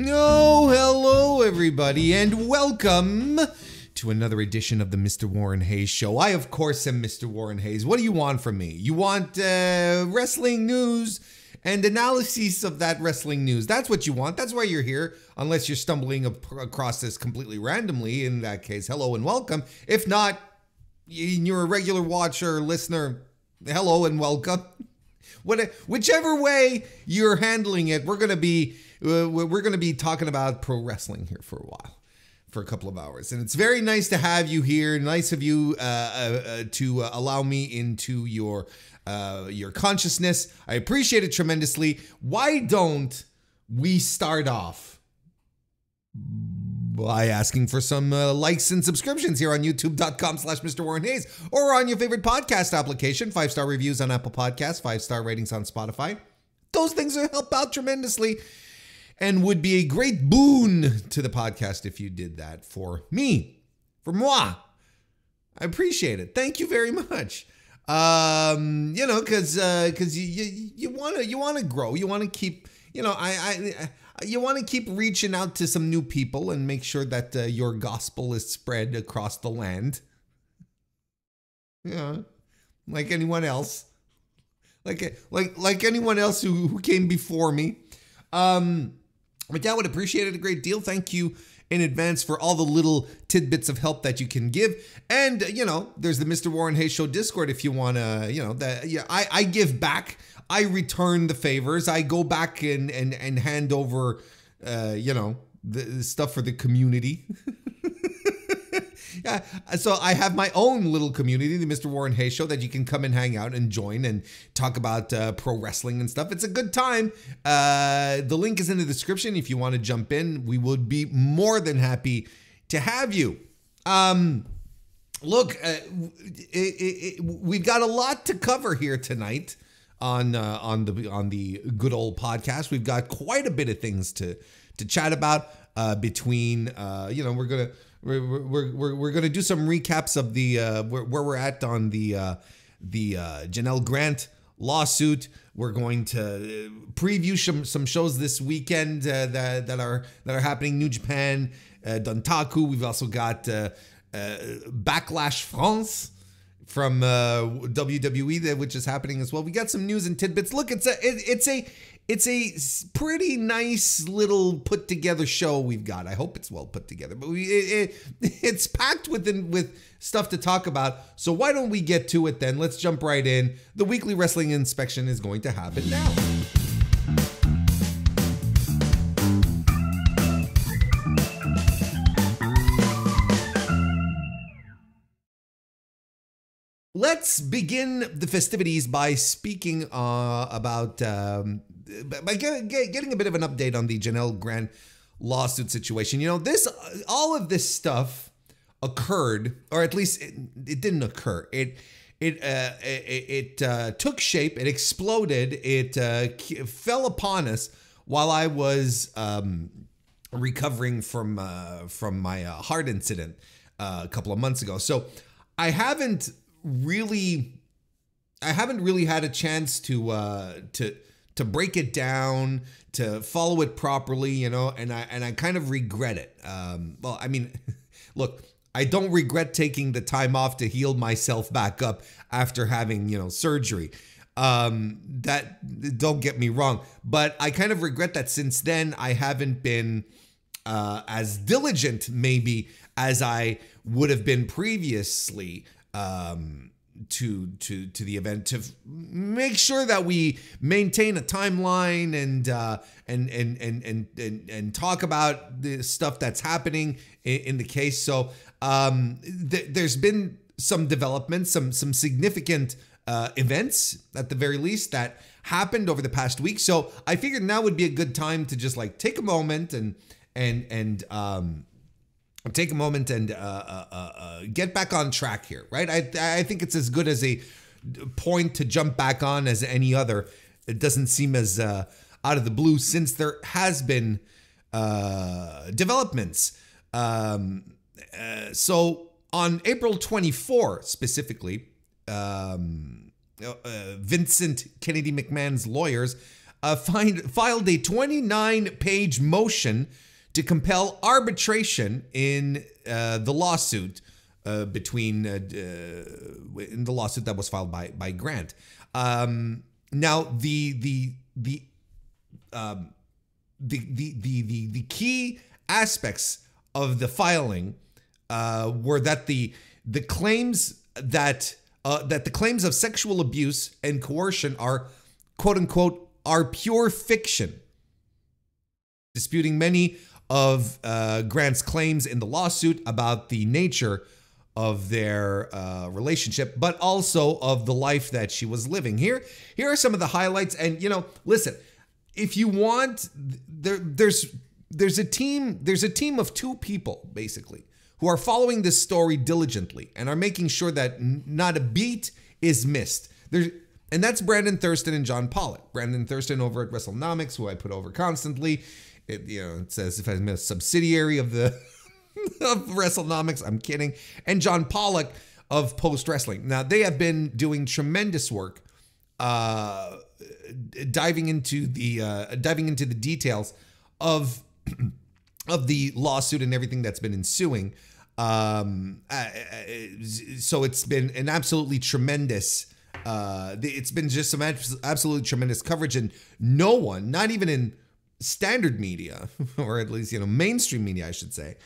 Oh, hello everybody, and welcome to another edition of the Mr. Warren Hayes Show. I, of course, am Mr. Warren Hayes. What do you want from me? You want wrestling news and analysis of that wrestling news. That's what you want. That's why you're here, unless you're stumbling across this completely randomly. In that case, hello and welcome. If not, you're a regular watcher or listener, hello and welcome. Whichever way you're handling it, we're gonna be talking about pro wrestling here for a while, for a couple of hours, and it's very nice to have you here. Nice of you to allow me into your consciousness. I appreciate it tremendously. Why don't we start off by asking for some likes and subscriptions here on youtube.com/MrWarrenHayes or on your favorite podcast application. 5-star reviews on Apple Podcasts, 5-star ratings on Spotify. Those things will help out tremendously and would be a great boon to the podcast if you did that for me, for moi. I appreciate it. Thank you very much. You know, because you want to grow. You want to keep, you know, you want to keep reaching out to some new people and make sure that your gospel is spread across the land. Yeah, like anyone else, like anyone else who came before me. But yeah, I would appreciate it a great deal. Thank you in advance for all the little tidbits of help that you can give. And, you know, there's the Mr. Warren Hayes Show Discord if you want to, you know, I give back. I return the favors. I go back and hand over, you know, the stuff for the community. Yeah, so I have my own little community, the Mr. Warren Hayes Show, that you can come and hang out and join and talk about pro wrestling and stuff. It's a good time. The link is in the description if you want to jump in. We would be more than happy to have you. Look, we've got a lot to cover here tonight on the good old podcast. We've got quite a bit of things to chat about between you know, we're gonna do some recaps of the where we're at on the Janelle Grant lawsuit. We're going to preview some shows this weekend that are happening. New Japan, Dontaku. We've also got Backlash France from WWE, which is happening as well. We got some news and tidbits. Look, it's a pretty nice little put together show we've got. I hope it's well put together, but it's packed with stuff to talk about. So why don't we get to it then? Let's jump right in. The weekly wrestling inspection is going to happen now. Let's begin the festivities by speaking about by getting a bit of an update on the Janelle Grant lawsuit situation. You know, all of this stuff occurred, or at least it didn't occur. It took shape. It exploded. It fell upon us while I was recovering from my heart incident a couple of months ago. So I haven't really had a chance to break it down, to follow it properly, you know, and I kind of regret it. Well, I mean, look, I don't regret taking the time off to heal myself back up after having, you know, surgery. That, don't get me wrong, but I kind of regret that since then I haven't been as diligent maybe as I would have been previously to the event, to make sure that we maintain a timeline and talk about the stuff that's happening in the case. So there's been some developments, some significant events at the very least that happened over the past week. So I figured now would be a good time to just like take a moment and get back on track here, right? I think it's as good as a point to jump back on as any other. It doesn't seem as out of the blue since there has been developments. So on April 24 specifically, Vincent Kennedy McMahon's lawyers filed a 29-page motion to compel arbitration in the lawsuit in the lawsuit that was filed by Grant. Now the key aspects of the filing were that the claims that the claims of sexual abuse and coercion are, quote unquote, are pure fiction, disputing many of Grant's claims in the lawsuit about the nature of their relationship, but also of the life that she was living. Here are some of the highlights. And, you know, listen, if you want, there's a team of two people, basically, who are following this story diligently and are making sure that not a beat is missed. And that's Brandon Thurston and John Pollock. Brandon Thurston over at WrestleNomics, who I put over constantly. It says if I'm a subsidiary of the of WrestleNomics, I'm kidding. And John Pollock of Post Wrestling. Now, they have been doing tremendous work diving into the details of the lawsuit and everything that's been ensuing. So it's been an absolutely tremendous it's been just some absolutely tremendous coverage, and no one, not even in standard media, or at least, you know, mainstream media, I should say,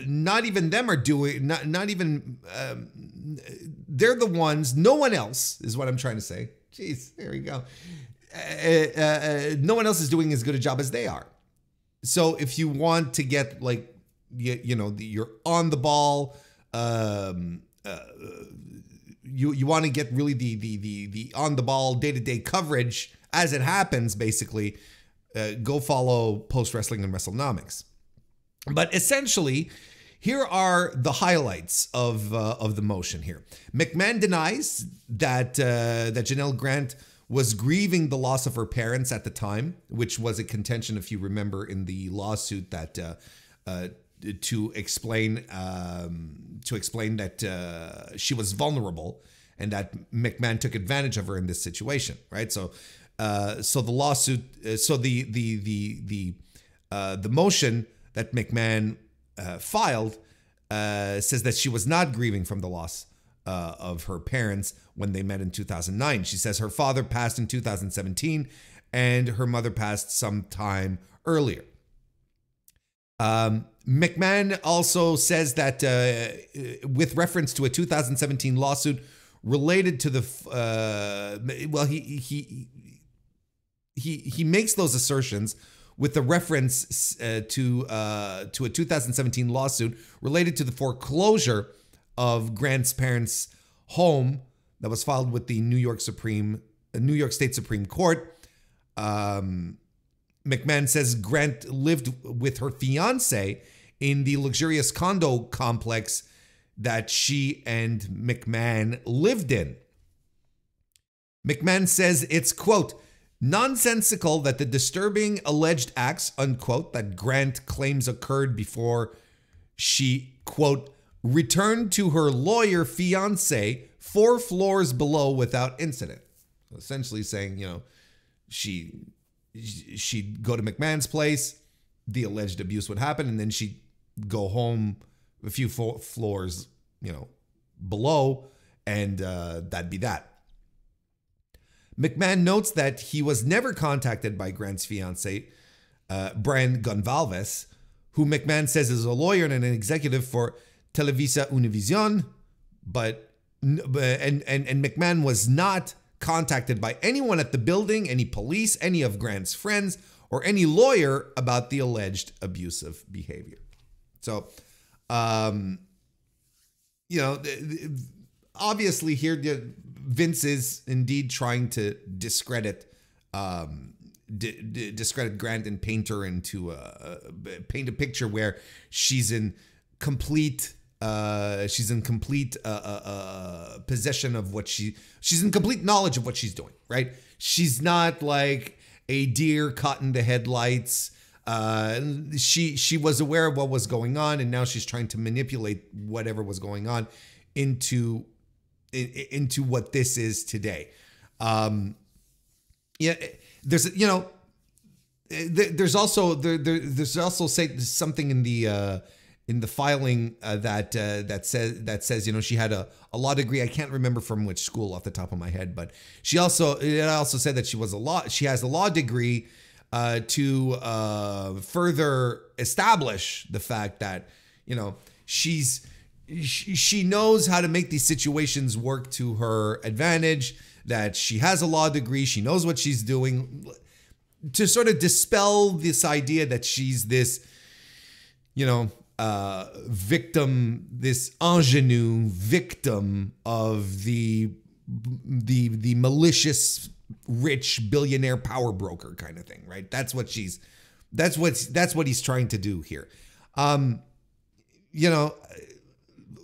not even them are doing, not even, they're the ones, no one else is what I'm trying to say. Jeez, there we go. No one else is doing as good a job as they are. So if you want to get, like, you know, you're on the ball, you want to get really the on the ball day-to-day coverage as it happens, basically, go follow Post Wrestling and WrestleNomics. But essentially, here are the highlights of the motion here. McMahon denies that Janelle Grant was grieving the loss of her parents at the time, which was a contention, if you remember, in the lawsuit that to explain that she was vulnerable and that McMahon took advantage of her in this situation, right? So the lawsuit, the motion that McMahon filed says that she was not grieving from the loss of her parents when they met in 2009. She says her father passed in 2017 and her mother passed some time earlier. McMahon also says that with reference to a 2017 lawsuit related to the he makes those assertions with the reference to a 2017 lawsuit related to the foreclosure of Grant's parents' home that was filed with the New York State Supreme Court. McMahon says Grant lived with her fiance in the luxurious condo complex that she and McMahon lived in. McMahon says it's, quote, nonsensical that the disturbing alleged acts, unquote, that Grant claims occurred before she, quote, returned to her lawyer fiance 4 floors below without incident. Essentially saying, you know, she'd go to McMahon's place, the alleged abuse would happen, and then she'd go home a few floors, you know, below, and that'd be that. McMahon notes that he was never contacted by Grant's fiance, Brian Gonsalves, who McMahon says is a lawyer and an executive for Televisa Univision, and McMahon was not contacted by anyone at the building, any police, any of Grant's friends, or any lawyer about the alleged abusive behavior. So, you know, obviously here Vince is indeed trying to discredit Grant and paint her into paint a picture where she's in complete possession of what she's in complete knowledge of what she's doing, right? She's not like a deer caught in the headlights. She was aware of what was going on, and now she's trying to manipulate whatever was going on into what this is today. Yeah, there's there's also something in the filing that says she had a law degree. I can't remember from which school off the top of my head, but it also said that she has a law degree to further establish the fact that she knows how to make these situations work to her advantage, that she has a law degree, she knows what she's doing, to sort of dispel this idea that she's this, victim, this ingenue victim of the malicious, rich billionaire power broker kind of thing, right? That's what he's trying to do here.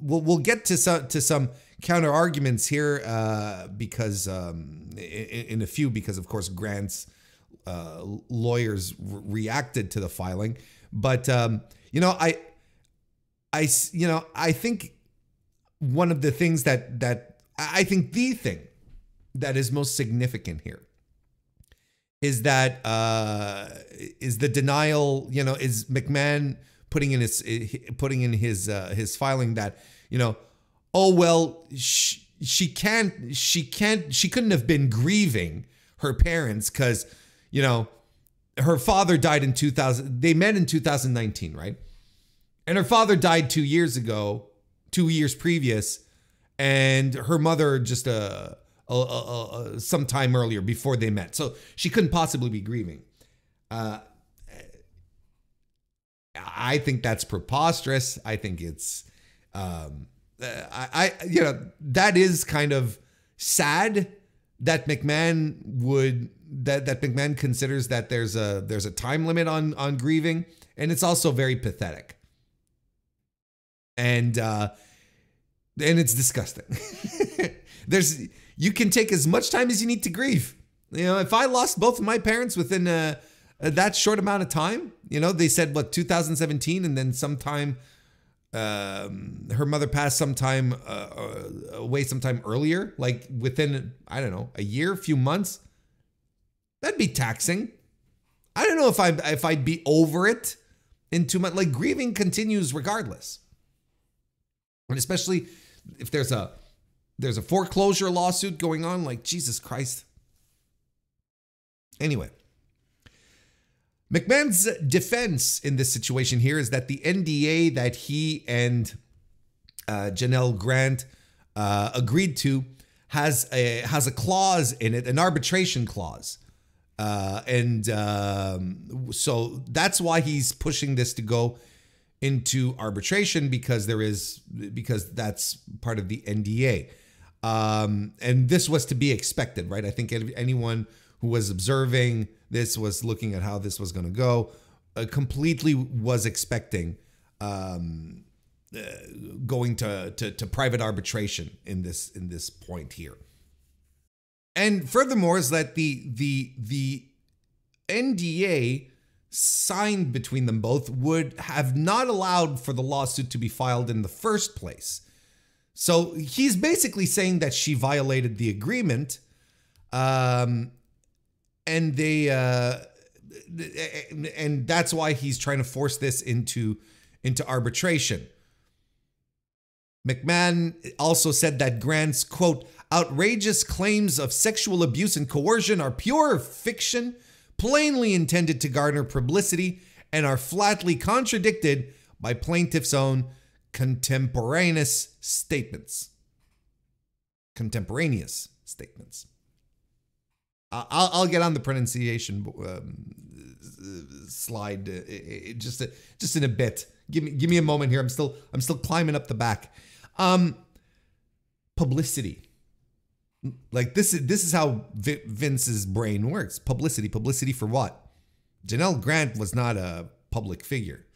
We'll get to some counter arguments here because in a few, because of course Grant's lawyers reacted to the filing, but I think one of the things that the thing that is most significant here is that is the denial, is McMahon putting in his filing that, oh well, she couldn't have been grieving her parents because, her father died in 2000. They met in 2019, right? And her father died 2 years ago, 2 years previous, and her mother just some time earlier before they met. So she couldn't possibly be grieving. I think that's preposterous. I think it's that is kind of sad that McMahon considers that there's a time limit on grieving, and it's also very pathetic. And it's disgusting. You can take as much time as you need to grieve. If I lost both of my parents within that short amount of time, they said 2017, and then sometime her mother passed sometime away sometime earlier, like within, I don't know, a year, a few months. That'd be taxing. I don't know if I'd be over it in 2 months. Like, grieving continues regardless. And especially if there's a foreclosure lawsuit going on, like, Jesus Christ. Anyway, McMahon's defense in this situation here is that the NDA that he and Janelle Grant agreed to has a clause in it, an arbitration clause. So that's why he's pushing this to go into arbitration, because that's part of the NDA. And this was to be expected, right? I think anyone who was observing this was looking at how this was going to go, completely was expecting going to private arbitration in this point here. And furthermore, is that the NDA signed between them both would have not allowed for the lawsuit to be filed in the first place. So he's basically saying that she violated the agreement, and that's why he's trying to force this into arbitration. McMahon also said that Grant's, quote, outrageous claims of sexual abuse and coercion are pure fiction, plainly intended to garner publicity, and are flatly contradicted by plaintiff's own contemporaneous statements. I'll get on the pronunciation slide just in a bit. Give me a moment here. I'm still climbing up the back. Publicity. Like, this is how Vince's brain works. Publicity for what? Janelle Grant was not a public figure.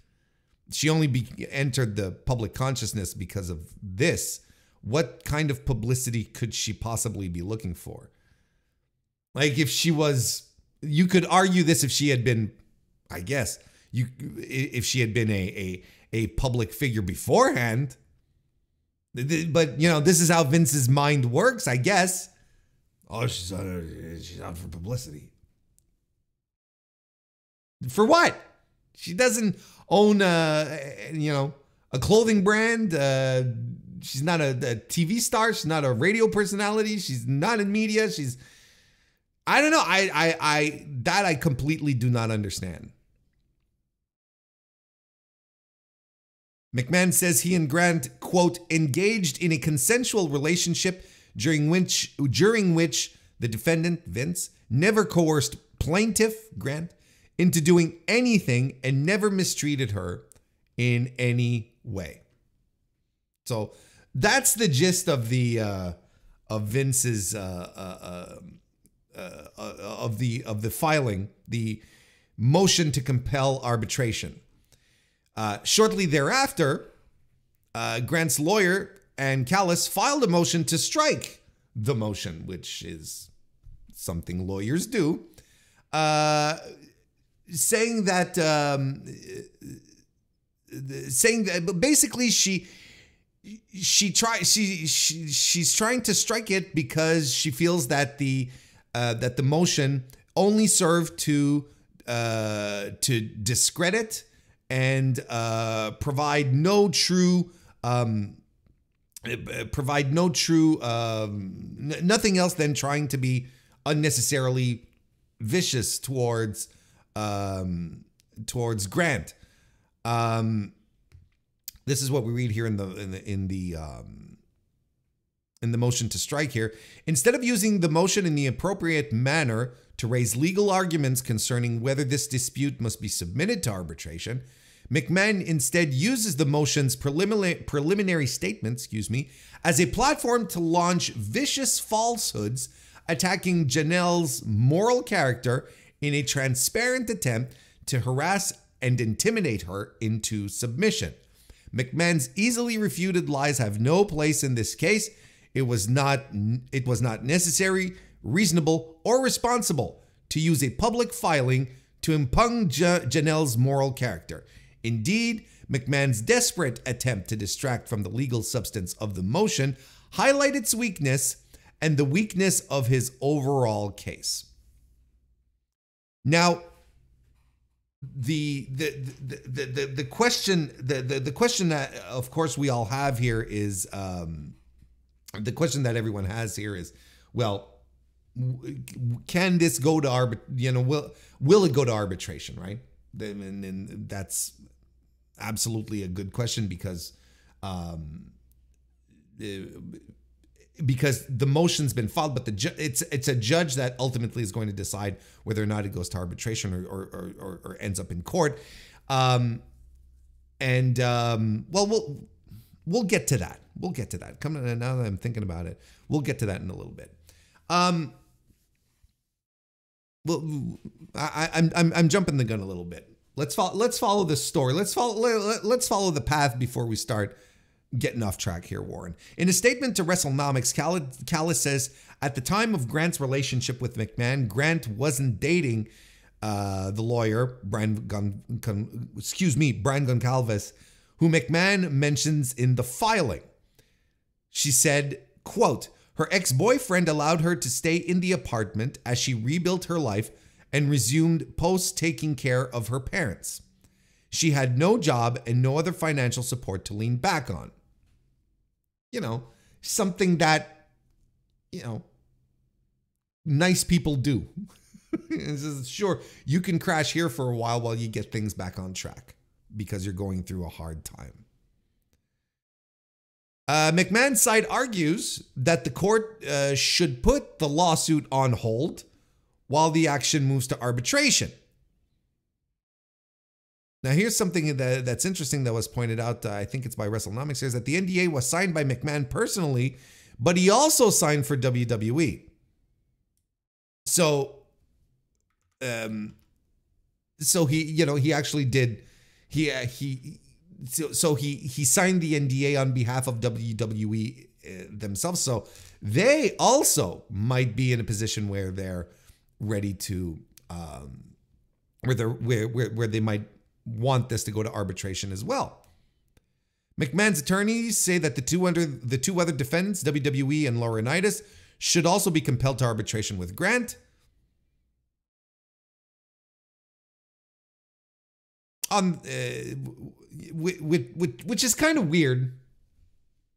She only entered the public consciousness because of this. What kind of publicity could she possibly be looking for? Like, if she was, you could argue this if she had been, I guess, if she had been a public figure beforehand. But, this is how Vince's mind works, I guess. Oh, she's out for publicity. For what? She doesn't own a clothing brand. She's not a TV star. She's not a radio personality. She's not in media. I don't know. I completely do not understand. McMahon says he and Grant, quote, engaged in a consensual relationship during which the defendant, Vince, never coerced plaintiff, Grant, into doing anything and never mistreated her in any way. So that's the gist of the of Vince's of the filing, the motion to compel arbitration. Shortly thereafter, Grant's lawyer and Callis filed a motion to strike the motion, which is something lawyers do, saying that basically she's trying to strike it because she feels that the motion only served to discredit and provide no true nothing else than trying to be unnecessarily vicious towards Grant. This is what we read here in the motion to strike here. Instead of using the motion in the appropriate manner to raise legal arguments concerning whether this dispute must be submitted to arbitration, McMahon instead uses the motion's preliminary statement, as a platform to launch vicious falsehoods attacking Janelle's moral character in a transparent attempt to harass and intimidate her into submission. McMahon's easily refuted lies have no place in this case. It was not necessary, reasonable, or responsible to use a public filing to impugn Janelle's moral character. Indeed, McMahon's desperate attempt to distract from the legal substance of the motion highlighted its weakness and the weakness of his overall case. Now, the question that of course we all have here is the question that everyone has here is, well, can this go to will it go to arbitration, right? And that's absolutely a good question because the motion's been filed, but it's a judge that ultimately is going to decide whether or not it goes to arbitration or ends up in court. Well, we'll get to that. We'll get to that. Now that I'm thinking about it, we'll get to that in a little bit. Well, I'm jumping the gun a little bit. Let's follow the story. Let's follow the path before we start getting off track here, Warren. In a statement to WrestleNomics, Callis says, at the time of Grant's relationship with McMahon, Grant wasn't dating the lawyer, Brian Goncalves, who McMahon mentions in the filing. She said, quote, her ex-boyfriend allowed her to stay in the apartment as she rebuilt her life and resumed taking care of her parents. She had no job and no other financial support to lean back on. Something that, nice people do. Sure, you can crash here for a while you get things back on track because you're going through a hard time. McMahon's side argues that the court should put the lawsuit on hold while the action moves to arbitration. Now, here's something that's interesting that was pointed out, I think it's by WrestleNomics, is that the NDA was signed by McMahon personally, but he also signed for WWE. So he actually did, he signed the NDA on behalf of WWE themselves. So they also might be in a position where they're ready to, where they might want this to go to arbitration as well. McMahon's attorneys say that the two other defendants, WWE and MrWarrenHayes, should also be compelled to arbitration with Grant. on which is kind of weird,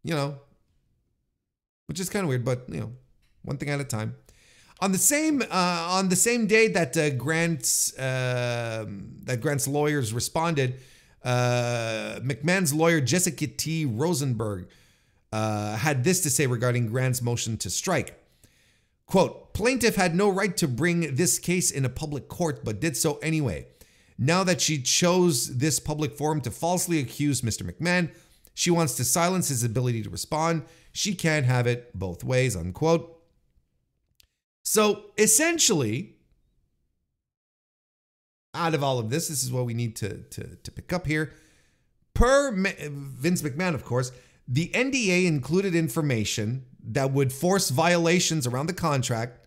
you know, which is kind of weird, but you know, one thing at a time. On the same day that Grant's lawyers responded, McMahon's lawyer Jessica T. Rosenberg had this to say regarding Grant's motion to strike. Quote, plaintiff had no right to bring this case in a public court, but did so anyway. Now that she chose this public forum to falsely accuse Mr. McMahon, she wants to silence his ability to respond. She can't have it both ways, unquote. So essentially, out of all of this is what we need to pick up here. Per Vince McMahon, of course, the NDA included information that would force violations around the contract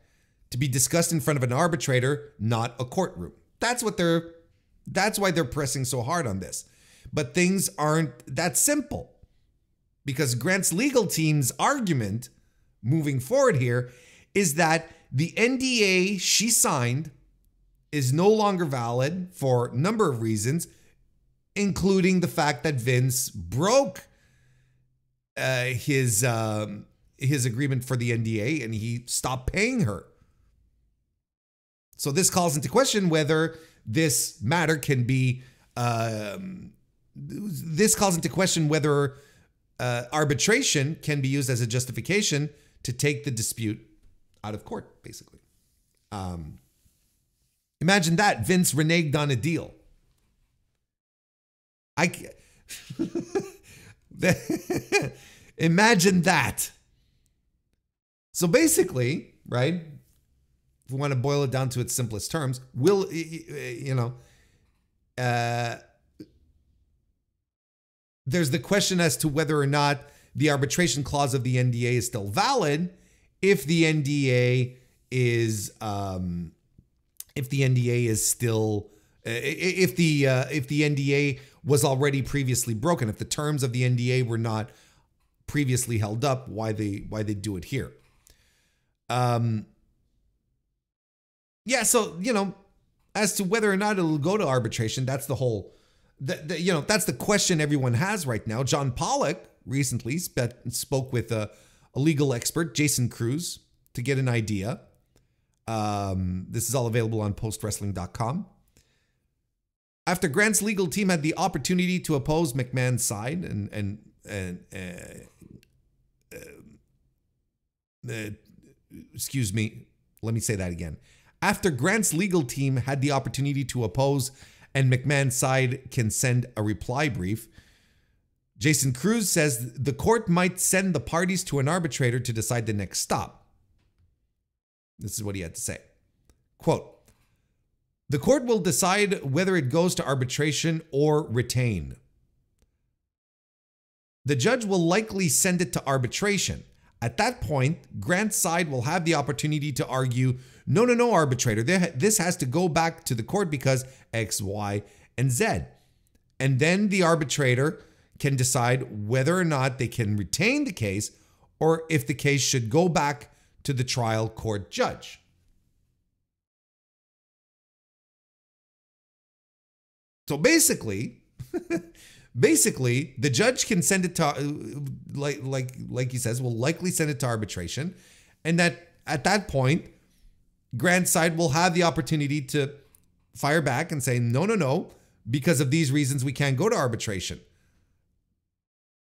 to be discussed in front of an arbitrator, not a courtroom. That's why they're pressing so hard on this. But things aren't that simple, because Grant's legal team's argument moving forward here is that the NDA she signed is no longer valid for a number of reasons, including the fact that Vince broke his agreement for the NDA and he stopped paying her. So this calls into question whether this matter can be, arbitration can be used as a justification to take the dispute out of court, basically. Imagine that. Vince reneged on a deal. Imagine that. So basically, right, if we want to boil it down to its simplest terms, there's the question as to whether or not the arbitration clause of the NDA is still valid if the NDA is if the NDA was already previously broken, if the terms of the NDA were not previously held up, why they do it here. Yeah, so, you know, as to whether or not it'll go to arbitration, that's the whole, that's the question everyone has right now. John Pollock recently spoke with a legal expert, Jason Cruz, to get an idea. This is all available on postwrestling.com. After Grant's legal team had the opportunity to oppose McMahon's side excuse me, let me say that again. After Grant's legal team had the opportunity to oppose and McMahon's side can send a reply brief, Jason Cruz says the court might send the parties to an arbitrator to decide the next stop. This is what he had to say. Quote, the court will decide whether it goes to arbitration or retain. The judge will likely send it to arbitration. At that point, Grant's side will have the opportunity to argue, no, arbitrator, this has to go back to the court because X, Y, and Z. And then the arbitrator can decide whether or not they can retain the case or if the case should go back to the trial court judge. So basically, the judge can send it to, like he says, will likely send it to arbitration. And that at that point, Grant's side will have the opportunity to fire back and say, no, because of these reasons, we can't go to arbitration.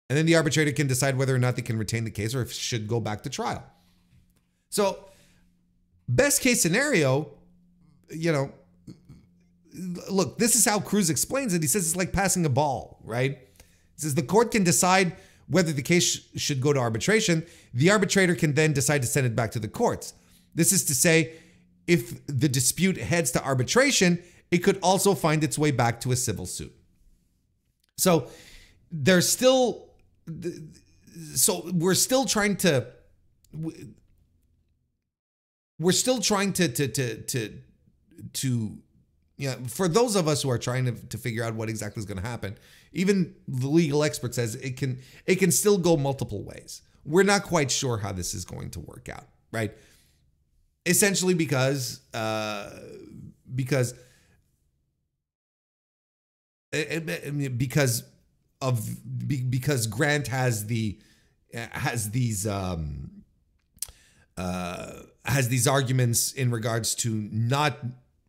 And then the arbitrator can decide whether or not they can retain the case or if it should go back to trial. So best case scenario, look, this is how Cruz explains it. He says it's like passing a ball, right? He says the court can decide whether the case should go to arbitration. The arbitrator can then decide to send it back to the courts. This is to say, if the dispute heads to arbitration, it could also find its way back to a civil suit. So there's still, we're still trying to for those of us who are trying to figure out what exactly is going to happen, even the legal expert says it can still go multiple ways. We're not quite sure how this is going to work out, right? Essentially because because Grant has these arguments in regards to not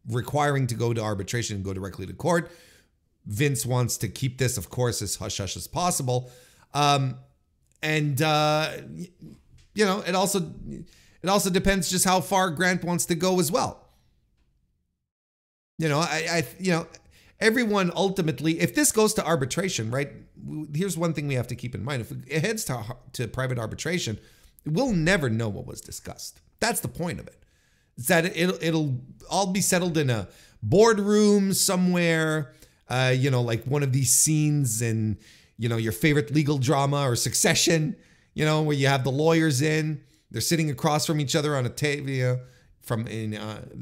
requiring to go to arbitration and go directly to court. Vince wants to keep this, of course, as hush-hush as possible. It also depends just how far Grant wants to go as well. Everyone ultimately, if this goes to arbitration, right? Here's one thing we have to keep in mind. If it heads to private arbitration, we'll never know what was discussed. That's the point of it. It's that it'll all be settled in a boardroom somewhere, like one of these scenes in, your favorite legal drama or Succession, where you have the lawyers in, they're sitting across from each other on a table,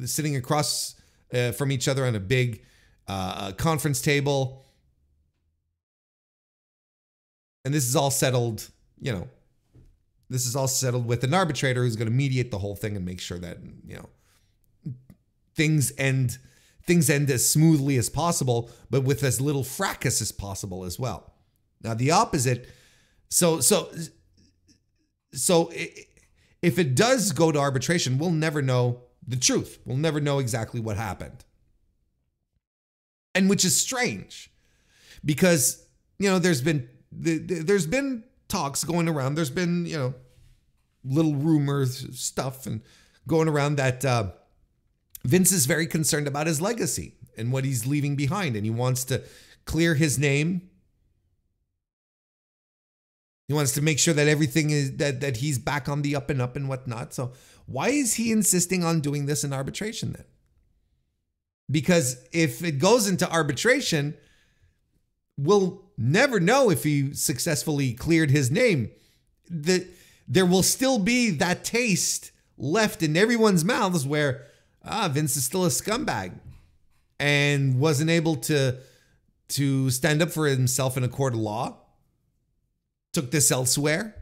sitting across from each other on a big conference table. And this is all settled, this is all settled with an arbitrator who's going to mediate the whole thing and make sure that, things end as smoothly as possible, but with as little fracas as possible as well. Now, the opposite. So if it does go to arbitration, we'll never know the truth. We'll never know exactly what happened. And which is strange because, there's been talks going around. There's been, little rumors, stuff and going around that Vince is very concerned about his legacy and what he's leaving behind. And he wants to clear his name. He wants to make sure that everything is that he's back on the up and up and whatnot. So why is he insisting on doing this in arbitration then? Because if it goes into arbitration, we'll never know if he successfully cleared his name. There will still be that taste left in everyone's mouths where Vince is still a scumbag and wasn't able to stand up for himself in a court of law. Took this elsewhere.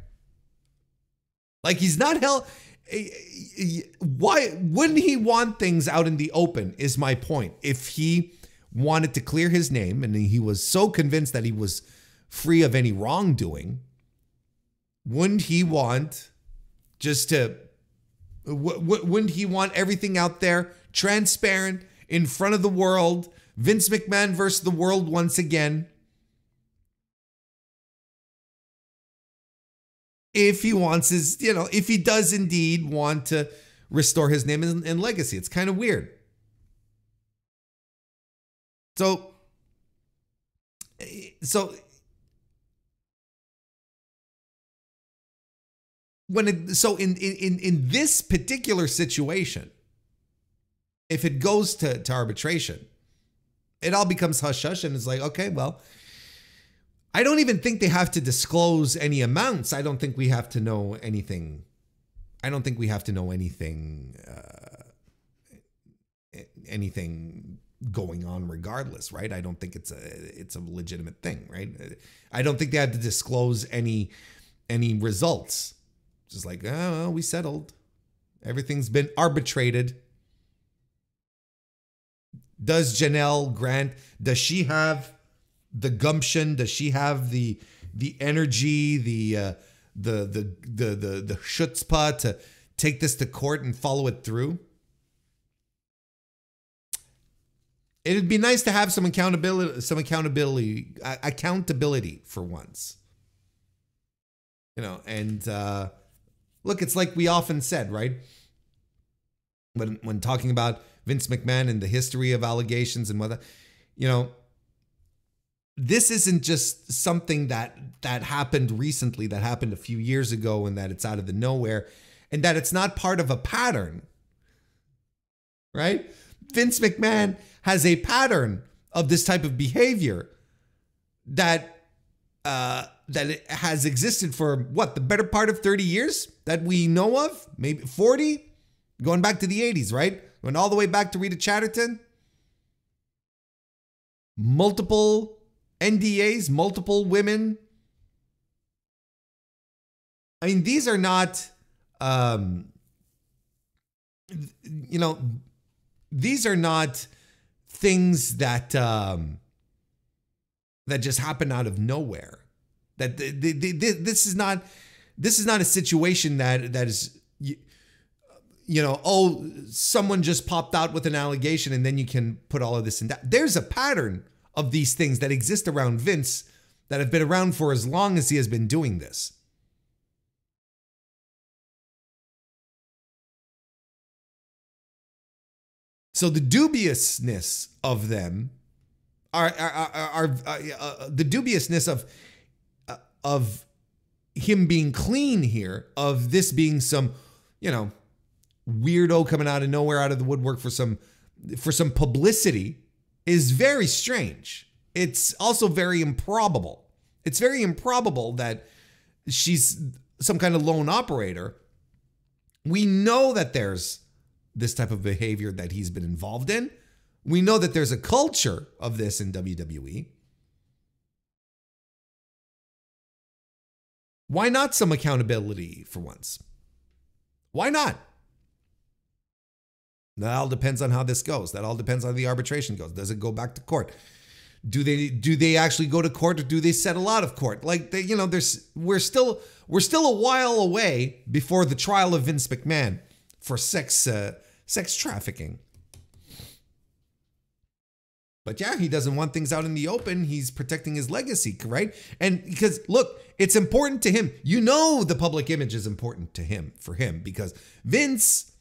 Like he's not held. Why wouldn't he want things out in the open is my point. If he wanted to clear his name and he was so convinced that he was free of any wrongdoing, wouldn't he want wouldn't he want everything out there transparent in front of the world? Vince McMahon versus the world once again. If he wants if he does indeed want to restore his name and legacy. It's kind of weird. So in this particular situation, if it goes to arbitration, it all becomes hush-hush and it's like, okay, well, I don't even think they have to disclose any amounts. I don't think we have to know anything. I don't think we have to know anything going on regardless, right? I don't think it's a legitimate thing, right? I don't think they had to disclose any results. Just like, oh, we settled. Everything's been arbitrated. Does Janelle Grant, does she have the gumption? Does she have the energy, the chutzpah to take this to court and follow it through? It'd be nice to have some accountability for once. And look, it's like we often said, right? When talking about Vince McMahon and the history of allegations and whatnot, this isn't just something that happened recently, that happened a few years ago, and that it's out of the nowhere, and that it's not part of a pattern, right? Vince McMahon has a pattern of this type of behavior that it has existed for the better part of 30 years that we know of, maybe 40, going back to the 80s, right? Going all the way back to Rita Chatterton. Multiple NDAs, multiple women. I mean, these are not, these are not things that that just happened out of nowhere. That this is not a situation that is, oh, someone just popped out with an allegation and then you can put all of this in that. There's a pattern of these things that exist around Vince that have been around for as long as he has been doing this. So the dubiousness of them the dubiousness of him being clean here, of this being some, weirdo coming out of nowhere, out of the woodwork for some publicity, is very strange. It's also very improbable. It's very improbable that she's some kind of lone operator. We know that there's this type of behavior that he's been involved in. We know that there's a culture of this in WWE. Why not some accountability for once? Why not? That all depends on how this goes. That all depends on how the arbitration goes. Does it go back to court? Do they actually go to court, or do they settle out of court? Like we're still a while away before the trial of Vince McMahon for sex trafficking. But yeah, he doesn't want things out in the open. He's protecting his legacy, right? And because, look, it's important to him. The public image is important to him, because Vince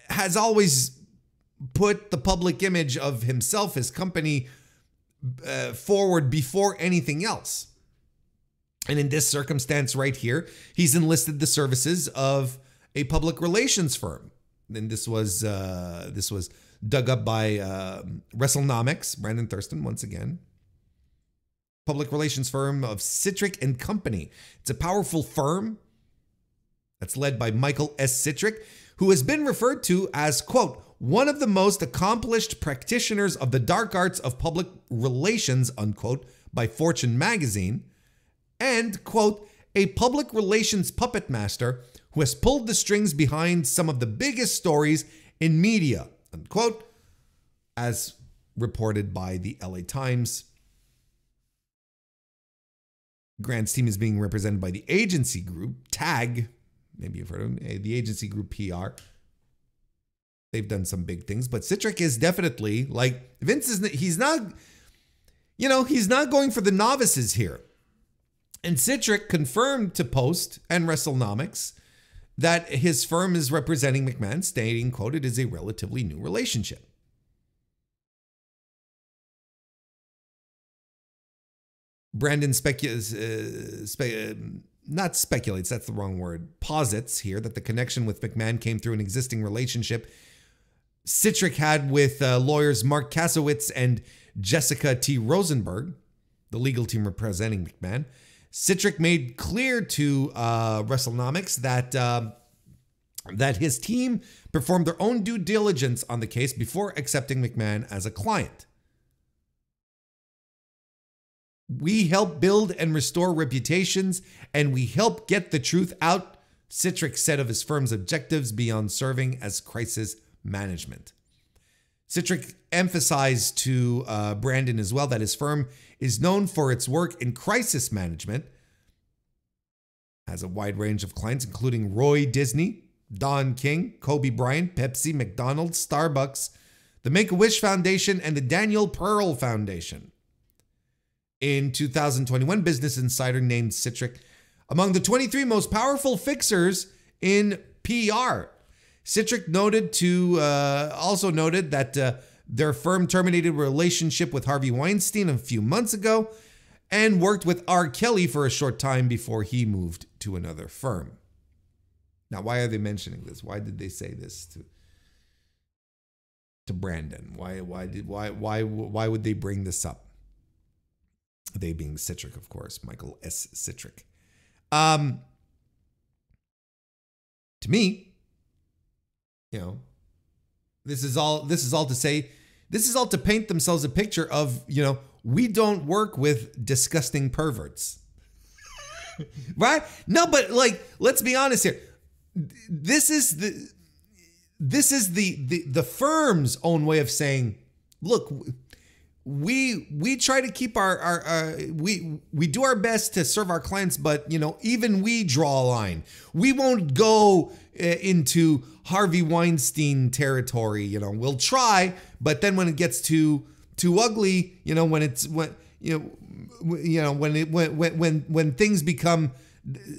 has always put the public image of himself, his company, forward before anything else. And in this circumstance right here, he's enlisted the services of a public relations firm. And this was dug up by WrestleNomics, Brandon Thurston, once again. Public relations firm of Citrick and Company. It's a powerful firm that's led by Michael S. Citrick, who has been referred to as, quote, one of the most accomplished practitioners of the dark arts of public relations, unquote, by Fortune magazine, and, quote, a public relations puppet master who has pulled the strings behind some of the biggest stories in media, unquote, as reported by the LA Times. Grant's team is being represented by the agency group TAG. Maybe you've heard of them, the agency group PR. They've done some big things, but Citrick is definitely, like, Vince is, he's not going for the novices here. And Citrick confirmed to Post and WrestleNomics that his firm is representing McMahon, stating, quote, it is a relatively new relationship. Brandon not speculates, that's the wrong word, posits here that the connection with McMahon came through an existing relationship Citrick had with lawyers Mark Kasowitz and Jessica T. Rosenberg, the legal team representing McMahon. Citrick made clear to WrestleNomics that his team performed their own due diligence on the case before accepting McMahon as a client. We help build and restore reputations, and we help get the truth out, Citrick said of his firm's objectives beyond serving as crisis management. Citrick emphasized to Brandon as well that his firm is known for its work in crisis management, has a wide range of clients, including Roy Disney, Don King, Kobe Bryant, Pepsi, McDonald's, Starbucks, the Make-A-Wish Foundation, and the Daniel Pearl Foundation. In 2021, Business Insider named Citrick among the 23 most powerful fixers in PR. Citrick also noted that their firm terminated a relationship with Harvey Weinstein a few months ago and worked with R. Kelly for a short time before he moved to another firm. Now, why are they mentioning this? Why did they say this to Brandon? Why would they bring this up? They being Citrick, of course, Michael S. Citrick. To me, this is all to paint themselves a picture of, we don't work with disgusting perverts. Right? No, but let's be honest here. This is the firm's own way of saying, look, we try to keep we do our best to serve our clients, but even we draw a line. We won't go into Harvey Weinstein territory. We'll try, but then when it gets too ugly, when things become,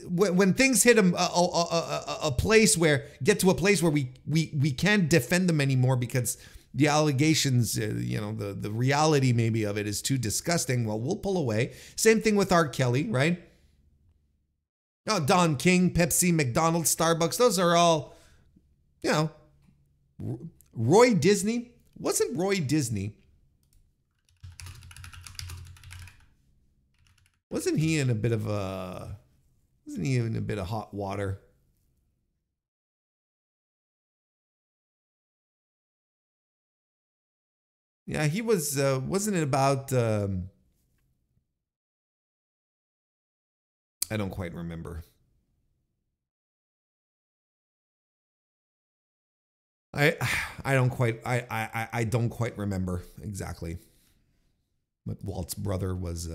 when things hit a place where we can't defend them anymore because the allegations, the reality maybe of it is too disgusting, well, we'll pull away. Same thing with R. Kelly, right? Oh, Don King, Pepsi, McDonald's, Starbucks, those are all, Roy Disney. Wasn't Roy Disney? Wasn't he in a bit of hot water? Yeah, he was, wasn't it about, I don't quite remember. I don't quite remember exactly. But Walt's brother was,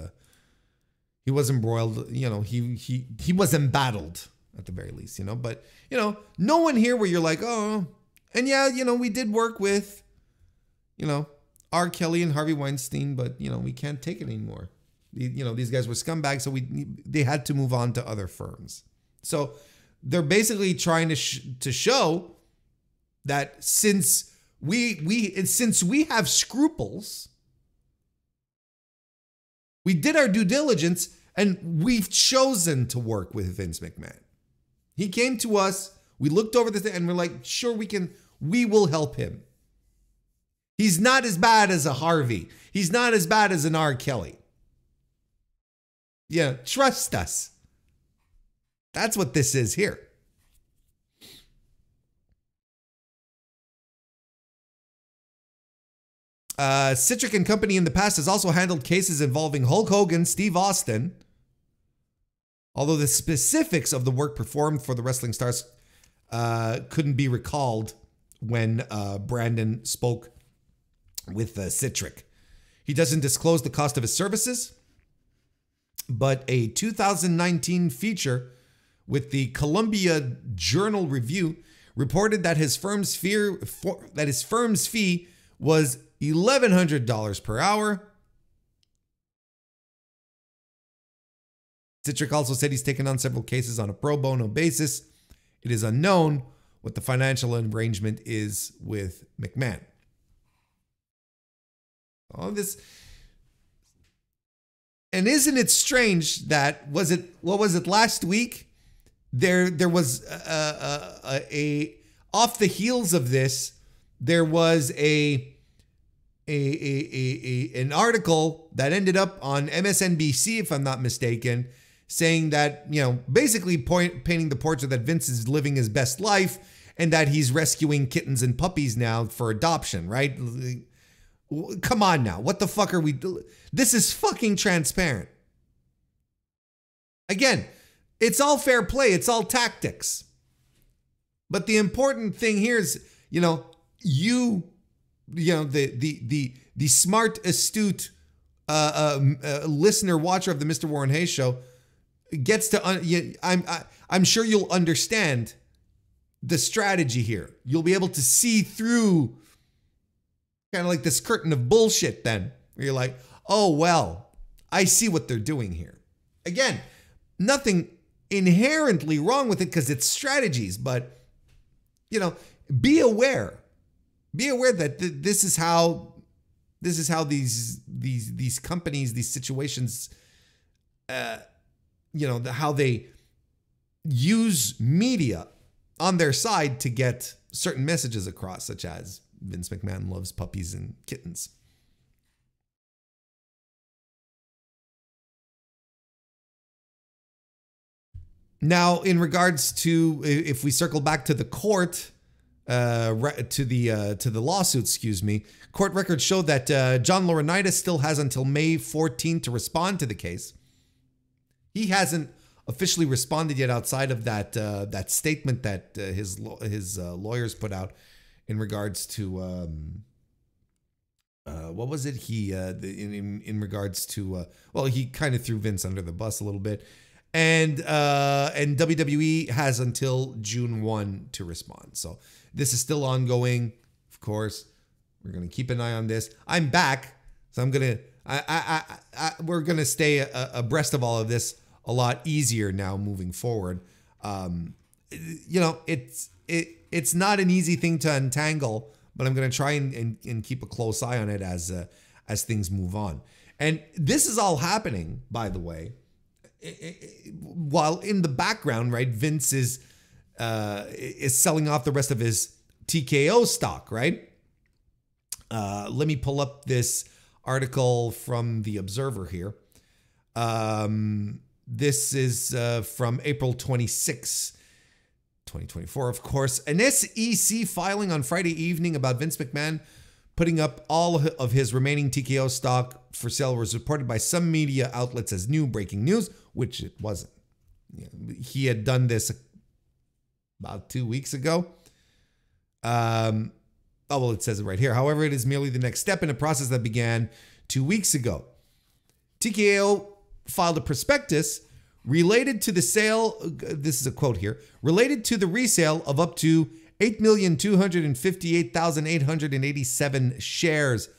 he was embroiled, he was embattled at the very least, but, no one here where you're like, oh, and yeah, we did work with, R. Kelly and Harvey Weinstein, but we can't take it anymore. These guys were scumbags, so they had to move on to other firms. So they're basically trying to show that since we have scruples, we did our due diligence and we've chosen to work with Vince McMahon. He came to us, we looked over the thing, and we're like, sure, we will help him. He's not as bad as a Harvey. He's not as bad as an R. Kelly. Yeah, trust us. That's what this is here. Citric and Company in the past has also handled cases involving Hulk Hogan, Steve Austin. Although the specifics of the work performed for the wrestling stars couldn't be recalled when Brandon spoke with Citric. He doesn't disclose the cost of his services, but a 2019 feature with the Columbia Journal Review reported that his firm's fee was $1,100 per hour. Citric also said he's taken on several cases on a pro bono basis. It is unknown what the financial arrangement is with McMahon. All this, and isn't it strange that what was it last week? There was a off the heels of this, there was an article that ended up on MSNBC, if I'm not mistaken, saying that, basically painting the portrait that Vince is living his best life and that he's rescuing kittens and puppies now for adoption, right? Come on now. What the fuck are we doing? This is fucking transparent. Again, it's all fair play. It's all tactics. But the important thing here is, the smart, astute listener, watcher of the Mr. Warren Hayes show gets to, I'm sure you'll understand the strategy here. You'll be able to see through kind of like this curtain of bullshit then, where you're like, oh, well, I see what they're doing here. Again, nothing inherently wrong with it because it's strategies, but, be aware. Be aware that this is how these companies, these situations, how they use media on their side to get certain messages across, such as Vince McMahon loves puppies and kittens. Now, in regards to, if we circle back to the court, to the lawsuit, excuse me, court records show that John Laurinaitis still has until May 14th to respond to the case. He hasn't officially responded yet, outside of that statement that his lawyers put out in regards to what was it? He in regards to well, he kind of threw Vince under the bus a little bit, and WWE has until June 1 to respond. So this is still ongoing. Of course, we're gonna keep an eye on this. I'm back, so I'm gonna we're gonna stay abreast of all of this a lot easier now moving forward. You know, it's not an easy thing to untangle, but I'm going to try and keep a close eye on it as things move on. And this is all happening, by the way, while in the background, right? Vince is selling off the rest of his TKO stock, right? Let me pull up this article from The Observer here. This is from April 26, 2024, of course. An SEC filing on Friday evening about Vince McMahon putting up all of his remaining TKO stock for sale was reported by some media outlets as new breaking news, which it wasn't. He had done this about 2 weeks ago. Oh, well, it says it right here. However, it is merely the next step in a process that began 2 weeks ago. TKO filed a prospectus related to the sale, this is a quote here, related to the resale of up to 8,258,887 shares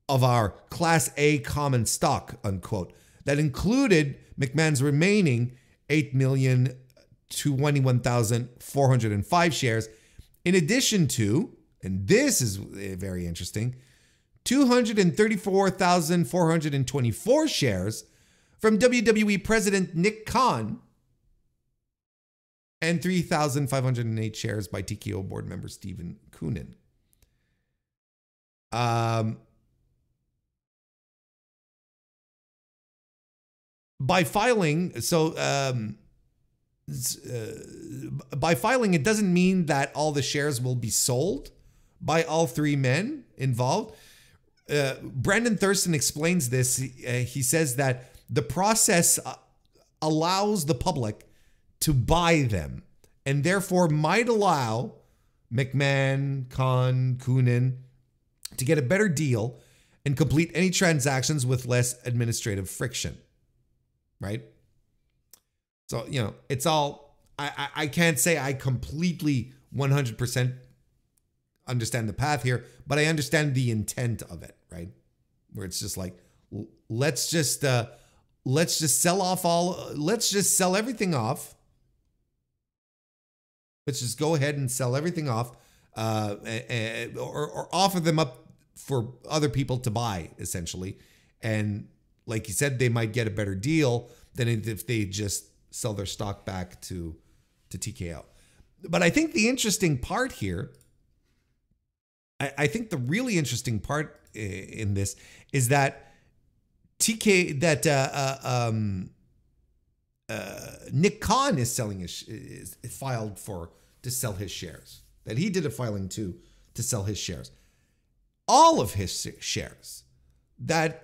of our Class A common stock, unquote. That included McMahon's remaining 8,021,405 shares, in addition to, and this is very interesting, 234,424 shares from WWE President Nick Khan and 3,508 shares by TKO board member Stephen Koonin. By filing, by filing, it doesn't mean that all the shares will be sold by all three men involved. Brandon Thurston explains this. He says that the process allows the public to buy them and therefore might allow McMahon, Khan, Koonin to get a better deal and complete any transactions with less administrative friction, right? So, you know, it's all, I can't say I completely 100% understand the path here, but I understand the intent of it, right? Where it's just like, let's just sell everything off. Let's just go ahead and sell everything off, or offer them up for other people to buy, essentially. And like you said, they might get a better deal than if they just sell their stock back to TKO. But I think the interesting part here, I think the really interesting part in this is that Nick Khan is selling is filed to sell his shares. That he did a filing to sell his shares, all of his shares. That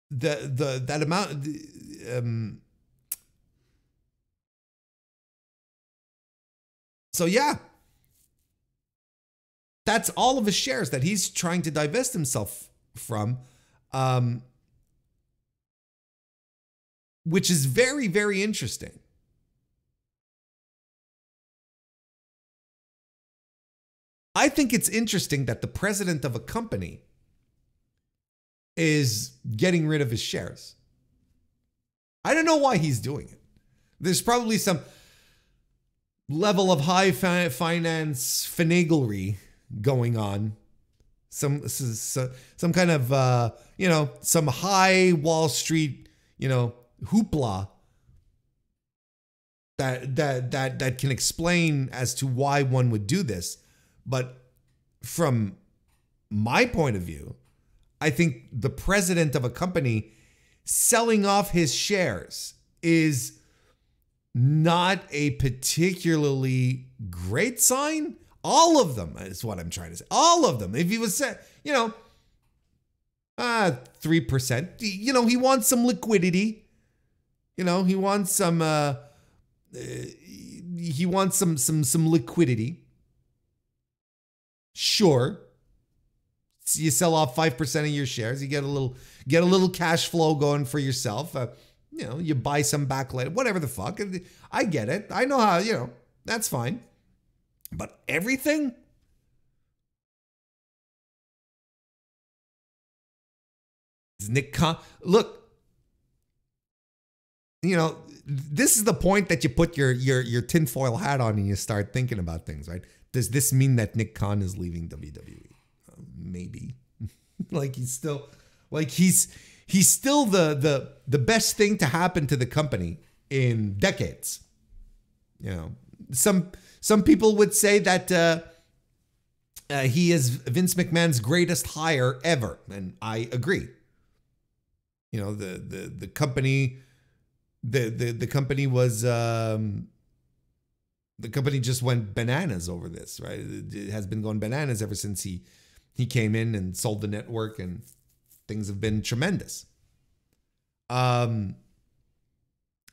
that amount. So yeah, that's all of his shares that he's trying to divest himself from, which is very, very interesting. I think it's interesting that the president of a company is getting rid of his shares. I don't know why he's doing it. There's probably some level of high finance finaglery going on. Some kind of, some high Wall Street, hoopla that can explain as to why one would do this. But from my point of view, I think the president of a company selling off his shares is not a particularly great sign. All of them is what I'm trying to say. All of them. If he was, 3%, he wants some liquidity. He wants some liquidity. Sure. You sell off 5% of your shares. You get a little cash flow going for yourself. You buy some back later, whatever the fuck. I get it. I know how, that's fine. But everything? Nick Khan, look, this is the point that you put your tinfoil hat on and you start thinking about things, right? Does this mean that Nick Khan is leaving WWE? Maybe. he's still the best thing to happen to the company in decades. Some people would say that he is Vince McMahon's greatest hire ever, and I agree. The company, the company was the company just went bananas over this, right? It has been going bananas ever since he came in and sold the network, and things have been tremendous.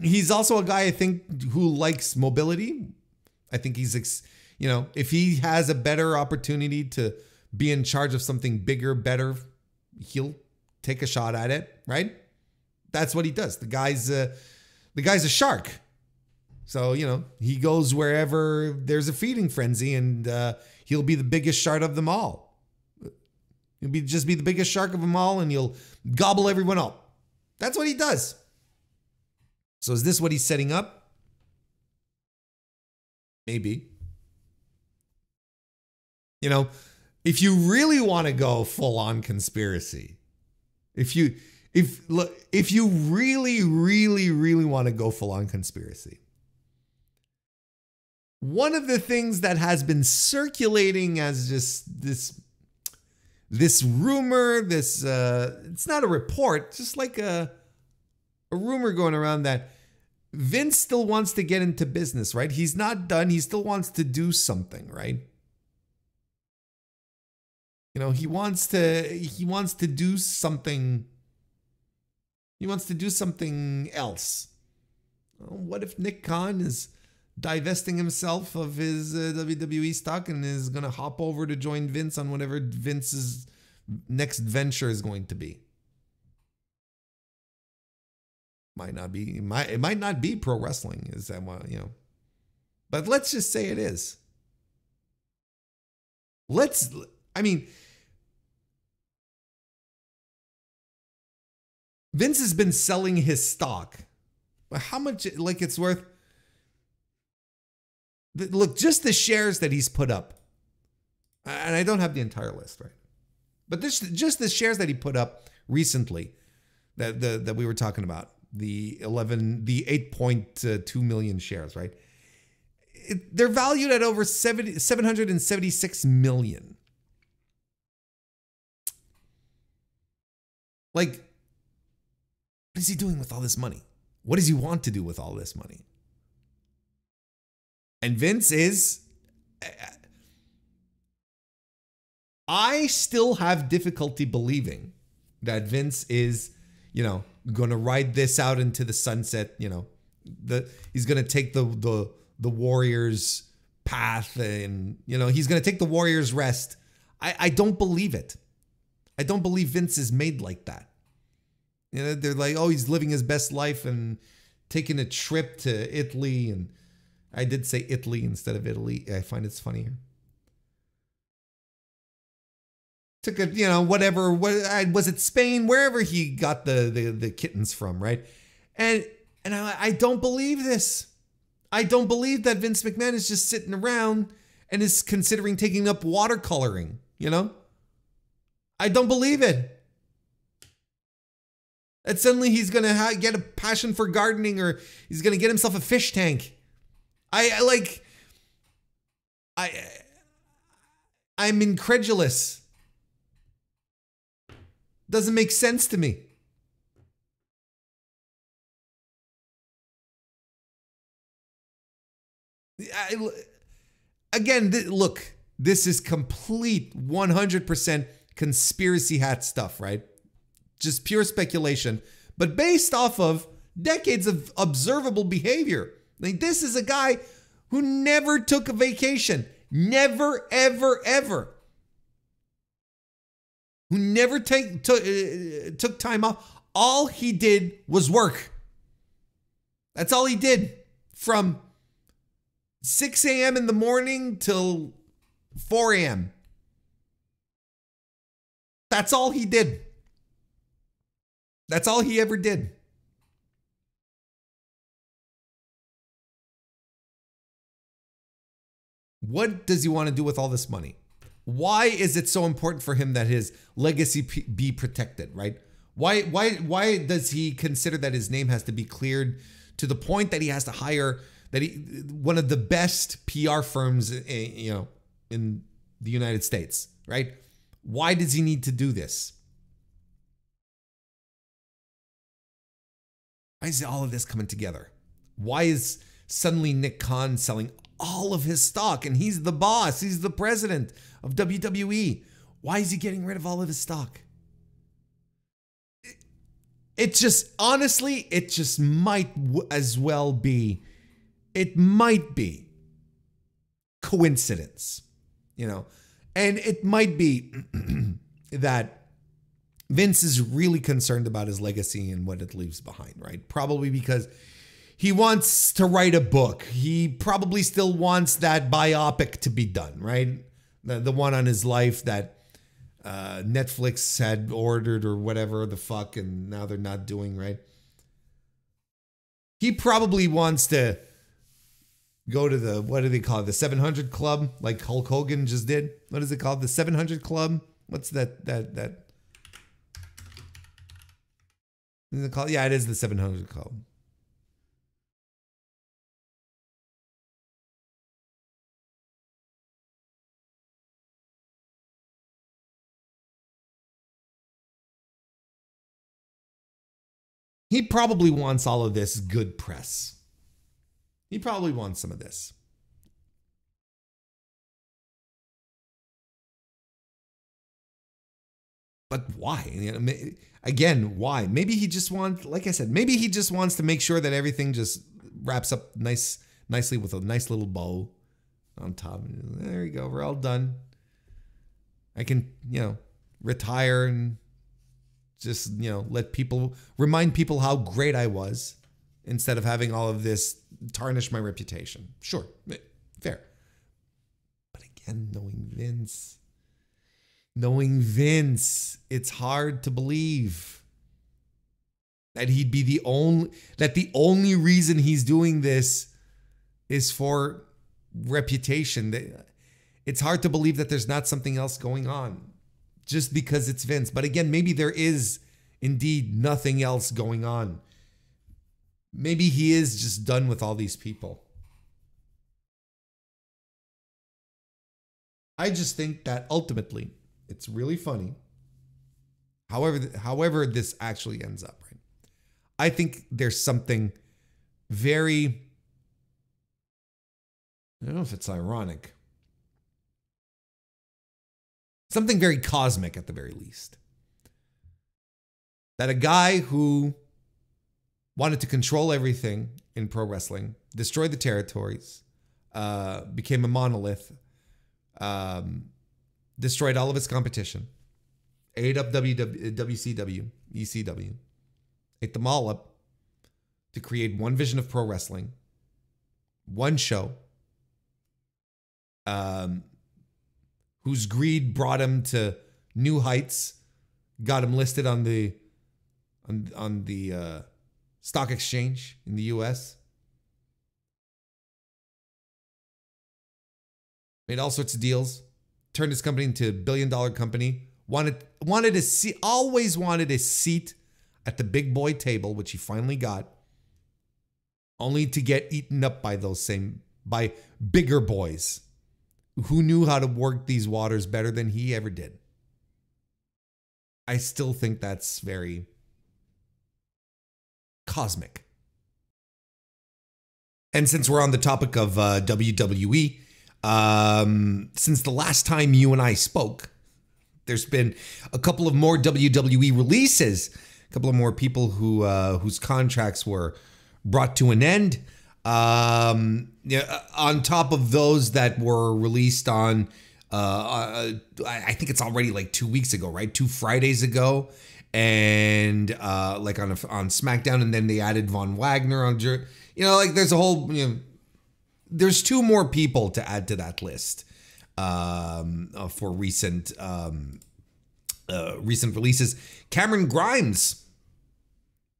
He's also a guy, I think, who likes mobility. I think he's, if he has a better opportunity to be in charge of something bigger, better, he'll take a shot at it, right? That's what he does. The guy's a shark. So, he goes wherever there's a feeding frenzy, and he'll be the biggest shark of them all. He'll just be the biggest shark of them all, and he'll gobble everyone up. That's what he does. So is this what he's setting up? Maybe. If you really want to go full on conspiracy, if you really, really, really want to go full on conspiracy, one of the things that has been circulating as just this rumor, it's not a report, just like a rumor going around that Vince still wants to get into business, right? He's not done. He still wants to do something, right? He wants to do something. He wants to do something else. What if Nick Khan is divesting himself of his WWE stock and is going to hop over to join Vince on whatever Vince's next venture is going to be? Might not be. It might not be pro wrestling. Is that what, But let's just say it is. Vince has been selling his stock. But how much, it's worth? Look, just the shares that he's put up. And I don't have the entire list, right? But just the shares that he put up recently that we were talking about. The 8.2 million shares, right? They're valued at over 776 million. What is he doing with all this money? What does he want to do with all this money? And Vince is... I still have difficulty believing that Vince is, going to ride this out into the sunset. He's going to take the Warriors path, and he's going to take the Warriors rest. I don't believe it. I don't believe Vince is made like that. They're like, oh, he's living his best life and taking a trip to Italy, and I did say Italy instead of Italy. I find it's funnier. Took a, whatever, was it Spain? Wherever he got the kittens from, right? And I don't believe this. I don't believe that Vince McMahon is just sitting around and is considering taking up watercoloring, I don't believe it. That suddenly he's going to get a passion for gardening, or he's going to get himself a fish tank. I'm incredulous. Doesn't make sense to me. Look, this is complete 100% conspiracy hat stuff, right? Just pure speculation, but based off of decades of observable behavior. This is a guy who never took a vacation. Never, ever, ever. who never took time off. All he did was work. That's all he did from 6 a.m. in the morning till 4 a.m. That's all he did. That's all he ever did. What does he want to do with all this money? Why is it so important for him that his legacy be protected, right? Why does he consider that his name has to be cleared to the point that he has to hire one of the best PR firms, in the United States, right? Why does he need to do this? Why is all of this coming together? Why is suddenly Nick Khan selling all of his stock and he's the boss, he's the president of WWE? Why is he getting rid of all of his stock? It just, honestly, it just might as well be, it might be coincidence, and it might be that Vince is really concerned about his legacy and what it leaves behind, right? Probably because he wants to write a book. He probably still wants that biopic to be done, right? The one on his life that Netflix had ordered or whatever the fuck, and now they're not doing, right? He probably wants to go to the, what do they call it? The 700 Club, like Hulk Hogan just did. What is it called? The 700 Club? What's that? Is it called? Yeah, it is the 700 Club. He probably wants all of this good press. He probably wants some of this. But why? Again, why? Maybe he just wants, like I said, maybe he just wants to make sure that everything just wraps up nicely with a nice little bow on top. There you go. We're all done. I can, retire and just, remind people how great I was instead of having all of this tarnish my reputation. Sure. Fair. But again, knowing Vince, it's hard to believe that he'd be the only reason he's doing this is for reputation. It's hard to believe that there's not something else going on just because it's Vince. But again, maybe there is indeed nothing else going on. Maybe he is just done with all these people. I just think that ultimately it's really funny. However this actually ends up, right? I think there's something very, I don't know if it's ironic, something very cosmic at the very least. That a guy who wanted to control everything in pro wrestling, destroy the territories, became a monolith, destroyed all of its competition, ate up WCW, ECW, ate them all up to create one vision of pro wrestling, one show, whose greed brought him to new heights, got him listed on the stock exchange in the US. Made all sorts of deals, turned his company into a billion-dollar company, always wanted a seat at the big boy table, which he finally got, only to get eaten up by by bigger boys who knew how to work these waters better than he ever did. I still think that's very cosmic. And since we're on the topic of WWE, since the last time you and I spoke, there's been a couple of more WWE releases, a couple of more people whose contracts were brought to an end. On top of those that were released on I think it's already like 2 weeks ago, right? 2 Fridays ago. And like on SmackDown, and then they added Von Wagner on, like there's a whole, there's 2 more people to add to that list for recent releases. Cameron Grimes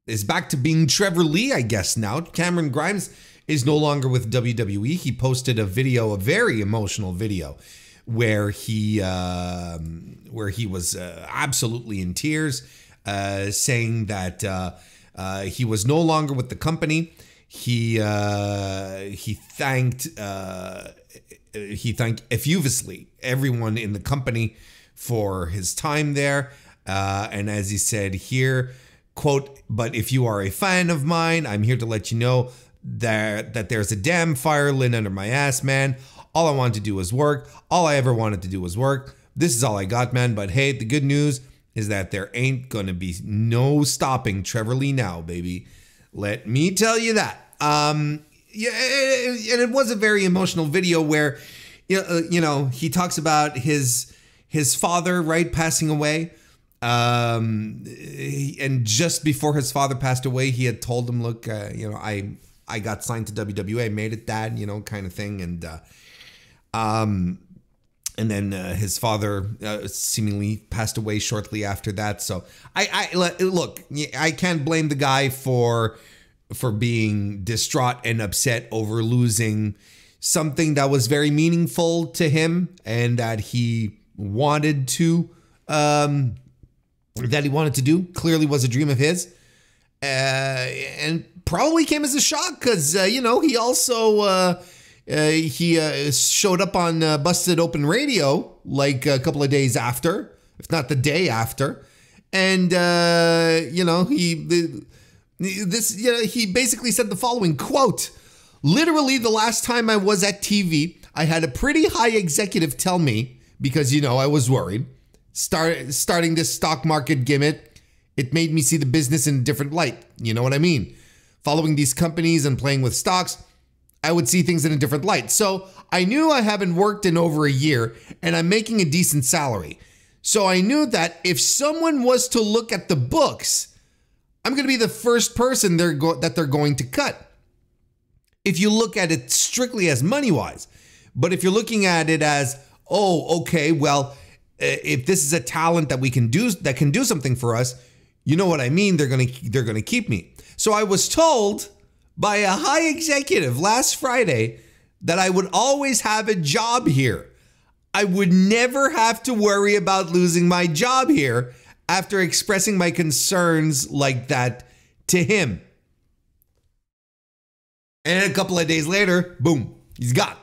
is back to being Trevor Lee, I guess now. Cameron Grimes is no longer with WWE. He posted a video, a very emotional video, where he was absolutely in tears, saying that he was no longer with the company. He thanked effusively everyone in the company for his time there, and as he said here, quote, "But if you are a fan of mine, I'm here to let you know that there's a damn fire lit under my ass, man. All I wanted to do was work. All I ever wanted to do was work. This is all I got, man. But hey, the good news is that there ain't gonna be no stopping Trevor Lee now, baby. Let me tell you that." And it was a very emotional video where, he talks about his father, right, passing away. And just before his father passed away, he had told him, "Look, I got signed to WWE, made it, Dad," kind of thing. And then his father seemingly passed away shortly after that. So I can't blame the guy for being distraught and upset over losing something that was very meaningful to him and that he wanted to do. Clearly was a dream of his, and probably came as a shock because he also he showed up on Busted Open Radio like a couple of days after, if not the day after, and he basically said the following quote: "Literally, the last time I was at TV, I had a pretty high executive tell me, because I was worried, starting this stock market gimmick, it made me see the business in a different light. You know what I mean? Following these companies and playing with stocks, I would see things in a different light. So I knew I haven't worked in over a year and I'm making a decent salary. So I knew that if someone was to look at the books, I'm going to be the first person that they're going to cut. If you look at it strictly as money-wise, but if you're looking at it as, oh, okay, well, if this is a talent that can do something for us, you know what I mean? They're gonna keep me. So I was told by a high executive last Friday that I would always have a job here. I would never have to worry about losing my job here after expressing my concerns like that to him." And a couple of days later, boom, he's gone.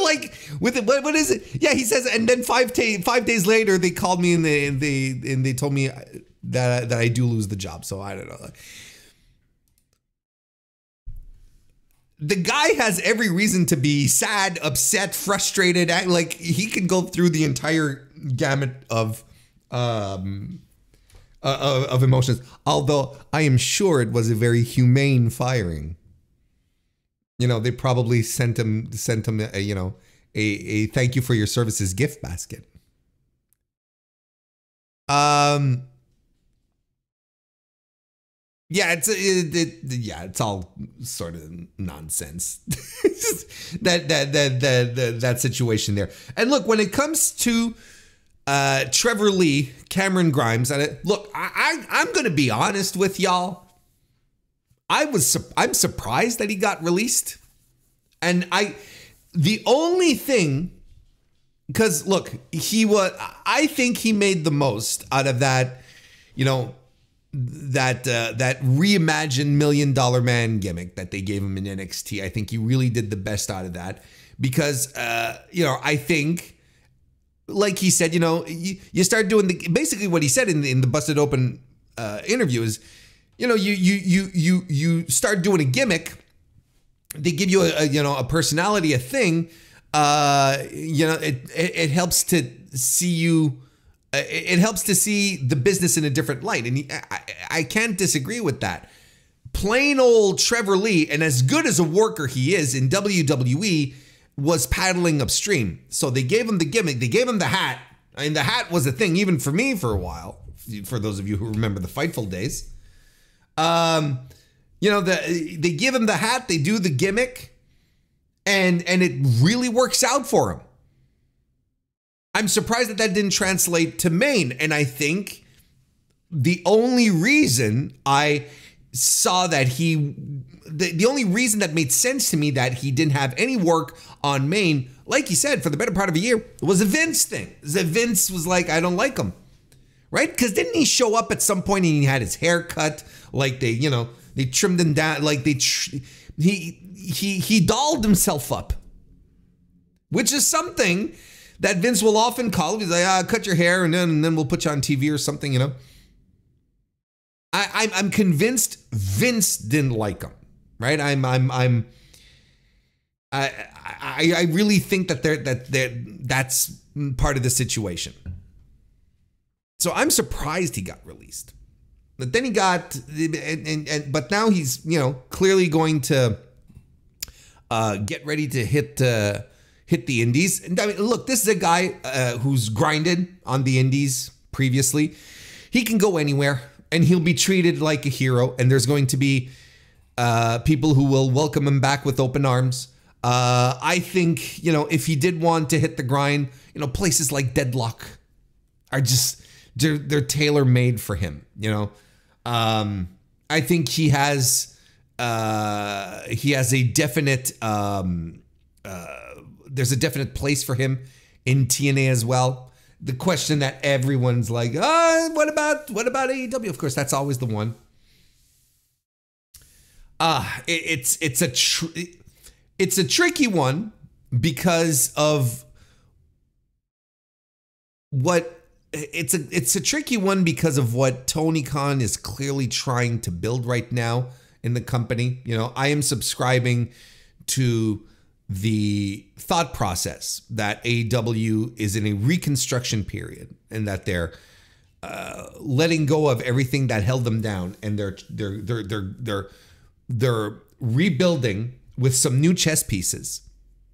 Like, with it, what is it? Yeah, he says, and then 5 days later, they called me and they told me that I do lose the job. So I don't know. The guy has every reason to be sad, upset, frustrated. Like, he could go through the entire gamut of emotions. Although I am sure it was a very humane firing. They probably sent him a thank you for your services gift basket. Yeah, it's all sort of nonsense. that situation there. And look, when it comes to Trevor Lee, Cameron Grimes, look, I'm going to be honest with y'all. I'm surprised that he got released. And the only thing, because look, I think he made the most out of that, that reimagined $1 Million Man gimmick that they gave him in NXT. I think he really did the best out of that because, I think, like he said, you start doing basically what he said in the Busted Open interview is, you start doing a gimmick. They give you a personality, a thing. It helps to see you. It helps to see the business in a different light, and I can't disagree with that. Plain old Trevor Lee, and as good as a worker he is in WWE, was paddling upstream. So they gave him the gimmick. They gave him the hat. I mean, the hat was a thing even for me for a while. For those of you who remember the Fightful days. You know, they give him the hat. They do the gimmick. And it really works out for him. I'm surprised that didn't translate to main. And I think the only reason I saw that the only reason that made sense to me that he didn't have any work on main, like he said, for the better part of a year, was a Vince thing. Vince was like, I don't like him. Right? Because didn't he show up at some point and he had his hair cut? Like they trimmed him down. Like he dolled himself up. Which is something that Vince will often call him. He's like, cut your hair and then we'll put you on TV or something, you know. I'm convinced Vince didn't like him, right? I really think that's part of the situation. So I'm surprised he got released. But then he got, but now he's, you know, clearly going to get ready to hit the indies. And I mean, look, this is a guy who's grinded on the indies previously. He can go anywhere and he'll be treated like a hero. And there's going to be people who will welcome him back with open arms. I think, you know, if he did want to hit the grind, you know, places like Deadlock are just, they're tailor-made for him, you know. I think he has a definite, there's a definite place for him in TNA as well. The question that everyone's like, what about AEW? Of course, that's always the one. It's a tricky one because of what it's a tricky one because of what Tony Khan is clearly trying to build right now in the company. You know, I am subscribing to the thought process that AEW is in a reconstruction period and that they're letting go of everything that held them down, and they're rebuilding with some new chess pieces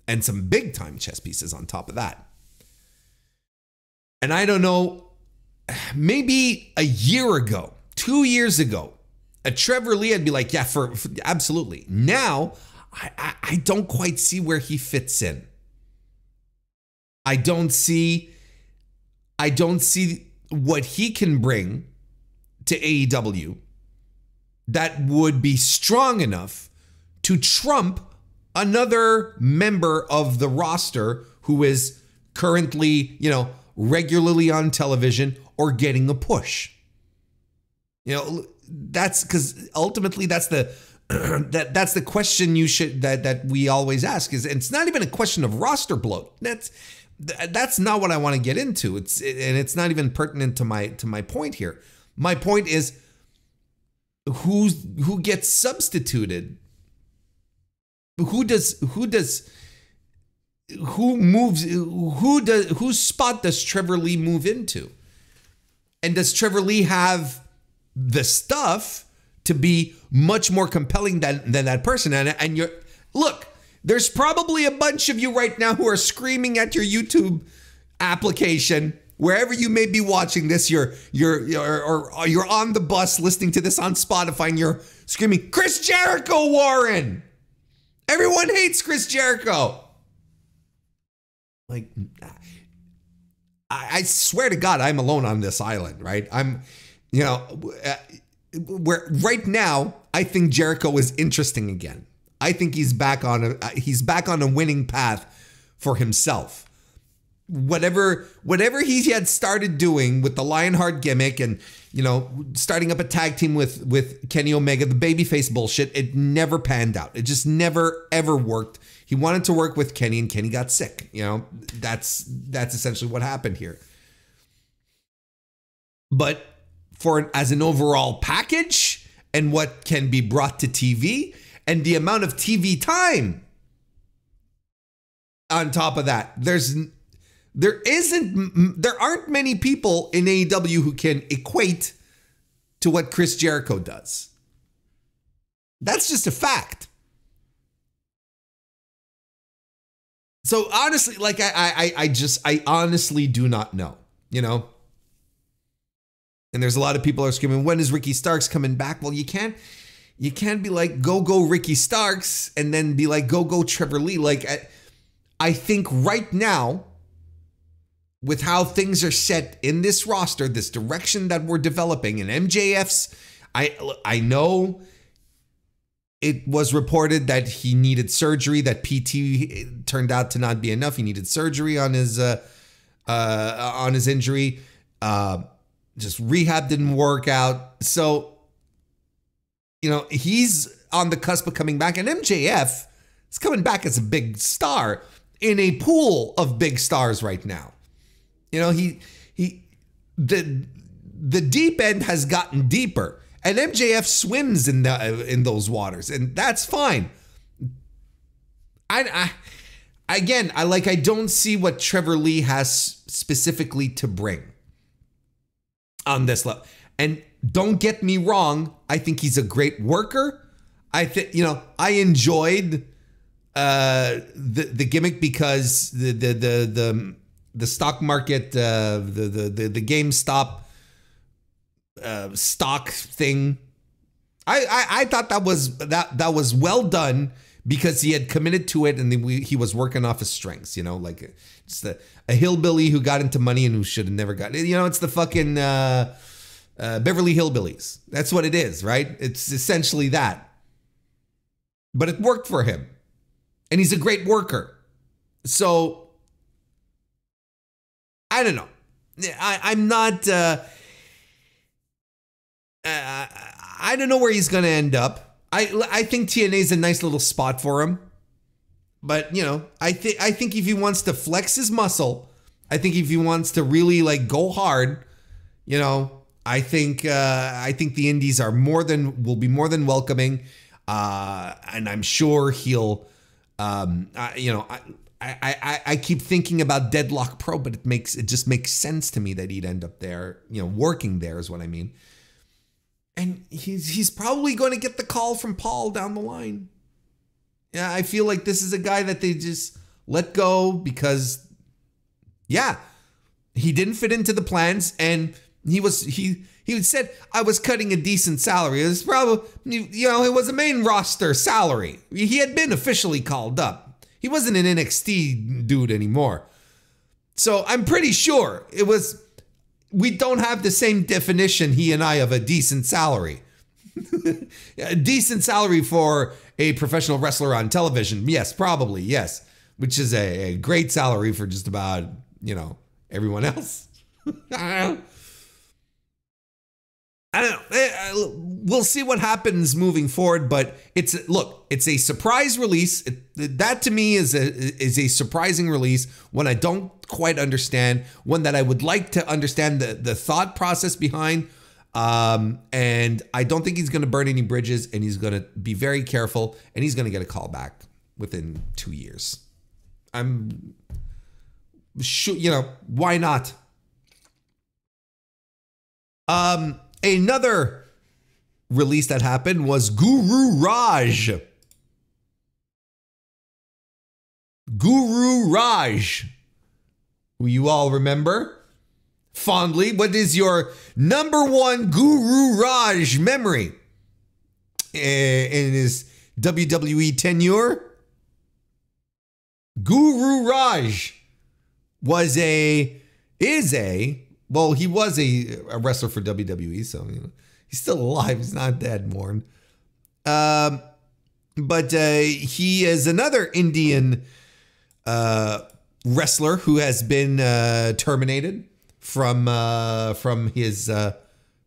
and some big time chess pieces on top of that. And I don't know, maybe a year ago, 2 years ago, a Trevor Lee, I'd be like, yeah, for absolutely. Now, I don't quite see where he fits in. I don't see what he can bring to AEW that would be strong enough to trump another member of the roster who is currently, you know, regularly on television or getting a push. You know, that's because ultimately that's the that's the question you should that we always ask. Is it's not even a question of roster bloat. That's not what I want to get into. It's not even pertinent to my point here. My point is who gets substituted. Whose spot does Trevor Lee move into? And does Trevor Lee have the stuff to be much more compelling than that person? And look, there's probably a bunch of you right now who are screaming at your YouTube application, wherever you may be watching this. You're on the bus listening to this on Spotify, and you're screaming, "Chris Jericho, Warren! Everyone hates Chris Jericho." Like, I swear to God, I'm alone on this island, right? I'm, you know, where right now I think Jericho is interesting again. I think he's back on a winning path for himself. Whatever he had started doing with the Lionheart gimmick and, you know, starting up a tag team with Kenny Omega, the babyface bullshit, it never panned out. It just never ever worked. He wanted to work with Kenny and Kenny got sick. You know, that's essentially what happened here. But as an overall package and what can be brought to TV and the amount of TV time on top of that, there aren't many people in AEW who can equate to what Chris Jericho does. That's just a fact. So honestly, like I honestly do not know, you know? And there's a lot of people are screaming, when is Ricky Starks coming back? Well, you can't be like, go Ricky Starks and then be like, go Trevor Lee. Like, I think right now, with how things are set in this roster, this direction that we're developing, and MJF's, I know it was reported that he needed surgery, that PT turned out to not be enough. He needed surgery on his injury. Just rehab didn't work out. So, you know, he's on the cusp of coming back, and MJF is coming back as a big star in a pool of big stars right now. You know, the deep end has gotten deeper, and MJF swims in those waters, and that's fine. I don't see what Trevor Lee has specifically to bring on this level. And don't get me wrong, I think he's a great worker. I think, you know, I enjoyed the gimmick because the stock market, the GameStop stock thing. I thought that was well done because he had committed to it, and he was working off his strengths. You know, like just a hillbilly who got into money and who should have never got. You know, it's the fucking Beverly Hillbillies. That's what it is, right? It's essentially that. But it worked for him, and he's a great worker. So I don't know. I'm not. I don't know where he's going to end up. I think TNA is a nice little spot for him, but you know, I think if he wants to flex his muscle, I think if he wants to really like go hard, you know, I think the Indies will be more than welcoming, and I'm sure he'll, you know, I keep thinking about Deadlock Pro, but it just makes sense to me that he'd end up there, you know, working there is what I mean. And he's probably going to get the call from Paul down the line. Yeah, I feel like this is a guy that they just let go because, yeah, he didn't fit into the plans, and he said I was cutting a decent salary. It was probably, you know, it was a main roster salary. He had been officially called up. He wasn't an NXT dude anymore. So I'm pretty sure it was. We don't have the same definition, he and I, of a decent salary. A decent salary for a professional wrestler on television. Yes, probably, yes. Which is a great salary for just about, you know, everyone else. I don't know. We'll see what happens moving forward, but it's a surprise release. That to me is a surprising release, one I don't quite understand, one that I would like to understand the thought process behind. And I don't think he's going to burn any bridges, and he's going to be very careful, and he's going to get a call back within 2 years. I'm sure, you know, why not? Another release that happened was Guru Raj. Guru Raj, who you all remember fondly. What is your number one Guru Raj memory in his WWE tenure? Guru Raj well, he was a wrestler for WWE, so you know, he's still alive. He's not dead, Warren. But he is another Indian wrestler who has been terminated from his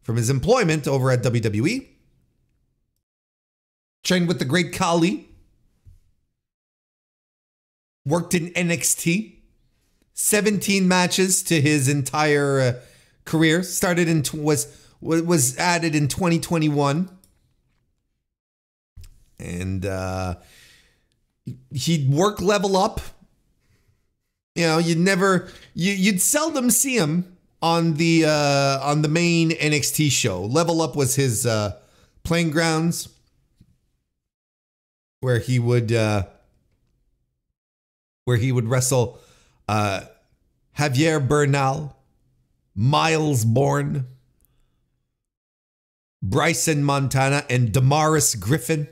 employment over at WWE. Trained with the great Khali. Worked in NXT. 17 matches to his entire career. Was added in 2021. And he'd work Level Up. You know, you'd seldom see him on the main NXT show. Level Up was his playing grounds, where he would where he would wrestle Javier Bernal, Miles Bourne, Bryson Montana, and Damaris Griffin,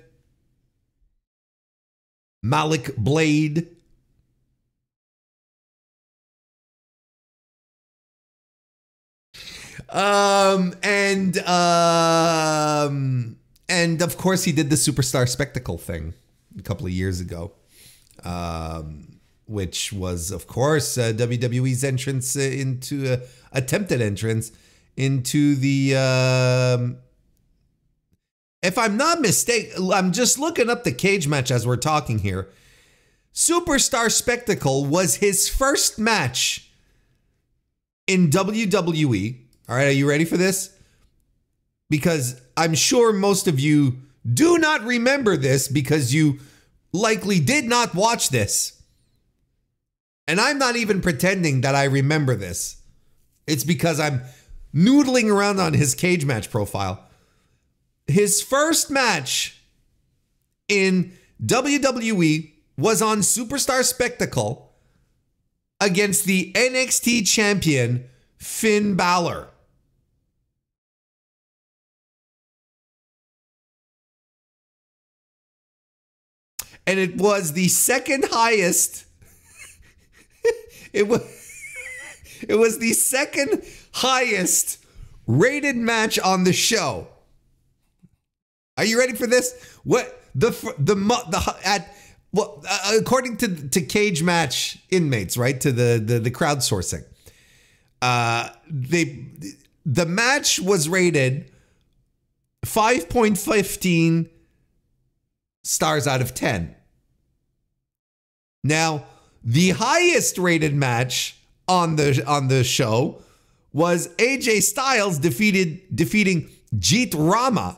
Malik Blade, and of course he did the Superstar Spectacle thing a couple of years ago, which was, of course, WWE's entrance into attempted entrance into the. If I'm not mistaken, I'm just looking up the cage match as we're talking here. Superstar Spectacle was his first match in WWE. All right, are you ready for this? Because I'm sure most of you do not remember this because you likely did not watch this. And I'm not even pretending that I remember this. It's because I'm noodling around on his cage match profile. His first match in WWE was on Superstar Spectacle against the NXT champion Finn Balor. And it was the second highest. It was the second highest rated match on the show. Are you ready for this? According to Cage Match inmates, right? To the crowdsourcing, the match was rated 5.15 stars out of 10. Now, the highest rated match on the show was AJ Styles defeating Jeet Rama.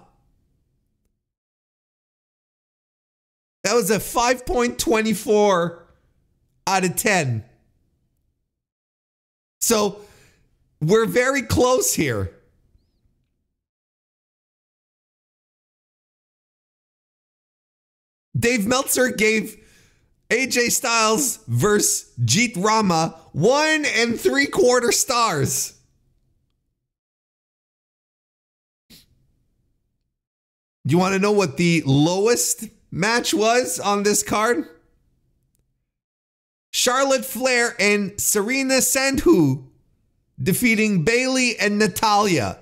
That was a 5.24 out of 10. So we're very close here. Dave Meltzer gave AJ Styles versus Jeet Rama 1 3/4 stars. Do you want to know what the lowest match was on this card? Charlotte Flair and Serena Sandhu defeating Bayley and Natalya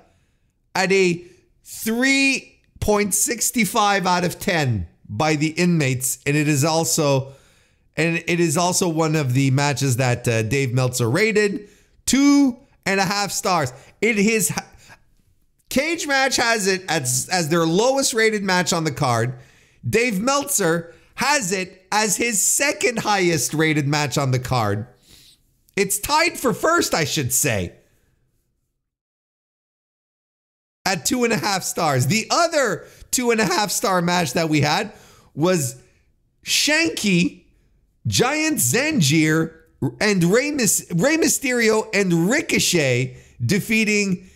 at a 3.65 out of 10 by the inmates, and it is also one of the matches that Dave Meltzer rated 2.5 stars. His Cage Match has it as their lowest rated match on the card. Dave Meltzer has it as his second highest rated match on the card. It's tied for first, I should say, at 2.5 stars. The other 2.5 star match that we had was Shanky, Giant Zangier, and Rey Mysterio and Ricochet defeating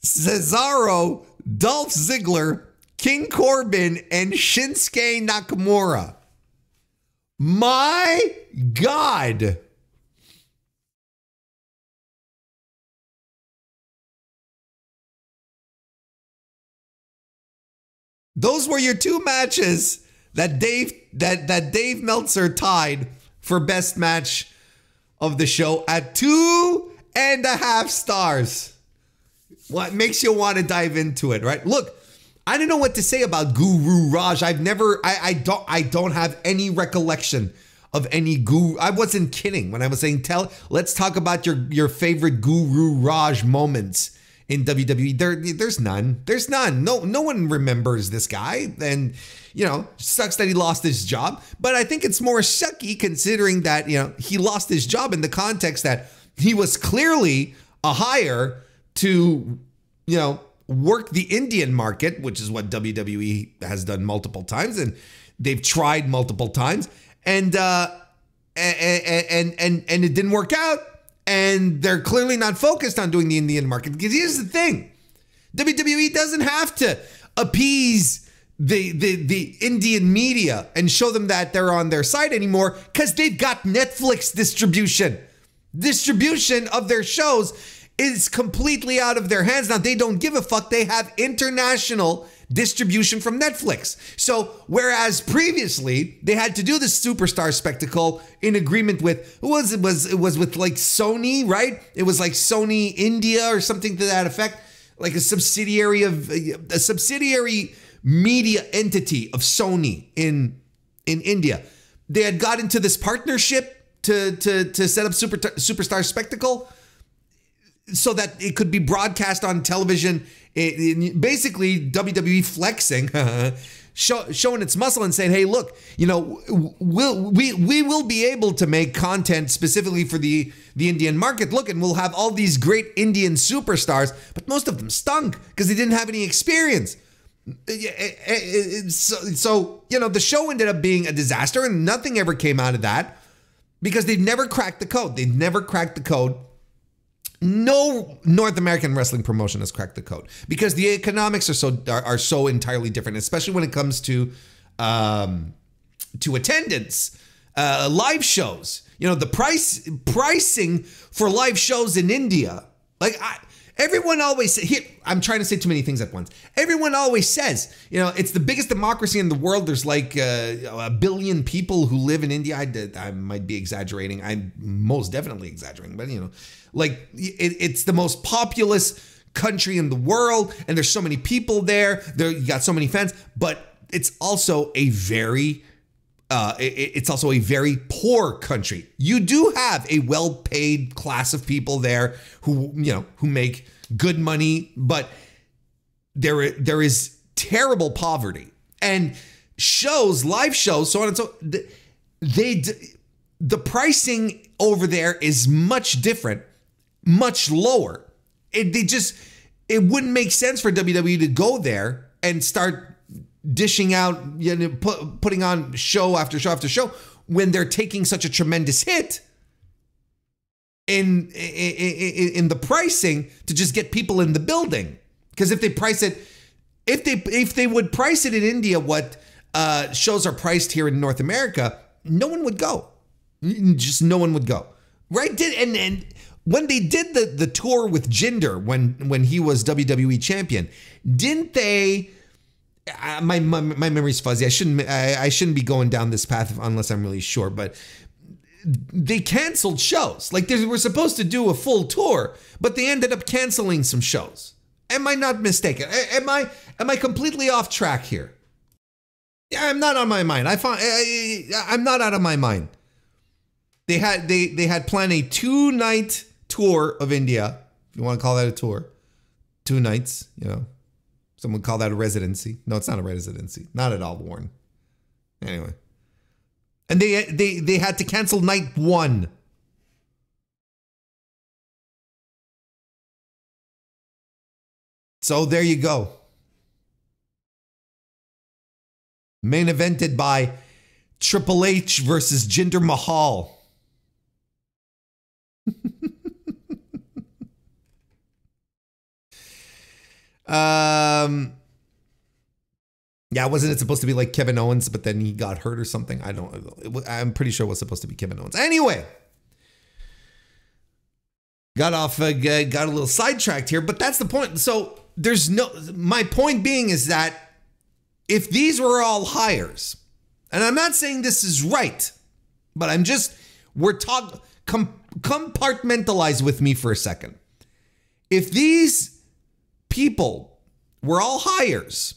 Cesaro, Dolph Ziggler, King Corbin, and Shinsuke Nakamura. My God. Those were your two matches that Dave Meltzer tied for best match of the show at 2.5 stars. What makes you want to dive into it, right? Look, I don't know what to say about Guru Raj. I don't have any recollection of any Guru. I wasn't kidding when I was saying let's talk about your favorite Guru Raj moments in WWE. There's none. There's none. No one remembers this guy. And, sucks that he lost his job. But I think it's more sucky considering that, he lost his job in the context that he was clearly a hire to, work the Indian market, which is what WWE has done multiple times. And they've tried multiple times. And it didn't work out. And they're clearly not focused on doing the Indian market. Because here's the thing. WWE doesn't have to appease the Indian media and show them that they're on their side anymore because they've got Netflix distribution. Distribution of their shows is completely out of their hands. Now, they don't give a fuck. They have international distribution from Netflix. So whereas previously they had to do the superstar spectacle in agreement with, it was with like Sony, right? It was like Sony India or something to that effect, like a subsidiary media entity of Sony in India. They had got into this partnership to set up superstar spectacle so that it could be broadcast on television. Basically, WWE flexing, showing its muscle and saying, "Hey, look, you know, we will be able to make content specifically for the Indian market. Look, and we'll have all these great Indian superstars, but most of them stunk because they didn't have any experience." So, you know, the show ended up being a disaster, and nothing ever came out of that because they've never cracked the code. They've never cracked the code. No North American wrestling promotion has cracked the code because the economics are so entirely different, especially when it comes to attendance, live shows. You know, the pricing for live shows in India. Like everyone always here. I'm trying to say too many things at once. Everyone always says, you know, it's the biggest democracy in the world. There's like a billion people who live in India. I might be exaggerating. I'm most definitely exaggerating, but you know, like it's the most populous country in the world, and there's so many people there. You got so many fans, but it's also a very poor country. You do have a well-paid class of people there who make good money, but there is terrible poverty and live shows, so on and so. The pricing over there is much different, much lower. It wouldn't make sense for WWE to go there and start dishing out, you know, putting on show after show after show when they're taking such a tremendous hit in the pricing to just get people in the building. Because if they price it, if they would price it in India what shows are priced here in North America, no one would go. Just no one would go, right? And when they did the tour with Jinder when he was WWE champion, didn't they? My memory's fuzzy. I shouldn't be going down this path unless I'm really sure. But they canceled shows. Like they were supposed to do a full tour, but they ended up canceling some shows. Am I not mistaken? Am I completely off track here? Yeah, I'm not on my mind. I'm not out of my mind. They had planned a 2-night tour of India, if you want to call that a tour. 2 nights, you know. Some would call that a residency. No, it's not a residency. Not at all, Warren. Anyway. And they had to cancel night 1. So there you go. Main evented by Triple H versus Jinder Mahal. Yeah, wasn't it supposed to be like Kevin Owens, but then he got hurt or something? I'm pretty sure it was supposed to be Kevin Owens. Anyway, got a little sidetracked here, but that's the point. So my point being is that if these were all hires, and I'm not saying this is right, but compartmentalize with me for a second. If these people were all hires,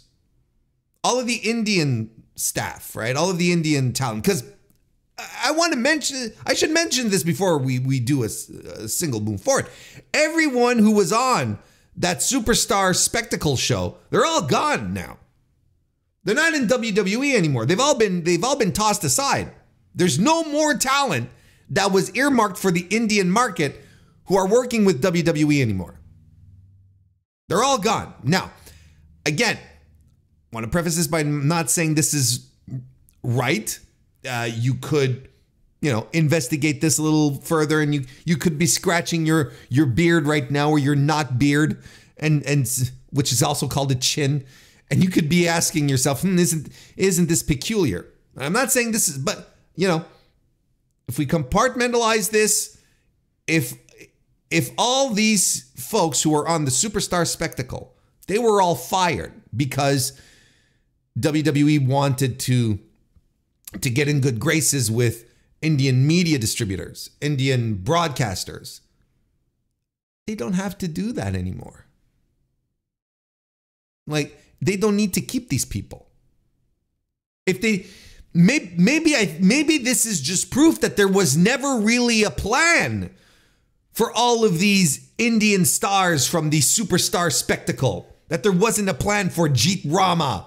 all of the Indian staff, right? All of the Indian talent, because I should mention this before we do a single move forward. Everyone who was on that Superstar Spectacle show, they're all gone now. They're not in WWE anymore. They've all been tossed aside. There's no more talent that was earmarked for the Indian market who are working with WWE anymore. They're all gone. Now, again, I want to preface this by not saying this is right. You could, investigate this a little further, and you could be scratching your beard right now, or your not beard, and which is also called a chin, And you could be asking yourself, isn't this peculiar? I'm not saying this is, but, if we compartmentalize this, if all these folks who are on the Superstar Spectacle, they were all fired because WWE wanted to get in good graces with Indian media distributors, Indian broadcasters, they don't have to do that anymore. Like, they don't need to keep these people. If they, maybe this is just proof that there was never really a plan for all of these Indian stars from the Superstar Spectacle. That there wasn't a plan for Jeet Rama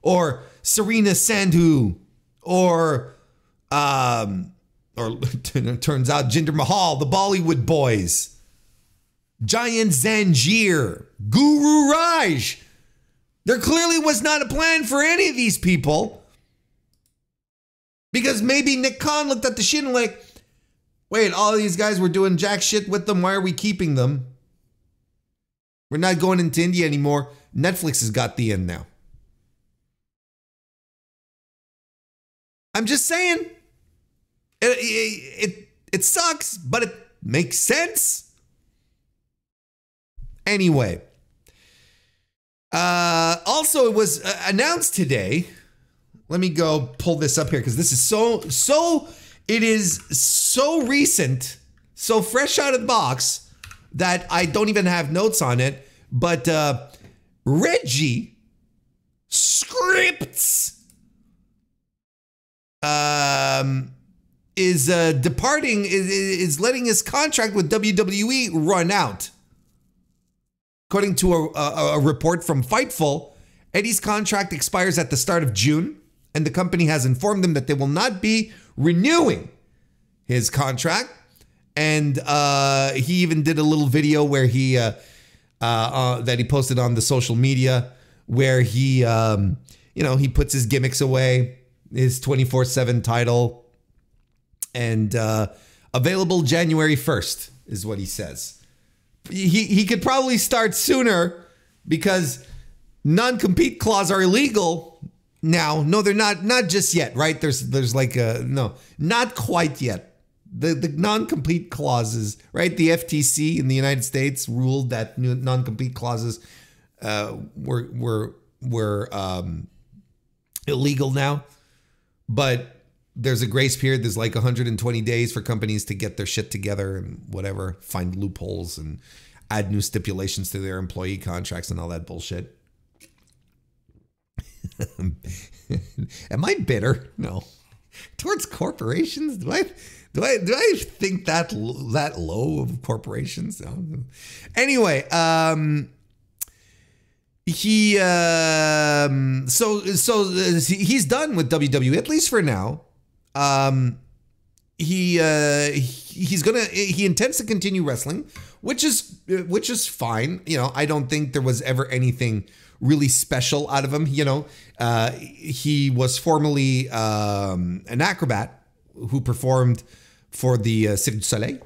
or Serena Sandhu or it turns out Jinder Mahal, the Bollywood boys, Giant Zanjeer, Guru Raj. There clearly was not a plan for any of these people. Because maybe Nick Khan looked at the shit and like, wait, all these guys were doing jack shit with them. Why are we keeping them? We're not going into India anymore. Netflix has got the end now. I'm just saying. It sucks, but it makes sense. Anyway. Also, it was announced today. Let me go pull this up here because this is it is so recent, so fresh out of the box that I don't even have notes on it. But Reggie Scripts is departing, is letting his contract with WWE run out. According to a report from Fightful, Eddie's contract expires at the start of June, and the company has informed him that they will not be renewing his contract. And he even did a little video where he that he posted on the social media where he he puts his gimmicks away, his 24/7 title, and available January 1st is what he says. He could probably start sooner because non-compete clauses are illegal now. No, they're not just yet, right? There's like no, not quite yet. The non-compete clauses, right? The FTC in the United States ruled that non-compete clauses were illegal now, but there's a grace period. There's like 120 days for companies to get their shit together and whatever, find loopholes and add new stipulations to their employee contracts and all that bullshit. Am I bitter? No. Towards corporations? Do I think that low of corporations? No. Anyway, he's done with WWE, at least for now. He intends to continue wrestling, which is fine. I don't think there was ever anything really special out of him. He was formerly an acrobat who performed for the Cirque du Soleil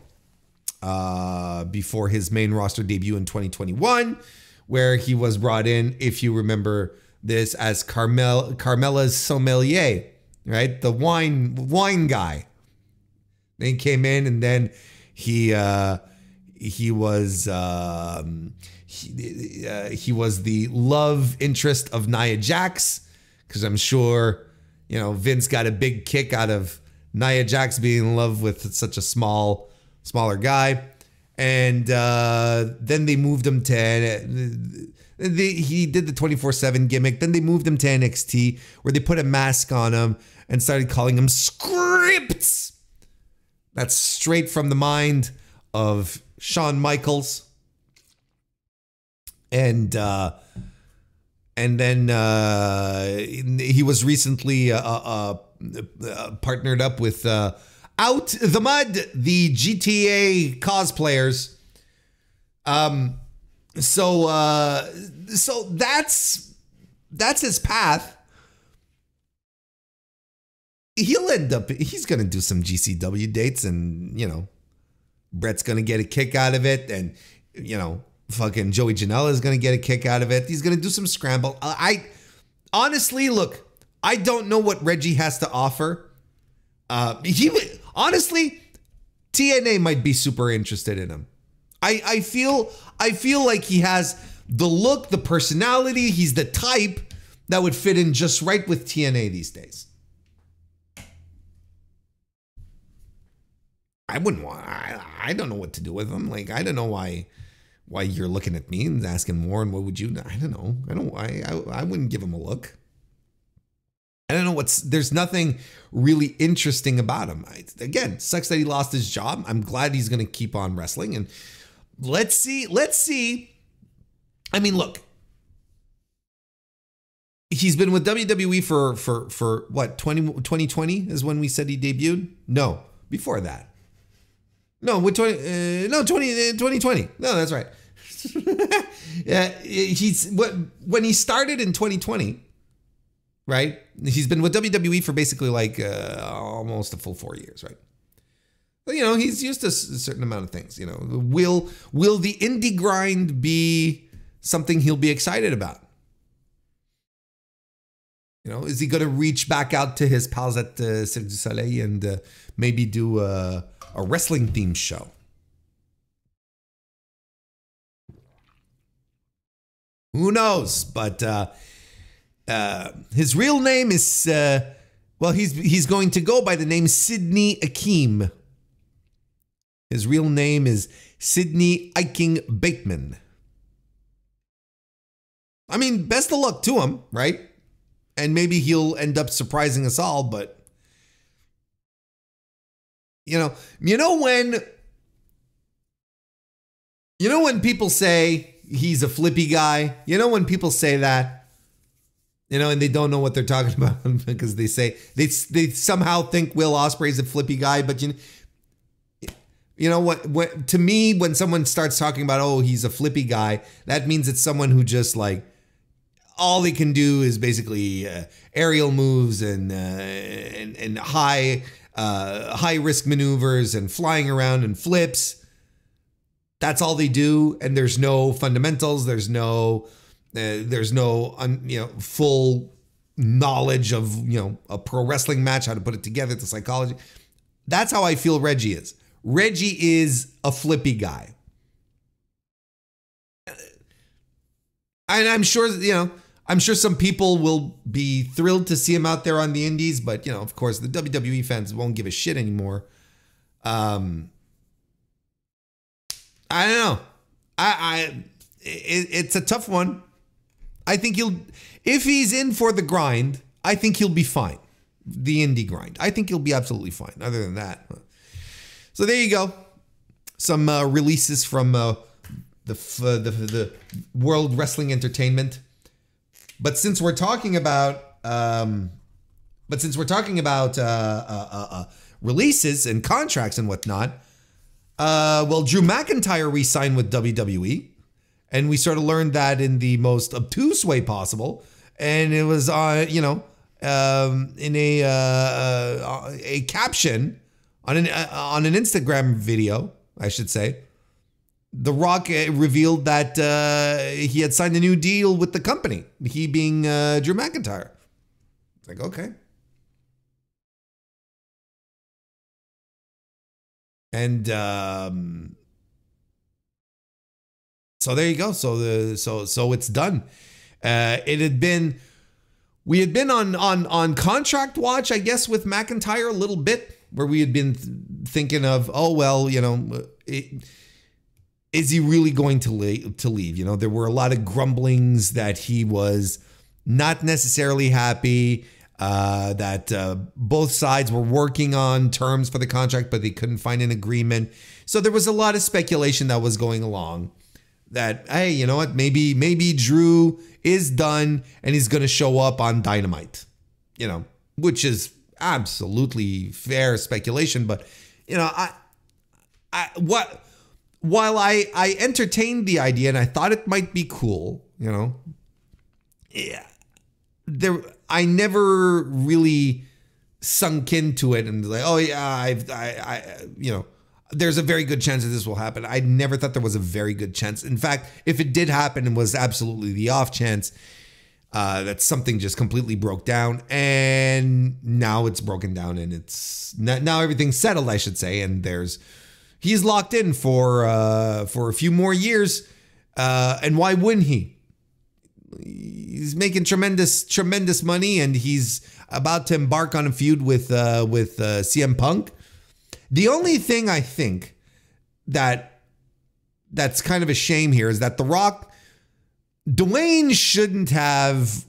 before his main roster debut in 2021, where he was brought in, if you remember this, as Carmela's sommelier. Right, the wine guy. Then he came in, and then he was the love interest of Nia Jax, because I'm sure Vince got a big kick out of Nia Jax being in love with such a smaller guy, and then they moved him to. He did the 24/7 gimmick. Then they moved him to NXT, where they put a mask on him and started calling him Scripts. That's straight from the mind of Shawn Michaels. And then he was recently partnered up with Out the Mud, the GTA cosplayers. So that's his path. He's going to do some GCW dates, and Brett's going to get a kick out of it, and Fucking Joey Janela is going to get a kick out of it. He's going to do some scramble. I honestly, look, I don't know what Reggie has to offer. Honestly, TNA might be super interested in him. I feel like he has the look, the personality. He's the type that would fit in just right with TNA these days. I wouldn't want. I don't know what to do with him. Like, I don't know why you're looking at me and asking Warren, what would you? I don't know. I wouldn't give him a look. I don't know there's nothing really interesting about him. Again, sucks that he lost his job. I'm glad he's going to keep on wrestling, and let's see. I mean, look, he's been with WWE for what, 2020 is when we said he debuted? No, before that. No, with 2020. No, that's right. Yeah, when he started in 2020, right? He's been with WWE for basically like almost a full 4 years, right? But, you know, he's used to a certain amount of things. You know, will the indie grind be something he'll be excited about? You know, is he going to reach back out to his pals at Cirque du Soleil and maybe do a wrestling themed show? Who knows? But his real name is well, he's going to go by the name Sidney Akeem. His real name is Sidney Iking Bateman. I mean, best of luck to him, right? And maybe he'll end up surprising us all, but you know when people say he's a flippy guy, when people say that, and they don't know what they're talking about because they say they somehow think Will Ospreay's a flippy guy, but you know what, to me, when someone starts talking about, oh, he's a flippy guy, that means it's someone who just like all they can do is basically aerial moves and high risk maneuvers and flying around and flips. That's all they do, and there's no fundamentals. There's no full knowledge of a pro wrestling match, how to put it together, the psychology. That's how I feel Reggie is. Reggie is a flippy guy, and I'm sure some people will be thrilled to see him out there on the indies, but of course the WWE fans won't give a shit anymore. I don't know. It's a tough one. I think if he's in for the grind, I think he'll be fine. The indie grind. I think he'll be absolutely fine. Other than that. So there you go. Some releases from the World Wrestling Entertainment. But since we're talking about releases and contracts and whatnot, well, Drew McIntyre re-signed with WWE, and we sort of learned that in the most obtuse way possible, and it was in a caption on an Instagram video, I should say. The Rock revealed that he had signed a new deal with the company, he being Drew McIntyre. It's like, okay. And so there you go. So it's done. We had been on contract watch, I guess, with McIntyre a little bit, where we had been thinking of, oh well, is he really going to leave? There were a lot of grumblings that he was not necessarily happy, that both sides were working on terms for the contract, but they couldn't find an agreement. So there was a lot of speculation that was going along that, hey, you know what? Maybe Drew is done and he's going to show up on Dynamite, which is absolutely fair speculation. But, while I entertained the idea and I thought it might be cool, I never really sunk into it and like, oh yeah, there's a very good chance that this will happen. I never thought there was a very good chance. In fact, if it did happen, it was absolutely the off chance that something just completely broke down, and now it's broken down, and it's now everything's settled, I should say. And he's locked in for a few more years, and why wouldn't he? He's making tremendous money, and he's about to embark on a feud with CM Punk. The only thing I think that's kind of a shame here is that The Rock, Dwayne shouldn't have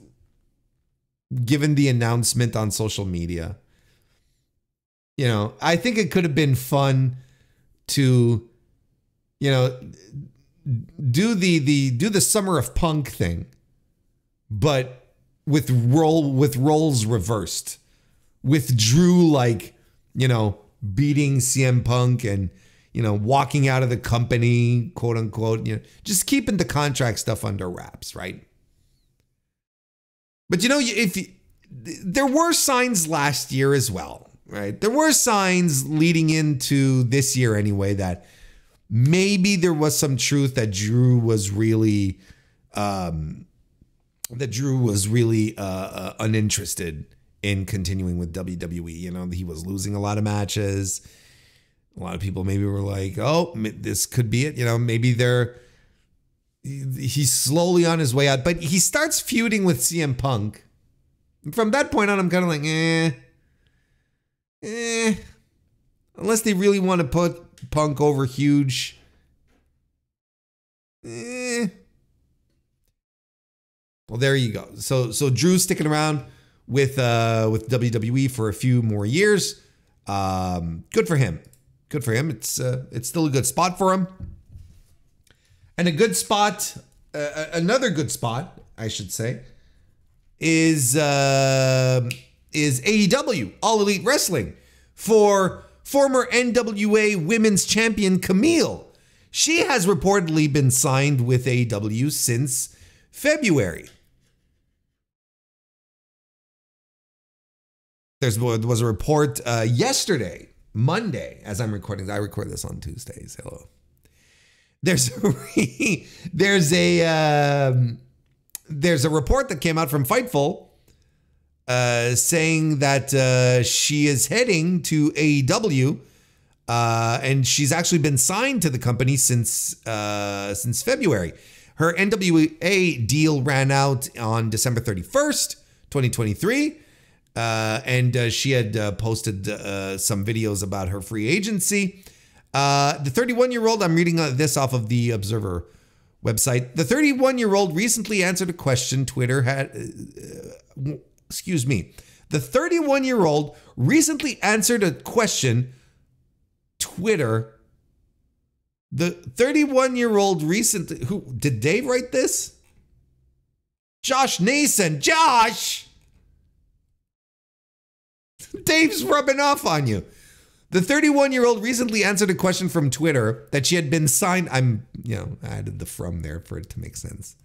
given the announcement on social media. You know, I think it could have been fun to, you know, do the Summer of Punk thing, but with roles reversed, with Drew, like, you know, beating CM Punk and, you know, walking out of the company, quote unquote, you know, just keeping the contract stuff under wraps, right? But, you know, there were signs last year as well, right? There were signs leading into this year anyway that maybe there was some truth that Drew was really uninterested in continuing with WWE. You know, he was losing a lot of matches. A lot of people maybe were like, oh, this could be it. You know, maybe he's slowly on his way out, but he starts feuding with CM Punk. From that point on, I'm kind of like, unless they really want to put Punk over huge. Well, there you go. So Drew's sticking around with WWE for a few more years. Good for him. Good for him. It's still a good spot for him. And a good spot, another good spot, I should say, is AEW, All Elite Wrestling, for former NWA Women's Champion Kamille. She has reportedly been signed with AEW since February. There was a report yesterday, Monday, as I'm recording. I record this on Tuesdays. Hello. There's a report that came out from Fightful saying that she is heading to AEW, and she's actually been signed to the company since February. Her NWA deal ran out on December 31st, 2023. And she had posted some videos about her free agency. The 31-year-old, I'm reading this off of the Observer website. The 31-year-old recently answered a question Twitter had. Excuse me. The 31-year-old recently answered a question Twitter. The 31-year-old recently. Who did Dave write this? Josh Nason. Josh! Dave's rubbing off on you. The 31-year-old recently answered a question from Twitter that she had been signed. I added the from there for it to make sense.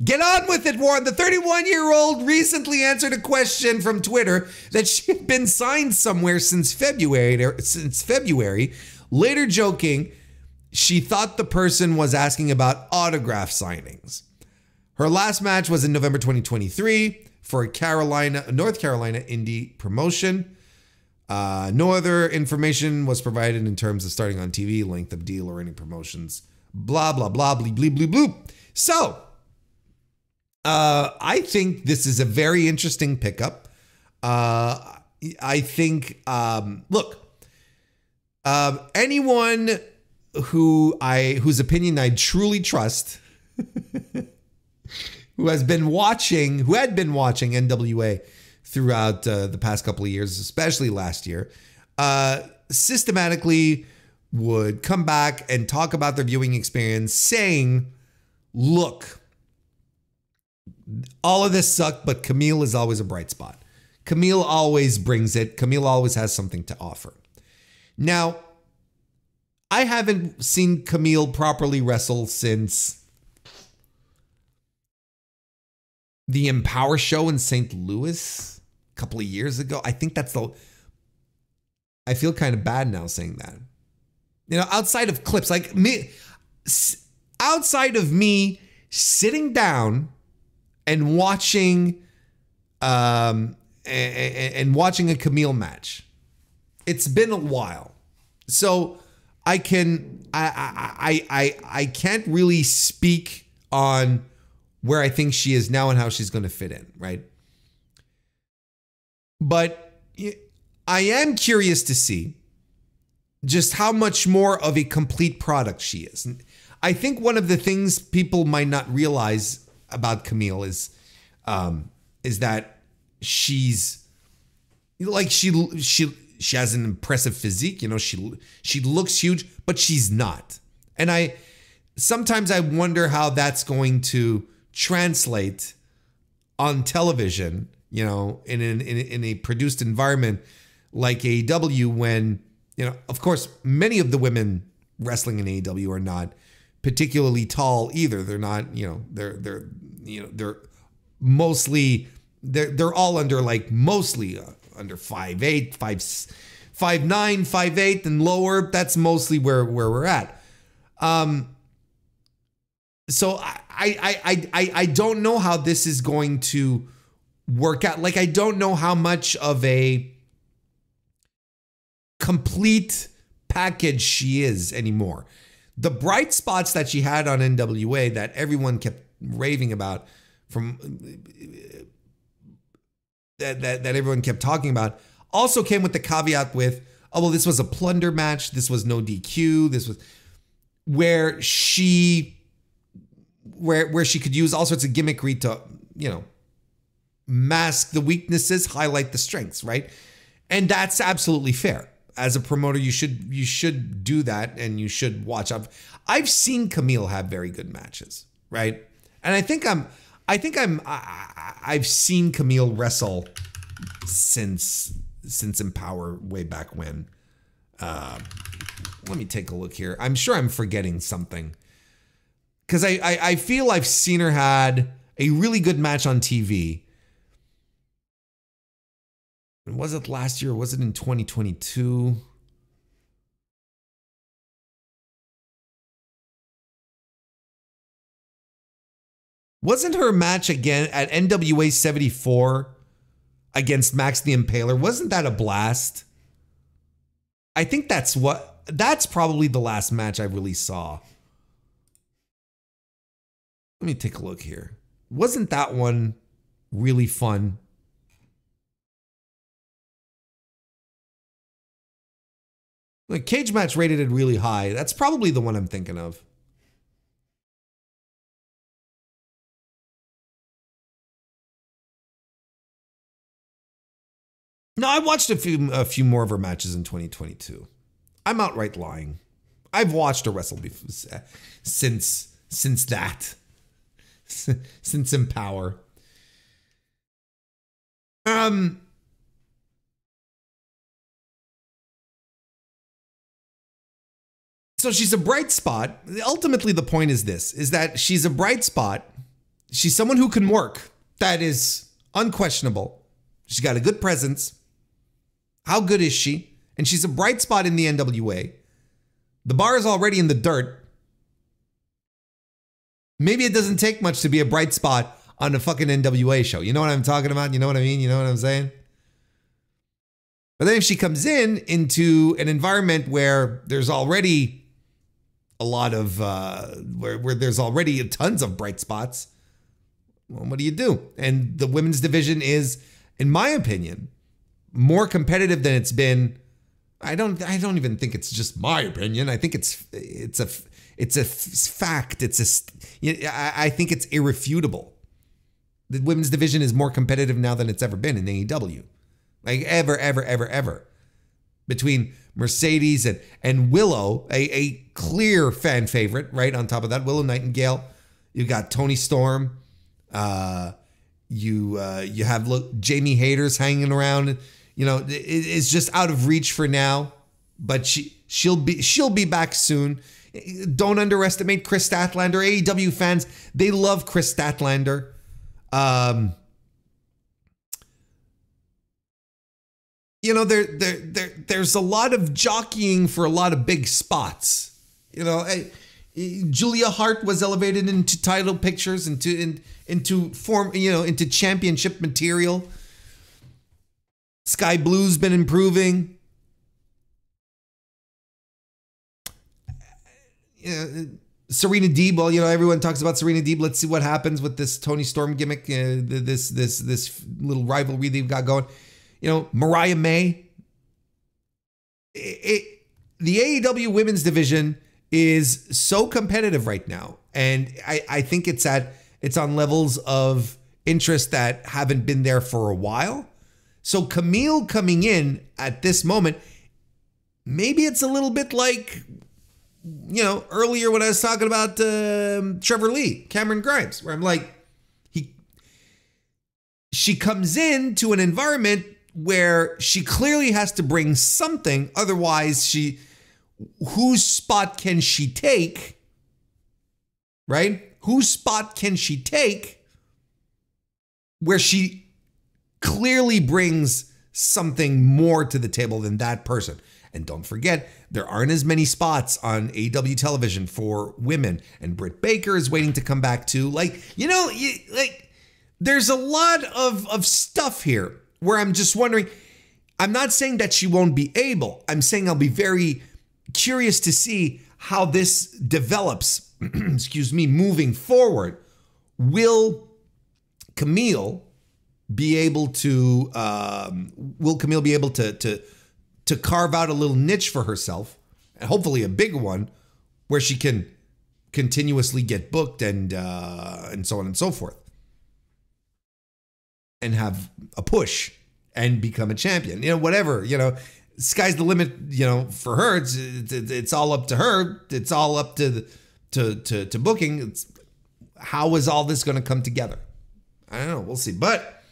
Get on with it, Warren. The 31-year-old recently answered a question from Twitter that she had been signed somewhere since February, later joking she thought the person was asking about autograph signings. Her last match was in November 2023. For a North Carolina indie promotion. No other information was provided in terms of starting on TV, length of deal, or any promotions. Blah, blah, blah, bleep, bleep, bleep, bloop. So, I think this is a very interesting pickup. I think, look, anyone whose opinion I truly trust who had been watching NWA throughout the past couple of years, especially last year, systematically would come back and talk about their viewing experience, saying, look, all of this sucked, but Kamille is always a bright spot. Kamille always brings it. Kamille always has something to offer. Now, I haven't seen Kamille properly wrestle since the Empower show in St. Louis a couple of years ago. I think I feel kind of bad now saying that. You know, outside of clips, like me, outside of me sitting down and watching, and watching a Kamille match. It's been a while, so I can't really speak on where I think she is now and how she's going to fit in, right? But I am curious to see just how much more of a complete product she is. I think one of the things people might not realize about Kamille is that she's like she has an impressive physique. You know, she looks huge, but she's not. And sometimes I wonder how that's going to translate on television, you know, in a produced environment like AEW, when, you know, of course, many of the women wrestling in AEW are not particularly tall either. They're not, you know, they're mostly, they're all under, like, mostly under 5'8", 5'9", 5'8", and lower. That's mostly where we're at. So I don't know how this is going to work out. Like, I don't know how much of a complete package she is anymore. The bright spots that she had on NWA that everyone kept raving about, from that everyone kept talking about, also came with the caveat with, oh, well, this was a plunder match. This was no DQ. This was where she could use all sorts of gimmickry to, you know, mask the weaknesses, highlight the strengths, right? And that's absolutely fair. As a promoter, you should do that, and you should watch out. I've seen Kamille have very good matches, right? And I've seen Kamille wrestle since Empower way back when. Let me take a look here. I'm sure I'm forgetting something, because I feel I've seen her had a really good match on TV. Was it last year or was it in 2022? Wasn't her match again at NWA 74 against Max the Impaler? Wasn't that a blast? I think that's probably the last match I really saw. Let me take a look here. Wasn't that one really fun? The cage match rated it really high. That's probably the one I'm thinking of. No, I watched a few more of her matches in 2022. I'm outright lying. I've watched her wrestle since that. Since Empower. So she's a bright spot. Ultimately, the point is this, is that she's a bright spot. She's someone who can work. That is unquestionable. She's got a good presence. How good is she? And she's a bright spot in the NWA. The bar is already in the dirt. Maybe it doesn't take much to be a bright spot on a fucking NWA show. You know what I'm talking about? You know what I mean? You know what I'm saying? But then if she comes into an environment where there's already a lot of, where there's already tons of bright spots, well, what do you do? And the women's division is, in my opinion, more competitive than it's been. I don't even think it's just my opinion. I think it's a fact. I think it's irrefutable. The women's division is more competitive now than it's ever been in AEW. Like ever. Between Mercedes and Willow, a clear fan favorite, right? On top of that, Willow Nightingale. You've got Toni Storm. You have Jamie Hayter's hanging around. You know, it's just out of reach for now, but she'll be back soon. Don't underestimate Chris Statlander. AEW fans, they love Chris Statlander. you know, there's a lot of jockeying for a lot of big spots. You know, Julia Hart was elevated into title pictures, into form, you know, into championship material. Sky Blue's been improving. Serena Deeb, well, you know, everyone talks about Serena Deeb. Let's see what happens with this Tony Storm gimmick, this little rivalry they've got going. You know, Mariah May. The AEW women's division is so competitive right now, and I think it's on levels of interest that haven't been there for a while. So Kamille coming in at this moment, maybe it's a little bit like, you know, earlier when I was talking about Trevor Lee, Cameron Grimes, where I'm like, she comes into an environment where she clearly has to bring something, otherwise whose spot can she take, right? Whose spot can she take where she clearly brings something more to the table than that person? And don't forget, there aren't as many spots on AEW television for women, and Britt Baker is waiting to come back too. Like, you know, there's a lot of stuff here where I'm just wondering. I'm not saying that she won't be able. I'm saying I'll be very curious to see how this develops, excuse me, moving forward. Will Kamille be able to to carve out a little niche for herself, and hopefully a big one, where she can continuously get booked and so on and so forth, and have a push and become a champion, you know, whatever, you know, sky's the limit, you know, for her. It's all up to her. It's all up to booking. How is all this going to come together? I don't know. We'll see. But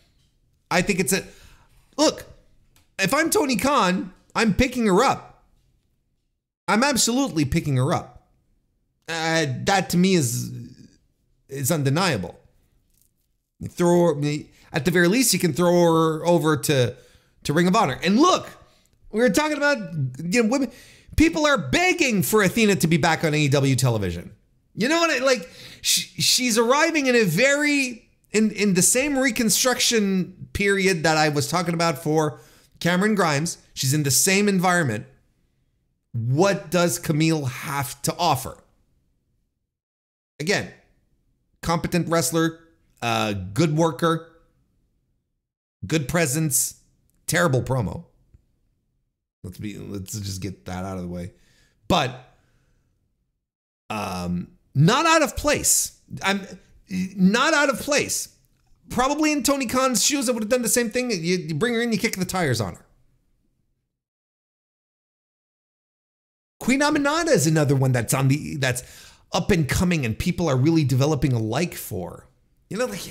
I think look, if I'm Tony Khan, I'm picking her up. I'm absolutely picking her up. That to me is undeniable. Throw her, at the very least, you can throw her over to Ring of Honor. And look, we were talking about, you know, women. People are begging for Athena to be back on AEW television. You know what? Like, she's arriving in in the same reconstruction period that I was talking about for Cameron Grimes. She's in the same environment. What does Kamille have to offer? Again, competent wrestler, good worker, good presence, terrible promo. Let's just get that out of the way. But not out of place. I'm not out of place. Probably in Tony Khan's shoes, I would have done the same thing. You bring her in, you kick the tires on her. Queen Aminata is another one that's up and coming, and people are really developing a like for. You know, like,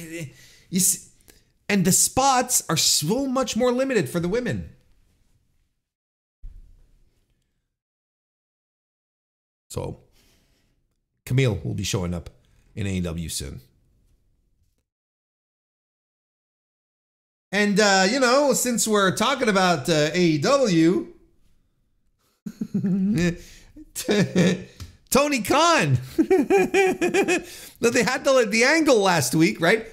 you see, and the spots are so much more limited for the women. So, Kamille will be showing up in AEW soon. And, you know, since we're talking about AEW, Tony Khan. They had the angle last week, right?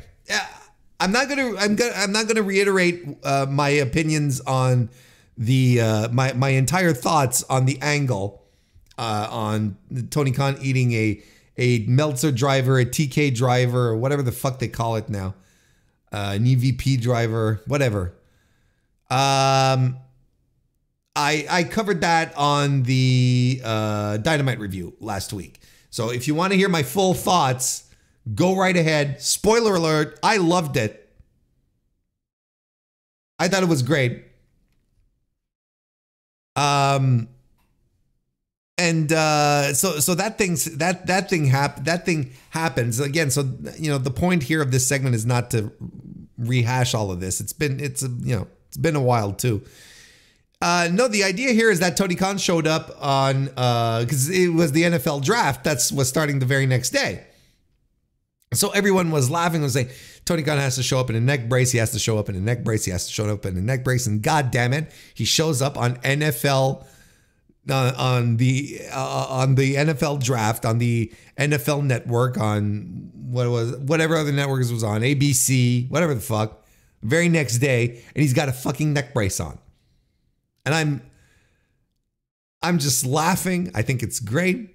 I'm not gonna reiterate my opinions on the my entire thoughts on the angle on Tony Khan eating a Meltzer driver, a TK driver, or whatever the fuck they call it now, an EVP driver, whatever. I covered that on the Dynamite review last week. So if you want to hear my full thoughts, go right ahead. Spoiler alert, I loved it. I thought it was great. So that thing happens again. So, you know, the point here of this segment is not to rehash all of this. It's been a while too. No, the idea here is that Tony Khan showed up on, because it was the NFL draft was starting the very next day. So everyone was laughing and saying, Tony Khan has to show up in a neck brace. He has to show up in a neck brace. He has to show up in a neck brace. And God damn it, he shows up on NFL, on the NFL draft, on the NFL network, on whatever other networks it was on, ABC, whatever the fuck, very next day. And he's got a fucking neck brace on. And I'm just laughing. I think it's great.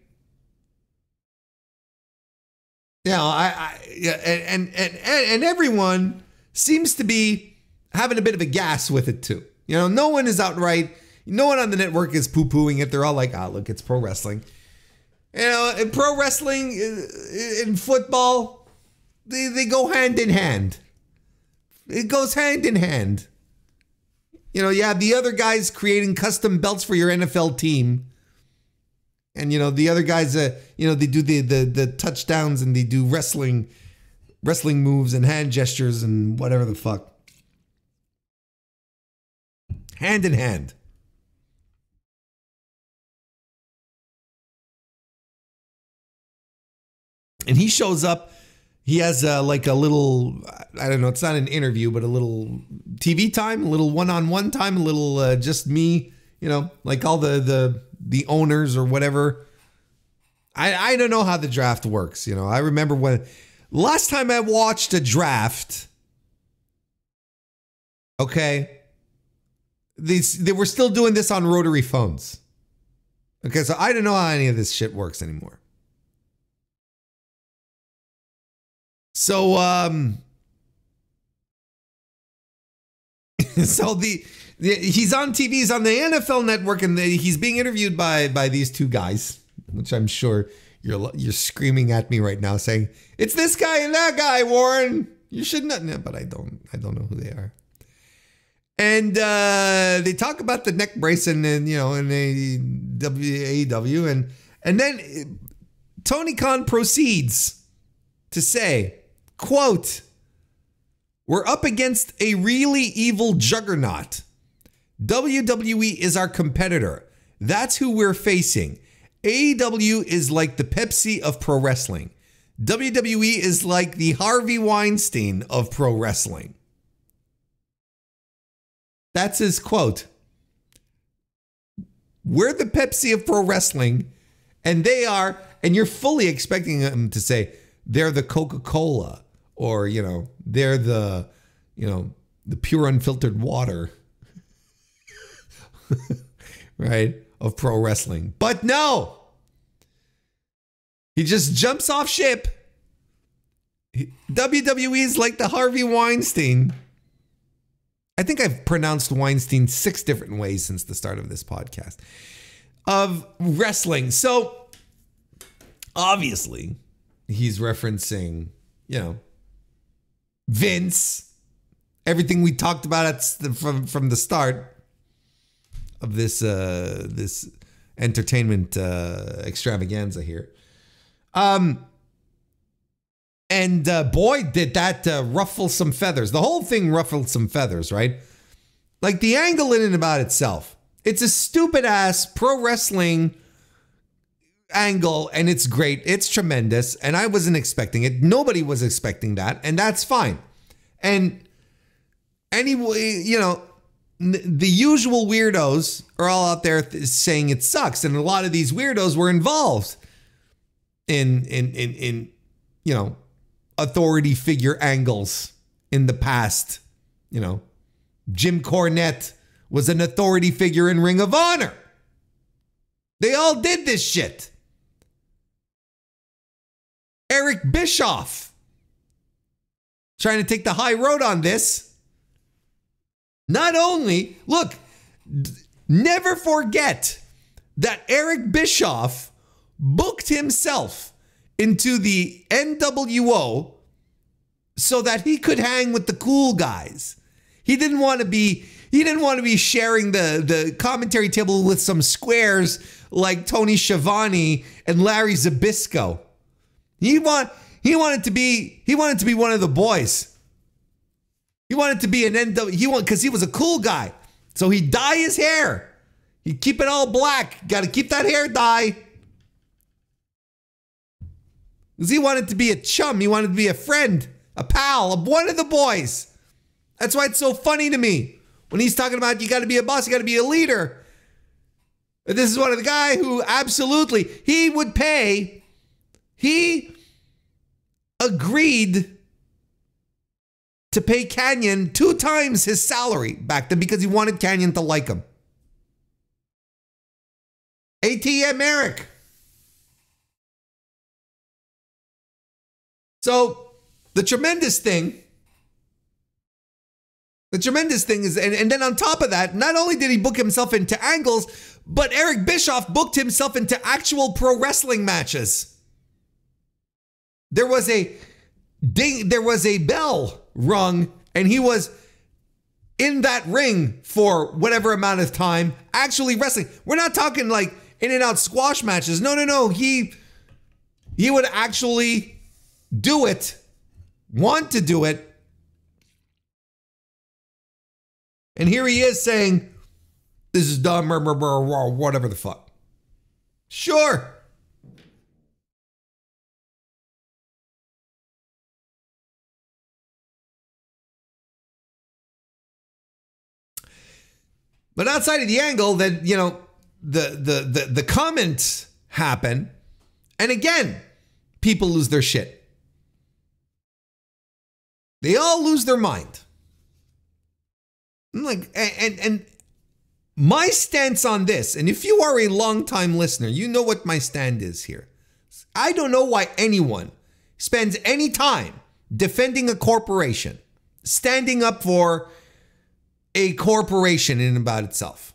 You know, and everyone seems to be having a bit of a gas with it too. You know, no one is outright, no one on the network is poo-pooing it. They're all like, "Ah, look, it's pro wrestling." You know, in pro wrestling, in football, they go hand in hand. It goes hand in hand. You know, you have the other guys creating custom belts for your NFL team. And, you know, the other guys, you know, they do the touchdowns and they do wrestling moves and hand gestures and whatever the fuck. Hand in hand. And he shows up. He has like a little, I don't know, it's not an interview, but a little TV time, a little one-on-one time, a little just me, you know, like all the owners or whatever. I don't know how the draft works. You know, I remember when last time I watched a draft, okay, they were still doing this on rotary phones. Okay, so I don't know how any of this shit works anymore. So, so he's on TV, he's on the NFL network, and he's being interviewed by these two guys, which I'm sure you're screaming at me right now, saying it's this guy and that guy, Warren. You should not know, but I don't know who they are. And they talk about the neck brace and then, you know, in AEW, and then Tony Khan proceeds to say, quote, "We're up against a really evil juggernaut. WWE is our competitor. That's who we're facing. AEW is like the Pepsi of pro wrestling. WWE is like the Harvey Weinstein of pro wrestling." That's his quote. We're the Pepsi of pro wrestling, and they are, and you're fully expecting them to say they're the Coca-Cola, or, you know, they're the, you know, the pure unfiltered water, right, of pro wrestling. But no, he just jumps off ship. WWE is like the Harvey Weinstein. I think I've pronounced Weinstein 6 different ways since the start of this podcast, of wrestling. So obviously he's referencing, you know, Vince, everything we talked about from the start of this this entertainment extravaganza here. And boy, did that ruffle some feathers. The whole thing ruffled some feathers, right? Like the angle in and about itself. It's a stupid ass pro wrestling angle, and it's great. It's tremendous. And I wasn't expecting it. Nobody was expecting that. And that's fine. And anyway, you know, the usual weirdos are all out there saying it sucks. And a lot of these weirdos were involved in you know, authority figure angles in the past. You know, Jim Cornette was an authority figure in Ring of Honor. They all did this shit. Eric Bischoff trying to take the high road on this. Not only, look, never forget that Eric Bischoff booked himself into the NWO so that he could hang with the cool guys. He didn't want to be sharing the commentary table with some squares like Tony Schiavone and Larry Zbyszko. He wanted to be one of the boys. He wanted to be an NWO, because he was a cool guy. So he'd dye his hair. He'd keep it all black. Got to keep that hair dye. Because he wanted to be a chum. He wanted to be a friend, a pal, one of the boys. That's why it's so funny to me. When he's talking about you got to be a boss, you got to be a leader. This is one of the guy who absolutely, he agreed to pay Kanyon 2 times his salary back then because he wanted Kanyon to like him. ATM Eric. So the tremendous thing is, and then on top of that, not only did he book himself into angles, but Eric Bischoff booked himself into actual pro wrestling matches. There was a bell rung, and he was in that ring for whatever amount of time, actually wrestling. We're not talking like in and out squash matches. No. He would actually do it, want to do it. And here he is saying, this is dumb, whatever the fuck. Sure. But outside of the angle that, you know, the comments happen, and again, people lose their shit. They all lose their mind. Like, and my stance on this, and if you are a longtime listener, you know what my stand is here. I don't know why anyone spends any time defending a corporation, standing up for a corporation in and about itself.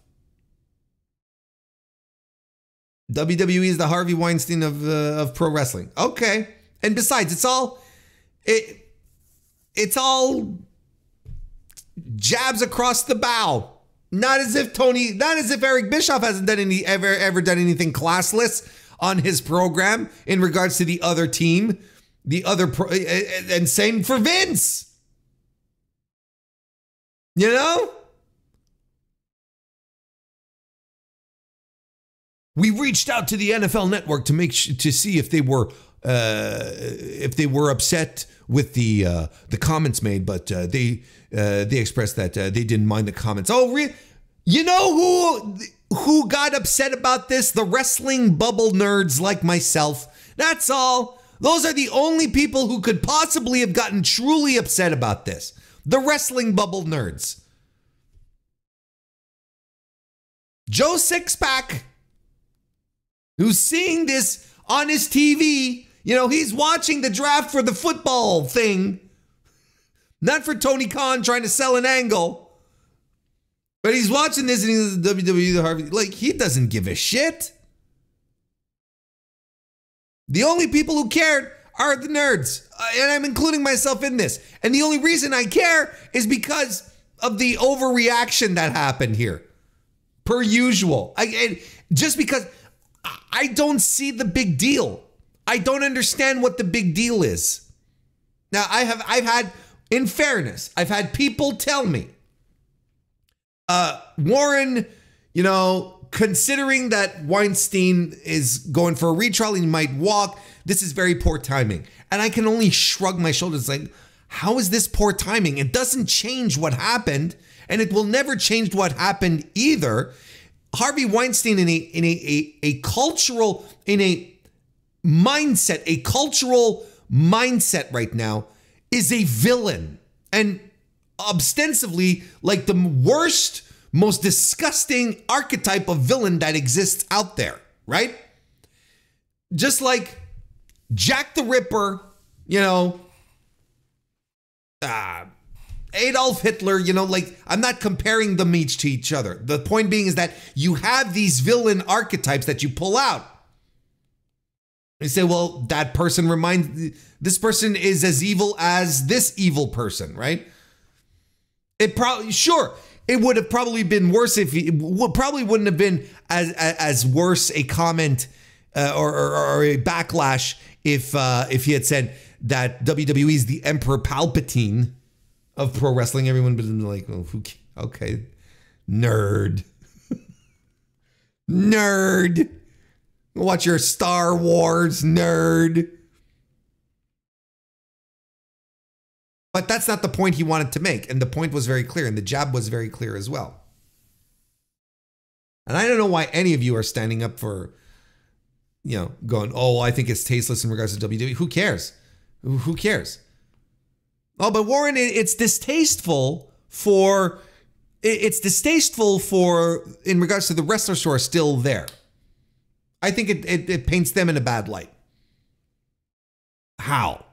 WWE is the Harvey Weinstein of pro wrestling. Okay. And besides, it's all jabs across the bow. Not as if Eric Bischoff hasn't done ever done anything classless on his program in regards to the other team, and same for Vince. You know? We reached out to the NFL Network to see if they were upset with the comments made, but they expressed that they didn't mind the comments. Oh, you know who got upset about this? The wrestling bubble nerds like myself. That's all. Those are the only people who could possibly have gotten truly upset about this. The wrestling bubble nerds. Joe Sixpack, who's seeing this on his TV, you know, he's watching the draft for the football thing, not for Tony Khan trying to sell an angle, but he's watching this and he's WWE, the Harvey, like, he doesn't give a shit. The only people who cared are the nerds, and I'm including myself in this. And the only reason I care is because of the overreaction that happened here, per usual. Just because I don't see the big deal. I don't understand what the big deal is. Now, I've had, in fairness, I've had people tell me, Warren, you know, considering that Weinstein is going for a retrial and he might walk, this is very poor timing. And I can only shrug my shoulders like, how is this poor timing? It doesn't change what happened, and it will never change what happened either. Harvey Weinstein in a cultural mindset right now is a villain, and ostensibly like the worst, most disgusting archetype of villain that exists out there, right? Just like Jack the Ripper, you know, Adolf Hitler, you know, like, I'm not comparing them each to each other. The point being is that you have these villain archetypes that you pull out. You say, well, that person this person is as evil as this evil person, right? It would have probably been worse if probably wouldn't have been as worse a comment or a backlash if he had said that WWE is the Emperor Palpatine of pro wrestling. Everyone would have been like, oh, okay, nerd. Nerd. Watch your Star Wars, nerd. But that's not the point he wanted to make. And the point was very clear. And the jab was very clear as well. And I don't know why any of you are standing up for, going, oh, I think it's tasteless in regards to WWE. Who cares? Who cares? Oh, but Warren, it's distasteful for in regards to the wrestlers who are still there. I think it paints them in a bad light. How?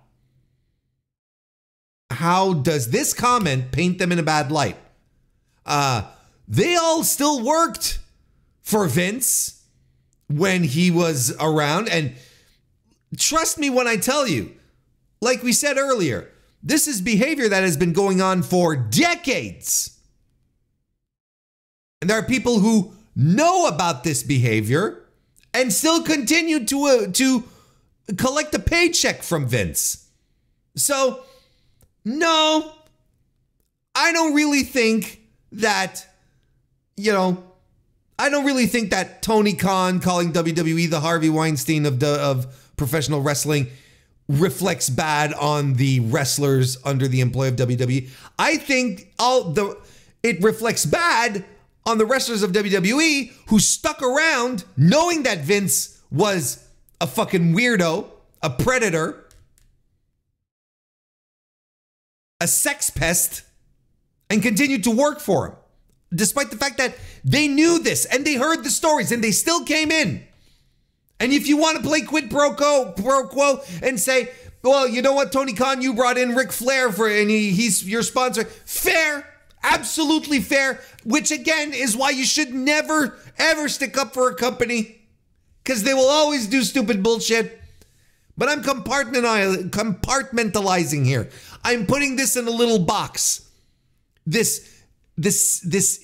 How does this comment paint them in a bad light? They all still worked for Vince when he was around. And trust me when I tell you, like we said earlier, this is behavior that has been going on for decades. And there are people who know about this behavior and still continue to collect a paycheck from Vince. So, no, I don't really think that, Tony Khan calling WWE the Harvey Weinstein of professional wrestling reflects bad on the wrestlers under the employ of WWE. I think it reflects bad on the wrestlers of WWE who stuck around knowing that Vince was a fucking weirdo, a predator, a sex pest, and continued to work for him. Despite the fact that they knew this and they heard the stories and they still came in. And if you want to play quid pro quo and say, well, you know what, Tony Khan, you brought in Ric Flair and he's your sponsor. Fair, absolutely fair, which again is why you should never, ever stick up for a company because they will always do stupid bullshit. But I'm compartmentalizing here. I'm putting this in a little box. This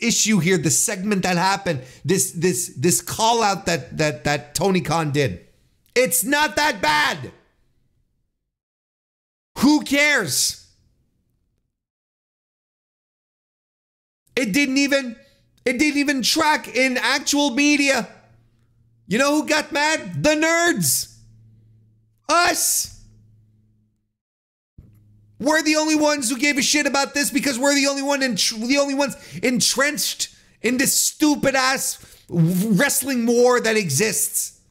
issue here, the segment that happened, this call out that Tony Khan did. It's not that bad. Who cares? It didn't even track in actual media. You know who got mad? The nerds. Us. We're the only ones who gave a shit about this because we're the only ones entrenched in this stupid ass wrestling war that exists.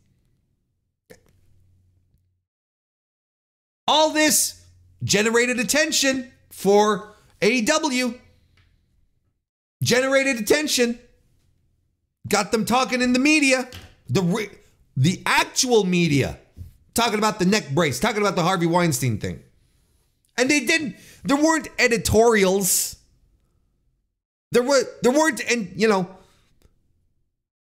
All this generated attention for AEW. Generated attention. Got them talking in the media. The actual media. Talking about the neck brace. Talking about the Harvey Weinstein thing. And there weren't editorials. There weren't,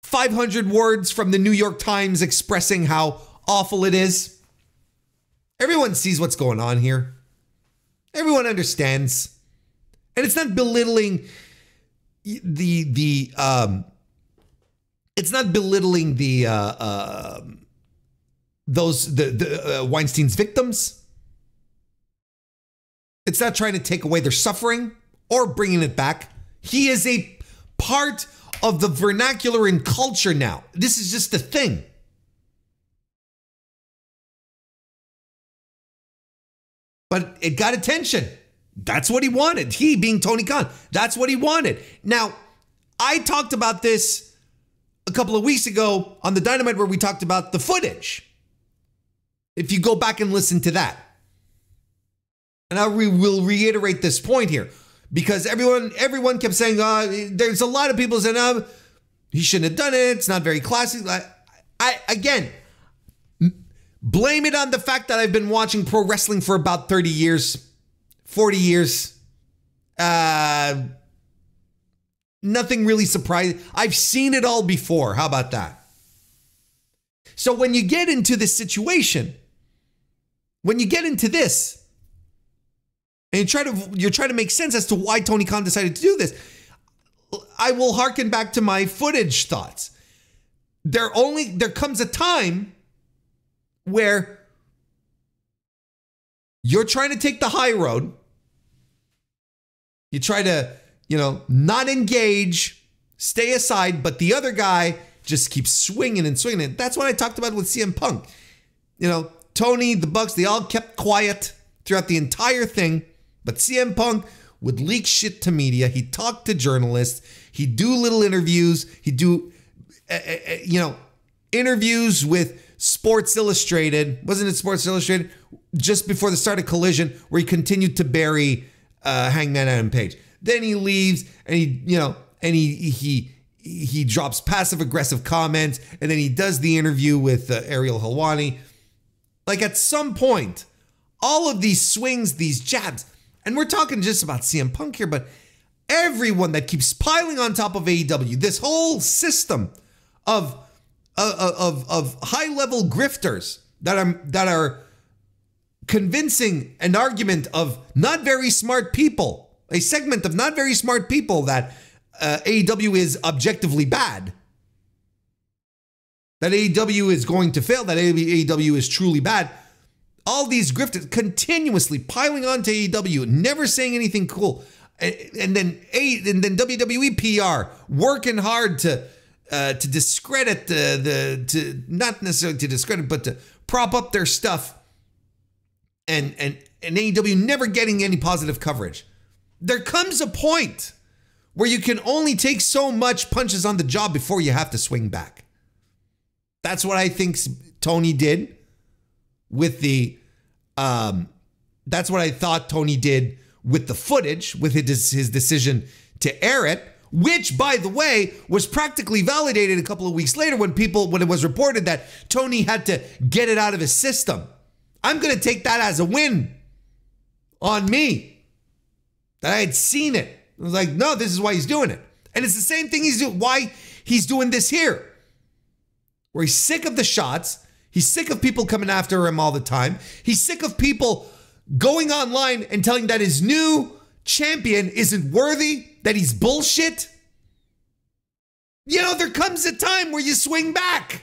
500 words from the New York Times expressing how awful it is. Everyone sees what's going on here. Everyone understands. And it's not belittling Weinstein's victims. It's not trying to take away their suffering or bringing it back. He is a part of the vernacular and culture now. This is just a thing. But it got attention. That's what he wanted. He being Tony Khan. That's what he wanted. Now, I talked about this a couple of weeks ago on the Dynamite where we talked about the footage. If you go back and listen to that. And I will reiterate this point here because everyone kept saying, there's a lot of people saying, he shouldn't have done it. It's not very classy. I again, blame it on the fact that I've been watching pro wrestling for about 30 years, 40 years. Nothing really surprising. I've seen it all before. How about that? So when you get into this situation, when you get into this, and you're trying to make sense as to why Tony Khan decided to do this, I will hearken back to my footage thoughts. There comes a time where you're trying to take the high road. You try to, not engage, stay aside, but the other guy just keeps swinging and swinging. That's what I talked about with CM Punk. Tony, the Bucks, they all kept quiet throughout the entire thing. But CM Punk would leak shit to media. He'd talk to journalists. He'd do little interviews. He'd do, interviews with Sports Illustrated. Wasn't it Sports Illustrated? Just before the start of Collision, where he continued to bury Hangman Adam Page. Then he leaves, and he drops passive aggressive comments, and then he does the interview with Ariel Helwani. Like, at some point, all of these swings, these jabs, and we're talking just about CM Punk here, but everyone that keeps piling on top of AEW, this whole system of high-level grifters that are convincing an argument of not very smart people, a segment of not very smart people that AEW is objectively bad, that AEW is going to fail, that AEW is truly bad. All these grifters continuously piling onto AEW, never saying anything cool. And then WWE PR working hard to discredit to not necessarily to discredit, but to prop up their stuff. And AEW never getting any positive coverage. There comes a point where you can only take so much punches on the jaw before you have to swing back. That's what I think Tony did with the, that's what I thought Tony did with the footage, with his decision to air it, which, by the way, was practically validated a couple of weeks later when it was reported that Tony had to get it out of his system. I'm going to take that as a win on me, that I had seen it. I was like, no, this is why he's doing it. And it's the same thing why he's doing this here, where he's sick of the shots. He's sick of people coming after him all the time. He's sick of people going online and telling that his new champion isn't worthy, that he's bullshit. You know, there comes a time where you swing back.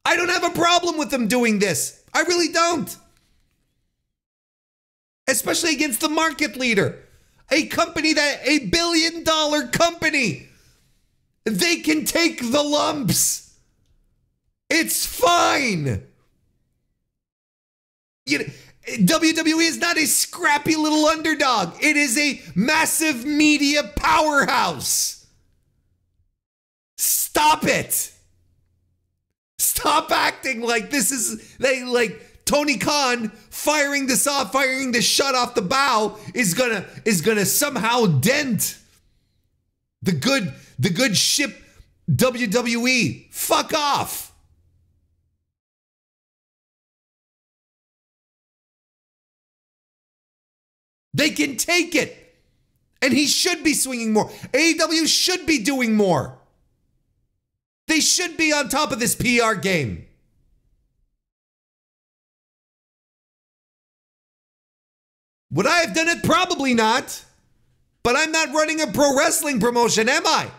I don't have a problem with them doing this. I really don't. Especially against the market leader. A company $1 billion company. They can take the lumps. It's fine. WWE is not a scrappy little underdog. It is a massive media powerhouse. Stop it. Stop acting like this is like Tony Khan firing this shot off the bow is gonna somehow dent the good ship WWE. Fuck off. They can take it. And he should be swinging more. AEW should be doing more. They should be on top of this PR game. Would I have done it? Probably not. But I'm not running a pro wrestling promotion, am I?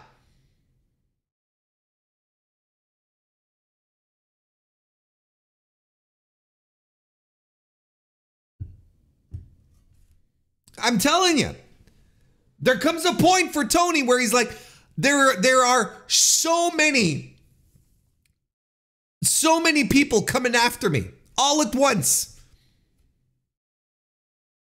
I'm telling you, there comes a point for Tony where he's like, there are so many people coming after me all at once,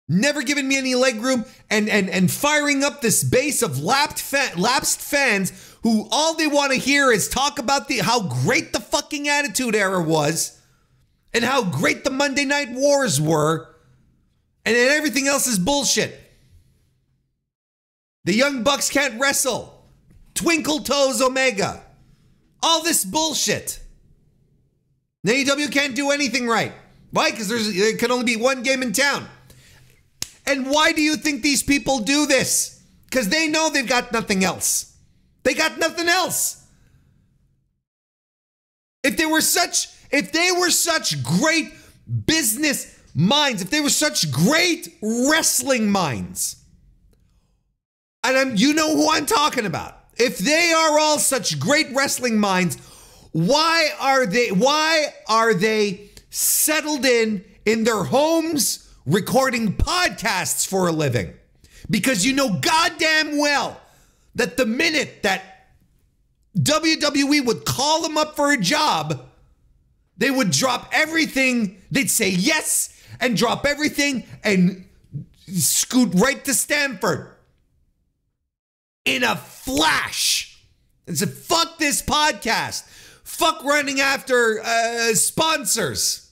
never giving me any leg room, and firing up this base of lapsed fans who all they want to hear is talk about how great the fucking Attitude Era was and how great the Monday Night Wars were. And then everything else is bullshit. The Young Bucks can't wrestle. Twinkle Toes Omega. All this bullshit. AEW can't do anything right. Why? Because there can only be one game in town. And why do you think these people do this? Because they know they've got nothing else. They got nothing else. If they were such great business minds, if they were such great wrestling minds, and you know who I'm talking about, if they are all such great wrestling minds, why are they settled in their homes recording podcasts for a living? Because you know goddamn well that the minute that WWE would call them up for a job, they would drop everything. They'd say yes and drop everything and scoot right to Stanford in a flash and said, fuck this podcast. Fuck running after sponsors.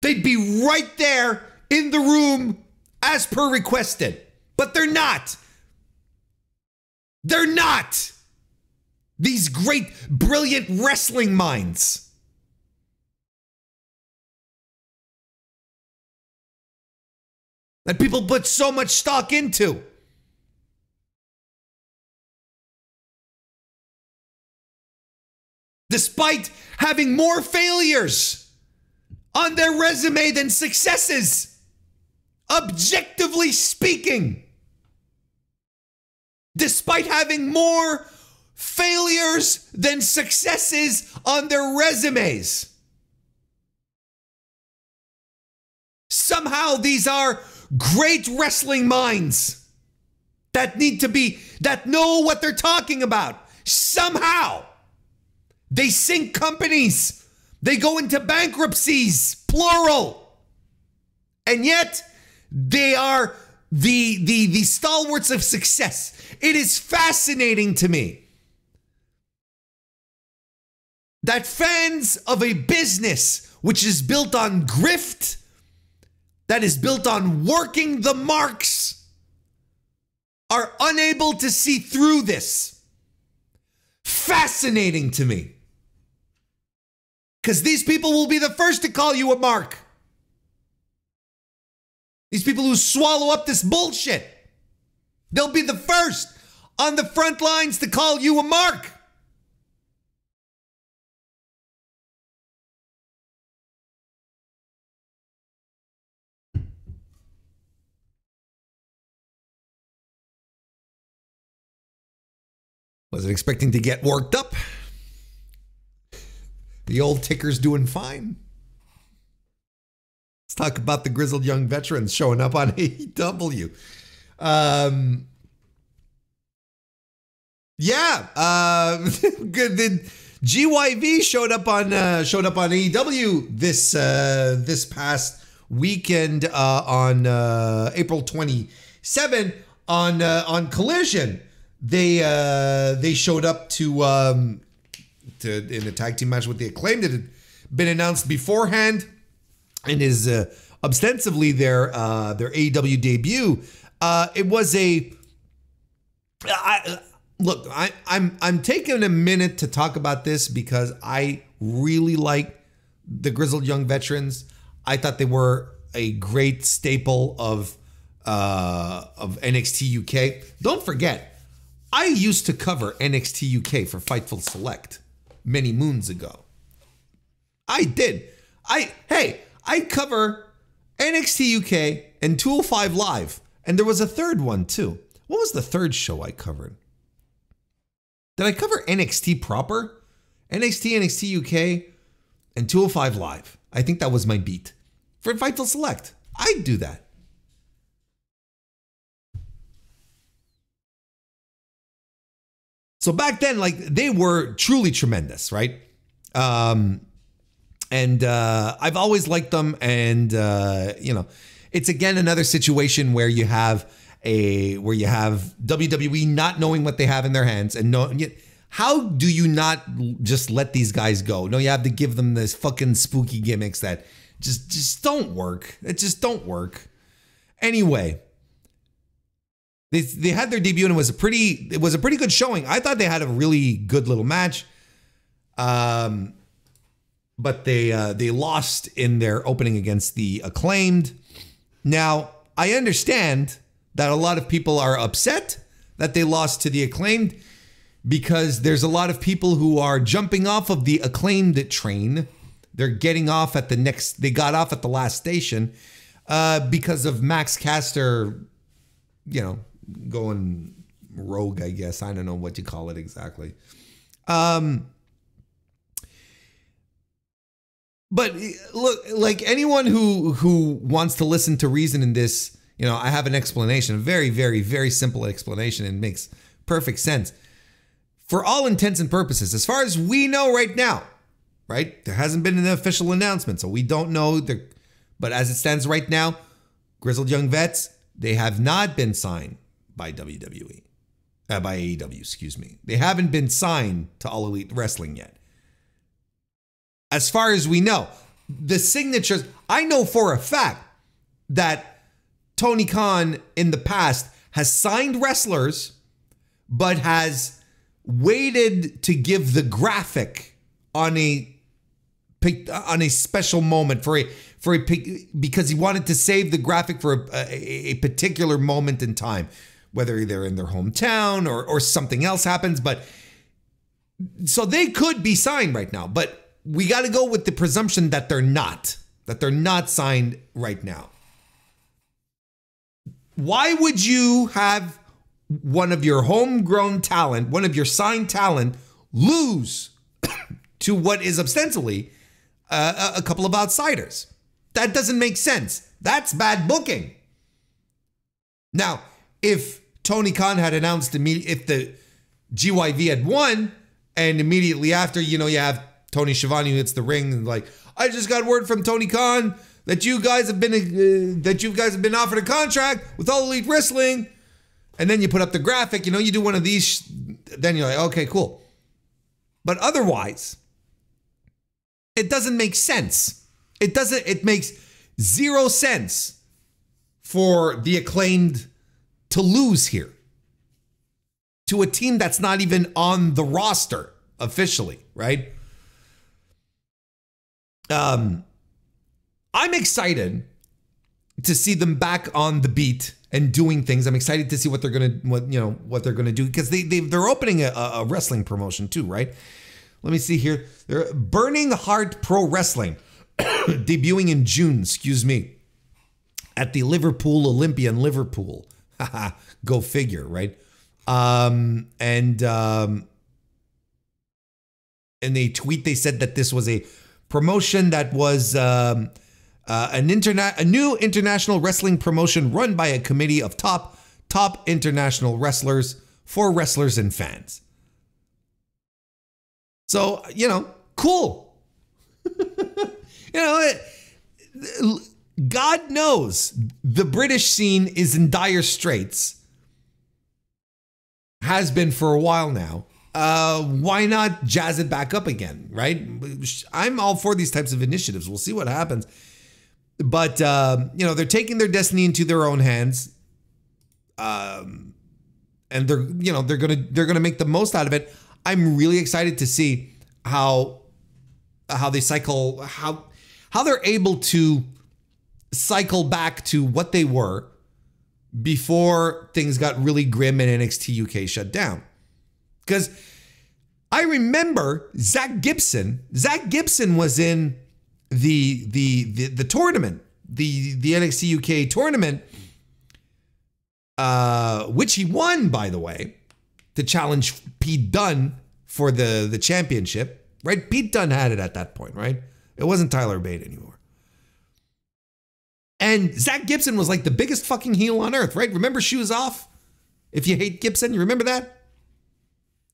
They'd be right there in the room as per requested. But they're not. They're not. These great, brilliant wrestling minds. That people put so much stock into. Despite having more failures on their resume than successes, objectively speaking. Despite having more failures than successes on their resumes. Somehow these are great wrestling minds that know what they're talking about. Somehow they sink companies. They go into bankruptcies, plural. And yet they are the stalwarts of success. It is fascinating to me that fans of a business which is built on grift, that is built on working the marks, are unable to see through this. Fascinating to me. Because these people will be the first to call you a mark. These people who swallow up this bullshit. They'll be the first on the front lines to call you a mark. Wasn't expecting to get worked up. The old ticker's doing fine. Let's talk about the grizzled young veterans showing up on AEW. Good. The GYV showed up on AEW this past weekend on April 27 on Collision. They showed up to in a tag team match with the Acclaimed that had been announced beforehand and is ostensibly their AEW debut. It was I'm taking a minute to talk about this because I really like the grizzled young veterans. I thought they were a great staple of NXT UK. Don't forget, I used to cover NXT UK for Fightful Select many moons ago. I did. I cover NXT UK and 205 Live. And there was a third one too. What was the third show I covered? Did I cover NXT proper? NXT UK, and 205 Live. I think that was my beat. For Fightful Select. I'd do that. So back then, like, they were truly tremendous, right? And I've always liked them. And, it's again another situation where you have WWE not knowing what they have in their hands and how do you not just let these guys go? No, you have to give them this fucking spooky gimmicks that just don't work. It just don't work. Anyway, they had their debut and it was a pretty good showing. I thought they had a really good little match. But they lost in their opening against the Acclaimed. Now, I understand that a lot of people are upset that they lost to the Acclaimed because there's a lot of people who are jumping off of the Acclaimed train. They're getting off at they got off at the last station because of Max Caster, going rogue, I guess. I don't know what you call it exactly. But look, like anyone who wants to listen to reason in this, I have an explanation, a very, very, very simple explanation, and makes perfect sense. For all intents and purposes, as far as we know right now, right? There hasn't been an official announcement, so we don't know. But as it stands right now, Grizzled Young Vets, they have not been signed by WWE. By AEW, excuse me. They haven't been signed to All Elite Wrestling yet. As far as we know, the signatures, I know for a fact that Tony Khan in the past has signed wrestlers, but has waited to give the graphic on a special moment because he wanted to save the graphic for a particular moment in time, whether they're in their hometown or something else happens. But so they could be signed right now, but we got to go with the presumption that they're not signed right now. Why would you have one of your homegrown talent, one of your signed talent, lose to what is ostensibly a couple of outsiders? That doesn't make sense. That's bad booking. Now, if Tony Khan had announced if the GYV had won, and immediately after, you have Tony Schiavone who hits the ring and like, I just got word from Tony Khan that you guys have been offered a contract with All Elite Wrestling, and then you put up the graphic, you do one of these, then you're like, okay, cool. But otherwise, it doesn't make sense. It makes zero sense for the Acclaimed to lose here to a team that's not even on the roster officially, right? I'm excited to see them back on the beat and doing things. I'm excited to see what they're gonna do, because they're opening a wrestling promotion too, right? Let me see here. They're Burning Heart Pro Wrestling, debuting in June. Excuse me, at the Liverpool Olympia in Liverpool. Go figure, right? And in a tweet, they said that this was a promotion that was a new international wrestling promotion run by a committee of top international wrestlers for wrestlers and fans. So, cool. God knows the British scene is in dire straits. Has been for a while now. Why not jazz it back up again, right? I'm all for these types of initiatives. We'll see what happens. But, they're taking their destiny into their own hands. And they're going to make the most out of it. I'm really excited to see how they cycle, how they're able to cycle back to what they were before things got really grim and NXT UK shut down. Because I remember Zach Gibson was in the tournament, the NXT UK tournament, which he won, by the way, to challenge Pete Dunne for the championship, right? Pete Dunne had it at that point, right? It wasn't Tyler Bate anymore. And Zach Gibson was like the biggest fucking heel on earth, right? Remember Shoes Off? If you hate Gibson, you remember that?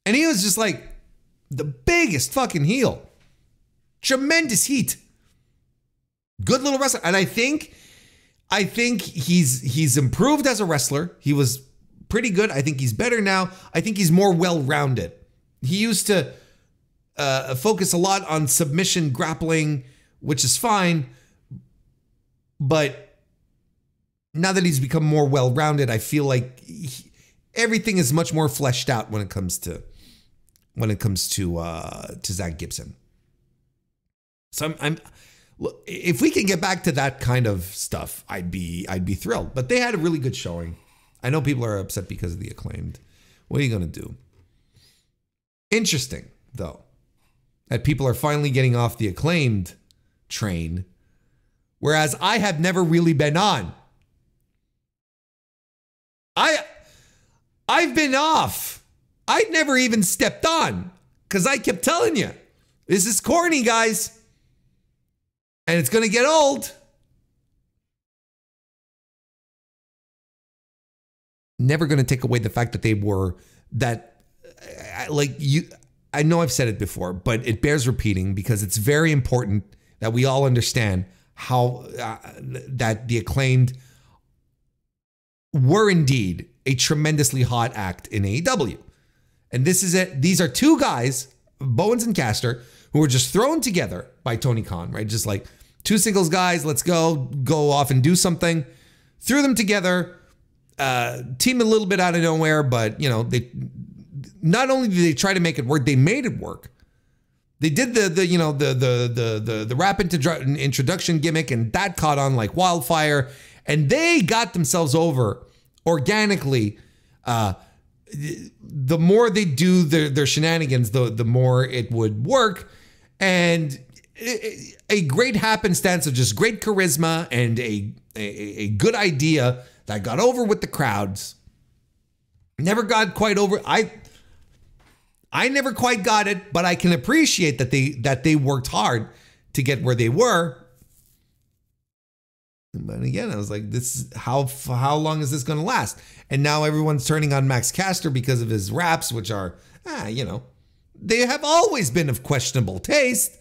And he was just like the biggest fucking heel. Tremendous heat. Good little wrestler. And I think he's improved as a wrestler. He was pretty good. I think he's better now. I think he's more well-rounded. He used to focus a lot on submission grappling, which is fine. But now that he's become more well-rounded, I feel like everything is much more fleshed out when it comes to Zach Gibson. So look, if we can get back to that kind of stuff, I'd be thrilled. But they had a really good showing. I know people are upset because of the Acclaimed. What are you going to do? Interesting, though, that people are finally getting off the Acclaimed train, whereas I have never really been on. I've been off. I'd never even stepped on because I kept telling you, this is corny, guys. And it's going to get old. Never going to take away the fact that they were that, like you, I know I've said it before, but it bears repeating because it's very important that we all understand how that the Acclaimed were indeed a tremendously hot act in AEW. And this is it. These are two guys, Bowens and Caster, who were just thrown together by Tony Khan, right? Just like two singles guys, let's go off and do something. Threw them together, team a little bit out of nowhere, but you know, they not only did they try to make it work, they made it work. They did the rapid introduction gimmick, and that caught on like wildfire, and they got themselves over organically. The more they do their shenanigans, the more it would work. And a great happenstance of just great charisma and a good idea that got over with the crowds. Never got quite over. I never quite got it, but I can appreciate that they worked hard to get where they were. But again, I was like, this how long is this going to last? And now everyone's turning on Max Caster because of his raps, which are, they have always been of questionable taste.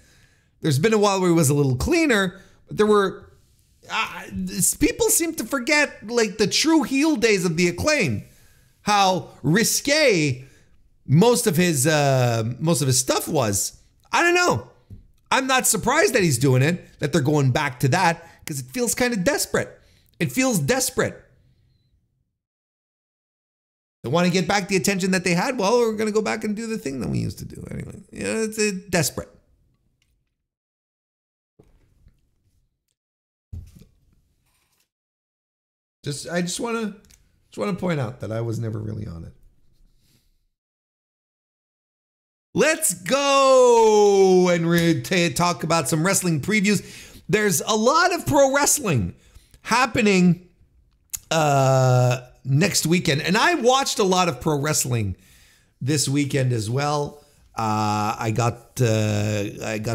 There's been a while where he was a little cleaner, but there were, people seem to forget like the true heel days of the Acclaim, how risque most of his stuff was. I don't know. I'm not surprised that he's doing it, that they're going back to that, because it feels kind of desperate. It feels desperate. They want to get back the attention that they had. Well, we're going to go back and do the thing that we used to do anyway. It's desperate. I just want to point out that I was never really on it. Let's go and talk about some wrestling previews. There's a lot of pro wrestling happening next weekend. And I watched a lot of pro wrestling this weekend as well. I got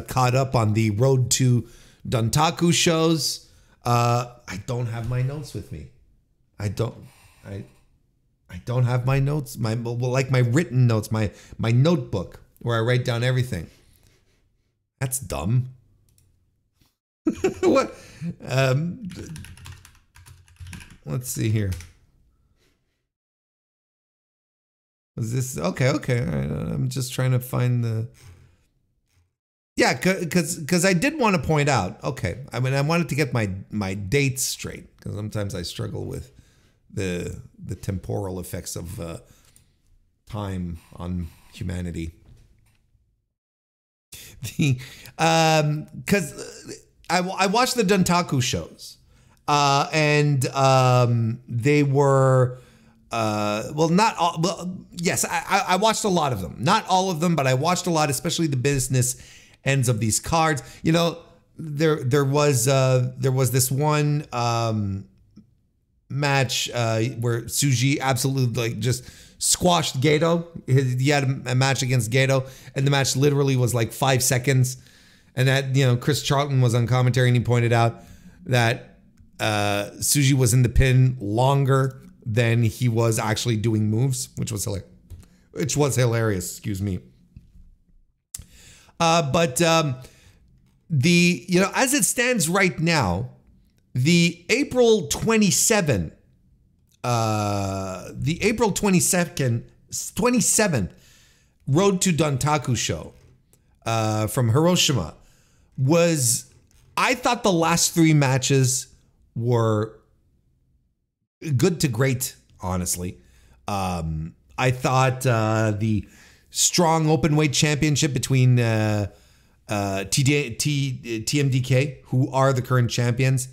caught up on the Road to Dontaku shows. I don't have my notes with me. I don't have my notes, my written notes, my notebook where I write down everything. That's dumb. What? Let's see here. Was this okay? All right. I'm just trying to find the. Yeah, because I did want to point out. Okay, I mean, I wanted to get my dates straight, because sometimes I struggle with the temporal effects of time on humanity. Because I watched the Dontaku shows, and they were not all. Well, yes, I watched a lot of them. Not all of them, but I watched a lot, especially the business ends of these cards. You know, there was this one match where Tsuji absolutely just squashed Gato. He had a match against Gato, and the match literally was like 5 seconds. And that, Chris Charlton was on commentary, and he pointed out that Tsuji was in the pin longer than he was actually doing moves, which was hilarious. Excuse me. But as it stands right now, the April 27th Road to Dontaku show from Hiroshima was, I thought the last 3 matches were good to great, honestly. I thought the strong openweight championship between TMDK, who are the current champions,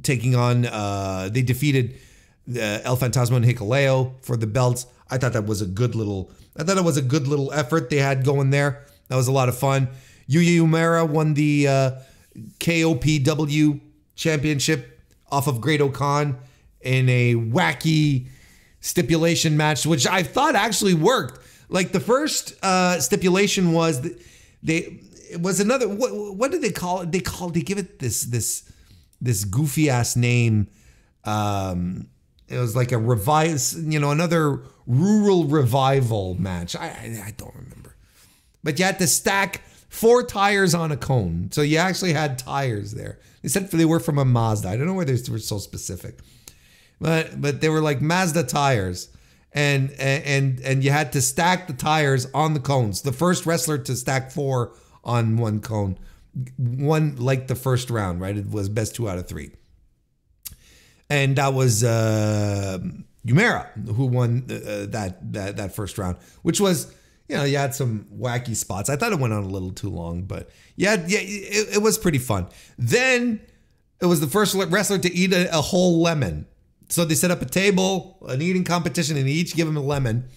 taking on, they defeated El Fantasma and Hikuleo for the belts. I thought it was a good little effort they had going there. That was a lot of fun. Yuya Uemura won the KOPW championship off of Great O'Khan in a wacky stipulation match, which I thought actually worked. Like the first stipulation was it was another, what did they call it? They give it this goofy ass name. It was like a another rural revival match. I don't remember. But you had to stack 4 tires on a cone. So you actually had tires there. They said they were from a Mazda. I don't know why they were so specific. but they were like Mazda tires. And you had to stack the tires on the cones. The first wrestler to stack 4 on one cone won like the first round, right? It was best 2 out of 3. And that was Umera who won that first round, which was, you know, you had some wacky spots. I thought it went on a little too long, but yeah, it was pretty fun. Then it was the first wrestler to eat a whole lemon. So they set up a table, an eating competition, and they each give him a lemon.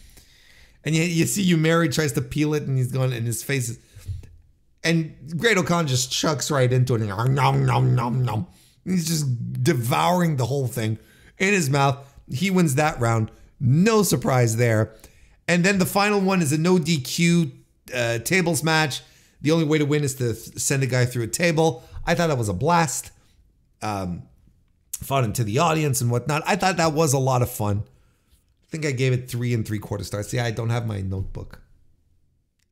And you see Umeri tries to peel it, and he's going in his face. And Great O'Khan just chucks right into it. And nom, nom, nom, nom. He's just devouring the whole thing in his mouth. He wins that round. No surprise there. And then the final one is a no DQ tables match. The only way to win is to send a guy through a table. I thought that was a blast. Fun into the audience and whatnot. I thought that was a lot of fun. I think I gave it 3 3/4 stars. See, I don't have my notebook.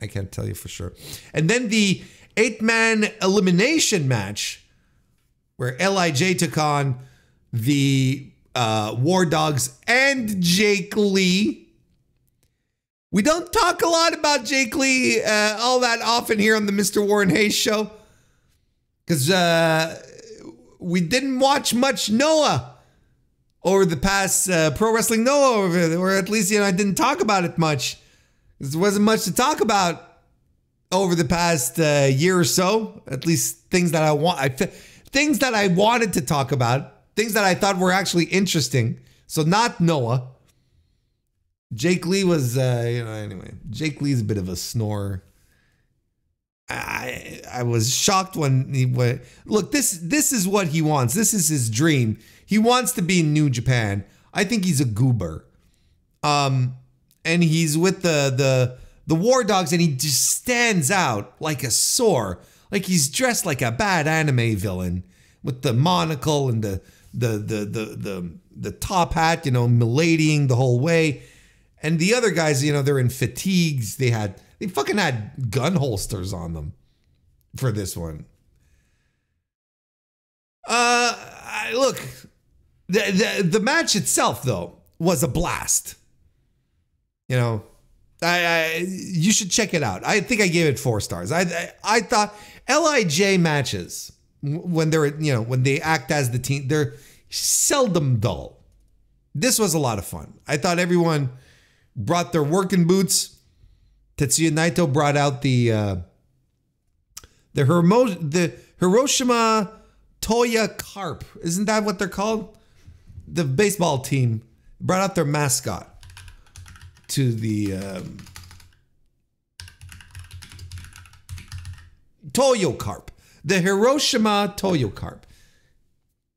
I can't tell you for sure. And then the 8-man elimination match where LIJ took on the War Dogs and Jake Lee. We don't talk a lot about Jake Lee all that often here on the Mr. Warren Hayes show because we didn't watch much Noah over the past Pro Wrestling Noah, or at least, you know, I didn't talk about it much. There wasn't much to talk about over the past year or so. At least things that I wanted to talk about, things that I thought were actually interesting. So not Noah. Jake Lee was, anyway. Jake Lee's a bit of a snorer. I was shocked when he went. Look, this is what he wants. This is his dream. He wants to be in New Japan. I think he's a goober. And he's with the War Dogs, and he just stands out like a sore. Like he's dressed like a bad anime villain with the monocle and the top hat, you know, miladying the whole way. And the other guys, you know, they're in fatigues. They fucking had gun holsters on them for this one. Look, the match itself though was a blast. You know, you should check it out. I think I gave it 4 stars. I thought LIJ matches when they act as the team, they're seldom dull. This was a lot of fun. I thought everyone brought their working boots. Tetsuya Naito brought out the Hiroshima Toya Carp. Isn't that what they're called? The baseball team brought out their mascot to the Toyo Carp. The Hiroshima Toyo Carp.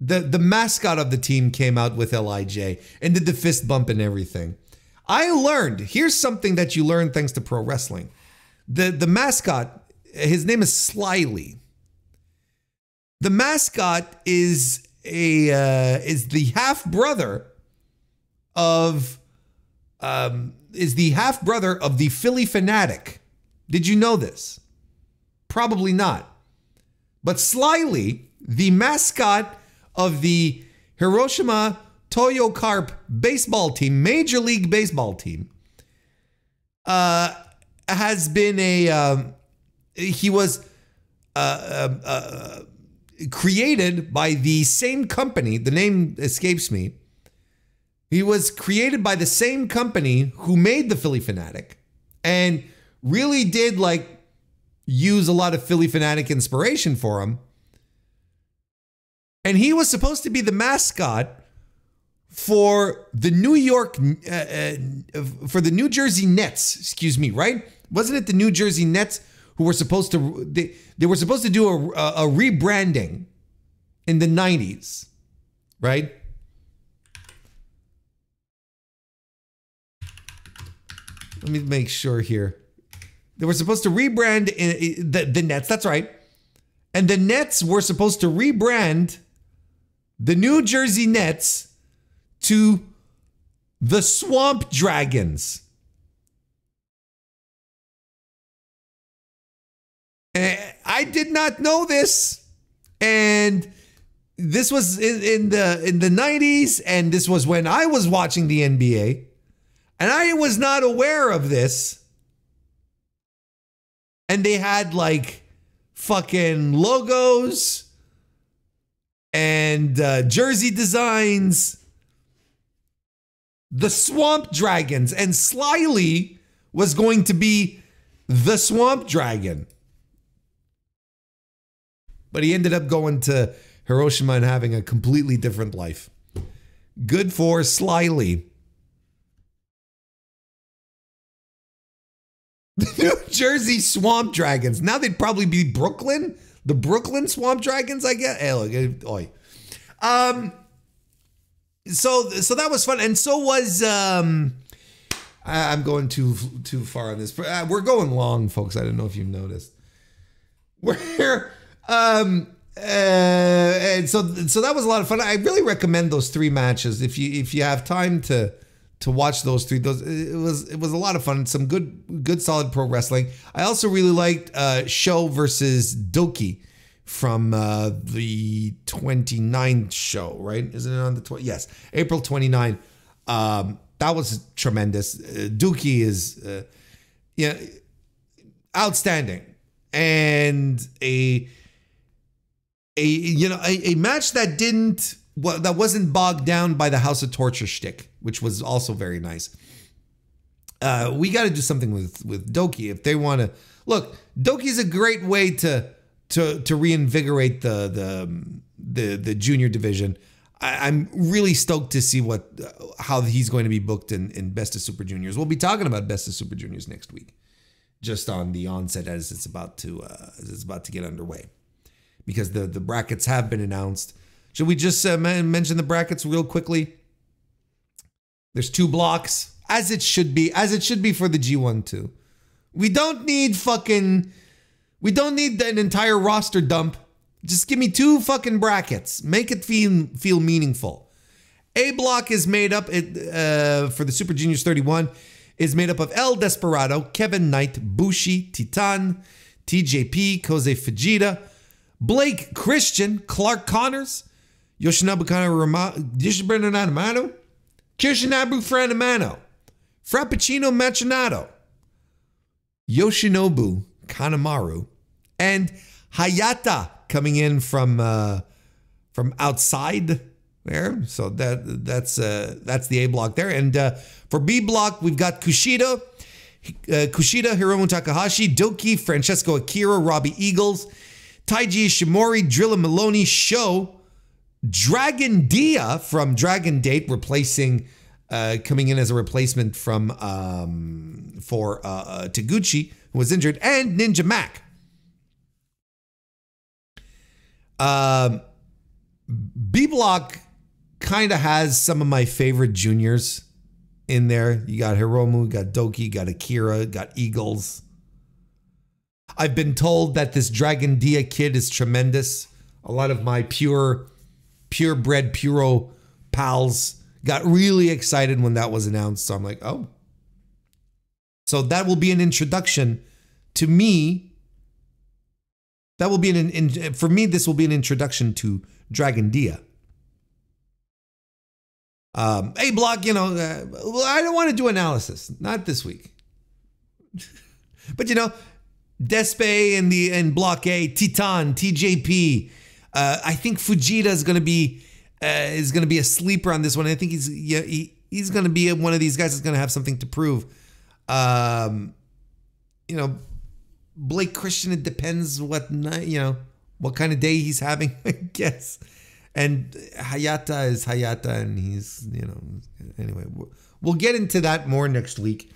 The mascot of the team came out with LIJ and did the fist bump and everything. I learned, here's something that you learn thanks to pro wrestling. The mascot, his name is Slyly. The mascot is the half brother of the Philly Fanatic. Did you know this? Probably not. But Slyly, the mascot of the Hiroshima Toyo Carp baseball team, Major League Baseball team, has been he was created by the same company. The name escapes me. He was created by the same company who made the Philly Fanatic and really did use a lot of Philly Fanatic inspiration for him. And he was supposed to be the mascot for the New Jersey Nets, right? Wasn't it the New Jersey Nets who were supposed to, they were supposed to do a rebranding in the 90s, right? Let me make sure here. They were supposed to rebrand the Nets, that's right. And the Nets were supposed to rebrand the New Jersey Nets to the Swamp Dragons. I did not know this. And this was in the 90s, and this was when I was watching the NBA, and I was not aware of this. And they had like fucking logos and jersey designs. The Swamp Dragons, and Slyly was going to be the Swamp Dragon. But he ended up going to Hiroshima and having a completely different life. Good for Slyly. The New Jersey Swamp Dragons. Now they'd probably be Brooklyn. The Brooklyn Swamp Dragons, I guess. Hey, look, oi. So that was fun, and so was I'm going too far on this. We're going long, folks. I don't know if you've noticed. We're and so that was a lot of fun. I really recommend those 3 matches if you have time to watch those 3. It was a lot of fun. Some good solid pro wrestling. I also really liked Sho versus Doki from the 29th show, right? Isn't it on the 20th? Yes, April 29th. That was tremendous. Dookie is outstanding, and a match that wasn't bogged down by the House of Torture shtick, which was also very nice. We got to do something with Doki if they want to. Look, Doki's a great way to reinvigorate the junior division. I'm really stoked to see how he's going to be booked in Best of Super Juniors. We'll be talking about Best of Super Juniors next week, just on the onset as it's about to get underway, because the brackets have been announced. Should we just mention the brackets real quickly? There's 2 blocks, as it should be for the G1 too. We don't need an entire roster dump. Just give me 2 fucking brackets. Make it feel meaningful. A block is made up for the Super Juniors 31 is made up of El Desperado, Kevin Knight, Bushi, Titan, TJP, Kosei Fujita, Blake Christian, Clark Connors, Yoshinobu Franamano, Frappuccino Machinato, Yoshinobu Kanemaru, and Hayata coming in from outside there. So that's the A block there. And for B block, we've got Kushida, Hiromu Takahashi, Doki, Francesco Akira, Robbie Eagles, Taiji Ishimori, Drilla Maloney, Sho, Dragon Dia from Dragon Date, coming in as a replacement for Taguchi, who was injured, and Ninja Mac. B block kind of has some of my favorite juniors in there. You got Hiromu, you got Doki, you got Akira, you got Eagles. I've been told that this Dragon Dia kid is tremendous. A lot of my purebred Puro pals got really excited when that was announced. So I'm like, oh. So that will be an introduction to me. That will be for me, this will be an introduction to Dragon Dia. A block, I don't want to do analysis. Not this week. But Despe and Block A, Titan, TJP. I think Fujita is going to be a sleeper on this one. I think he's going to be one of these guys that's going to have something to prove. Blake Christian, it depends what kind of day he's having, I guess. And Hayata is Hayata, and he's, anyway, we'll get into that more next week.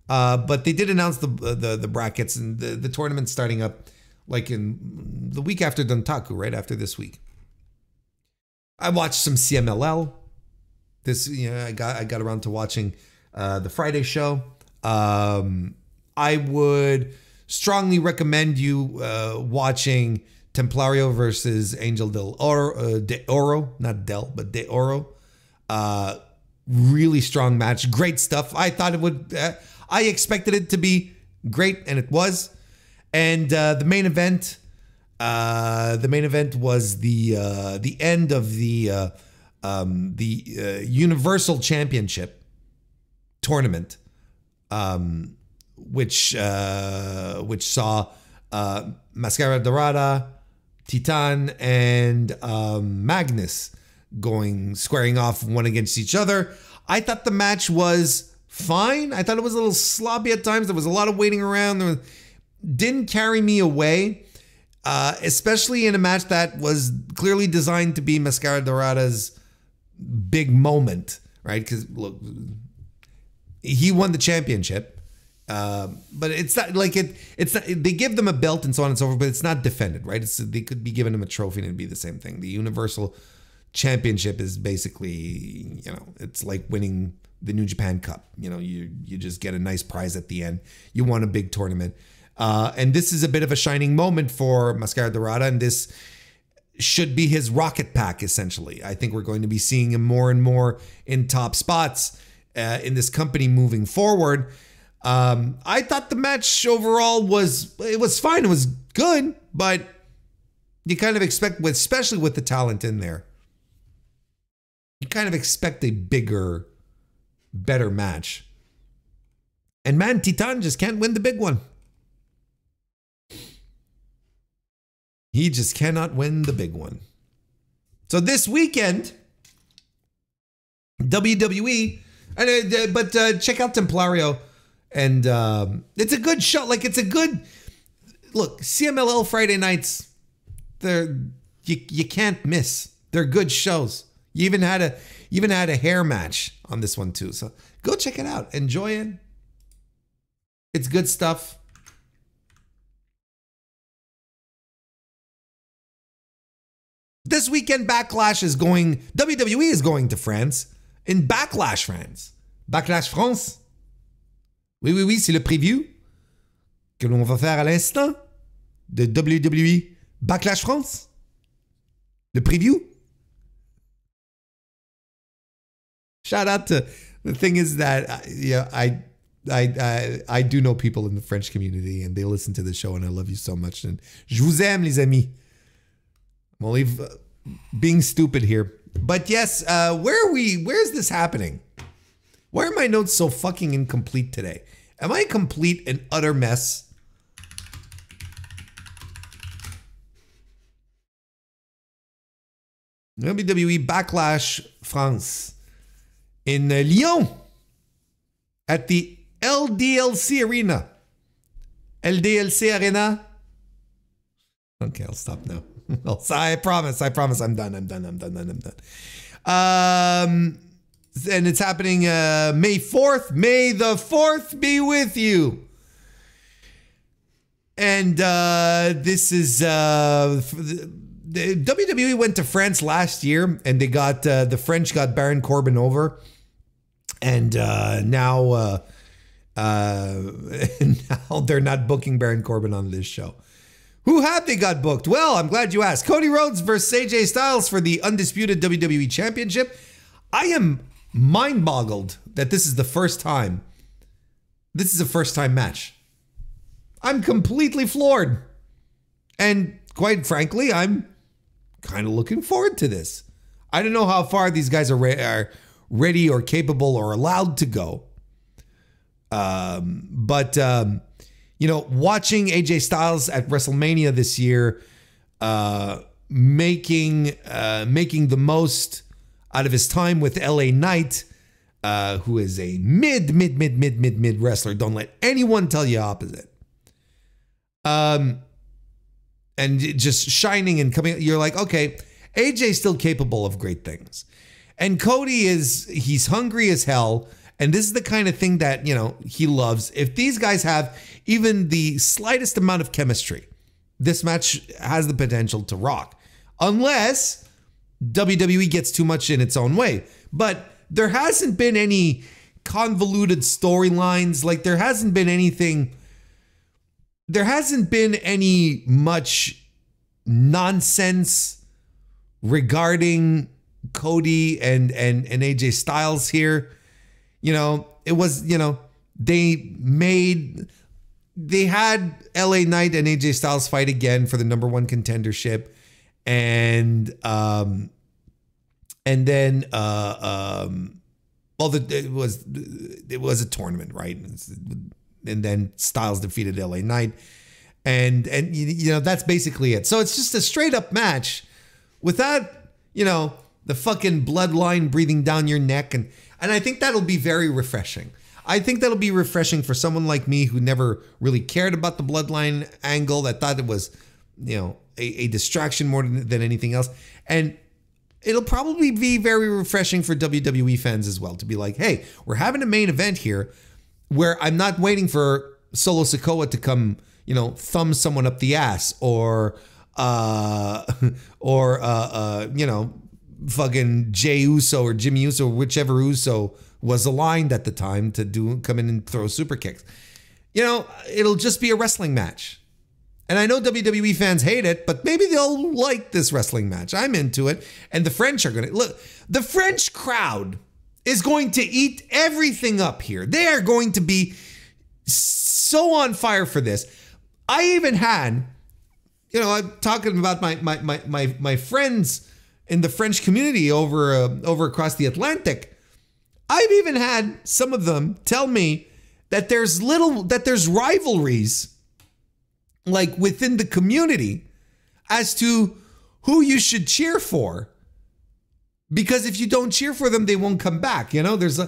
But they did announce the brackets, and the tournament's starting up like in the week after Dontaku, right after this week. I watched some CMLL. I got around to watching the Friday show. I would strongly recommend you watching Templario versus Angel de Oro, not Del, but de Oro. Really strong match, great stuff. I thought it would. I expected it to be great, and it was. And the main event The main event was the end of the Universal Championship tournament, which saw Mascara Dorada, Titan, and Magnus squaring off one against each other. I thought the match was fine. I thought it was a little sloppy at times. There was a lot of waiting around. Didn't carry me away, especially in a match that was clearly designed to be Mascara Dorada's big moment, right? Because look, he won the championship, but it's not like it's not, they give them a belt and so on and so forth, but it's not defended, right? They could be giving him a trophy and it'd be the same thing. The Universal Championship is basically, it's like winning the New Japan Cup. You just get a nice prize at the end. You won a big tournament, and this is a bit of a shining moment for Mascara Dorada, and this should be his rocket pack, essentially. I think we're going to be seeing him more and more in top spots in this company moving forward. I thought the match overall was fine. It was good, but you kind of expect, especially with the talent in there, you kind of expect a bigger, better match. And man, Titan just can't win the big one. He just cannot win the big one. So this weekend, WWE, but check out Templario, and it's a good show. Like, it's a good look. CMLL Friday nights, you can't miss. They're good shows. You even had a hair match on this one too. So go check it out. Enjoy it. It's good stuff. This weekend, Backlash is going, WWE is going to France, in Backlash France. Backlash France. Oui, c'est le preview que l'on va faire à l'instant de WWE Backlash France. Le preview. Shout out to, the thing is that, I do know people in the French community and they listen to the show, and I love you so much. And je vous aime, les amis. I'm only being stupid here. But yes, where are we? Where's this happening? Why are my notes so fucking incomplete today? Am I a complete and utter mess? WWE Backlash France in Lyon at the LDLC Arena. LDLC Arena. Okay, I'll stop now. I promise I'm done. And it's happening May 4th. May the 4th be with you. And this is the WWE went to France last year, and they got the French got Baron Corbin over, and now they're not booking Baron Corbin on this show. Who have they got booked? Well, I'm glad you asked. Cody Rhodes versus AJ Styles for the undisputed WWE Championship. I am mind-boggled that this is the first time. This is a first-time match. I'm completely floored. And quite frankly, I'm kind of looking forward to this. I don't know how far these guys are ready or capable or allowed to go. Watching AJ Styles at WrestleMania this year, making the most out of his time with LA Knight, who is a mid wrestler. Don't let anyone tell you opposite. And just shining and coming, you're like, okay, AJ's still capable of great things. And Cody he's hungry as hell. And this is the kind of thing that, he loves. If these guys have even the slightest amount of chemistry, this match has the potential to rock. Unless WWE gets too much in its own way. But there hasn't been any convoluted storylines. Like, there hasn't been any much nonsense regarding Cody and AJ Styles here. It was, they made they had LA Knight and AJ Styles fight again for the #1 contendership. And then it was a tournament, right? And then Styles defeated LA Knight. And you know, that's basically it. So it's just a straight up match without, you know, the fucking bloodline breathing down your neck. And I think that'll be very refreshing. I think that'll be refreshing for someone like me who never really cared about the bloodline angle, that thought it was, you know, a distraction more than anything else. And it'll probably be very refreshing for WWE fans as well to be like, hey, we're having a main event here where I'm not waiting for Solo Sikoa to come, you know, thumb someone up the ass or you know, fucking Jey Uso or Jimmy Uso, whichever Uso was aligned at the time to come in and throw super kicks. You know, it'll just be a wrestling match. And I know WWE fans hate it, but maybe they'll like this wrestling match. I'm into it. And the French are going to... Look, the French crowd is going to eat everything up here. They are going to be so on fire for this. I even had... You know, I'm talking about my friends in the French community over across the Atlantic. I've even had some of them tell me that there's rivalries like within the community as to who you should cheer for, because if you don't cheer for them, they won't come back. You know, there's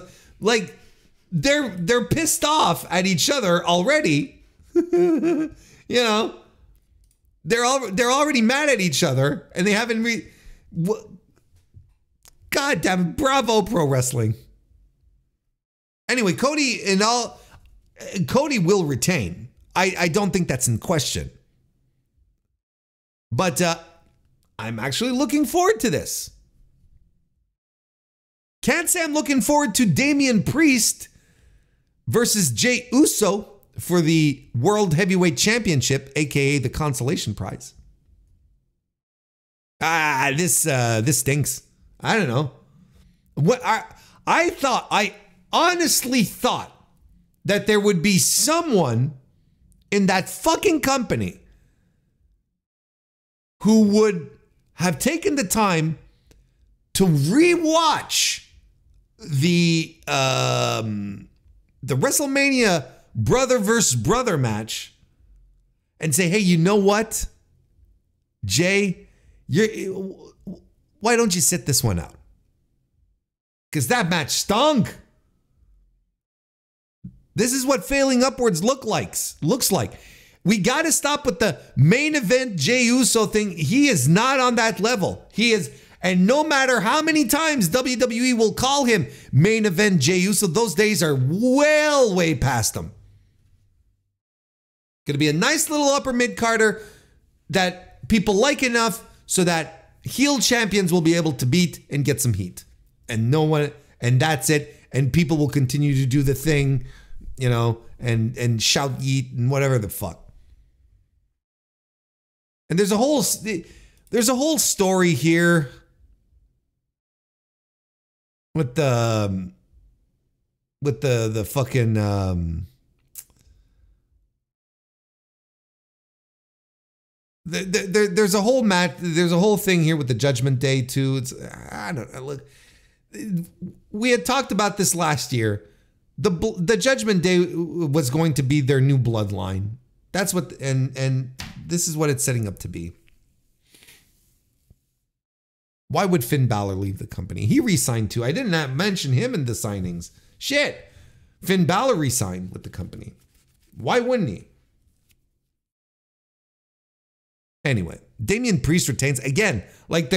they're pissed off at each other already. You know, they're already mad at each other, and they haven't God damn, bravo pro wrestling. Anyway, Cody will retain. I don't think that's in question. But I'm actually looking forward to this. Can't say I'm looking forward to Damian Priest versus Jey Uso for the World Heavyweight Championship, aka the consolation prize. This stinks. I don't know. What I honestly thought that there would be someone in that fucking company who would have taken the time to rewatch the WrestleMania brother versus brother match and say, hey, you know what, Jay, why don't you sit this one out? Because that match stunk. This is what failing upwards looks like. We got to stop with the main event Jey Uso thing. He is not on that level. He is, and no matter how many times WWE will call him main event Jey Uso, those days are well way past him. Going to be a nice little upper mid-carder that people like enough so that heel champions will be able to beat and get some heat. And no one, and that's it. And people will continue to do the thing, you know, and shout yeet and whatever the fuck. And there's a whole story here with the fucking there's a whole thing here with the Judgment Day too. It's, I don't know, look, we had talked about this last year. The Judgment Day was going to be their new bloodline. That's what, and this is what it's setting up to be. Why would Finn Balor leave the company? He re-signed too. I didn't mention him in the signings. Shit. Finn Balor re-signed with the company. Why wouldn't he? Anyway, Damian Priest retains again. Like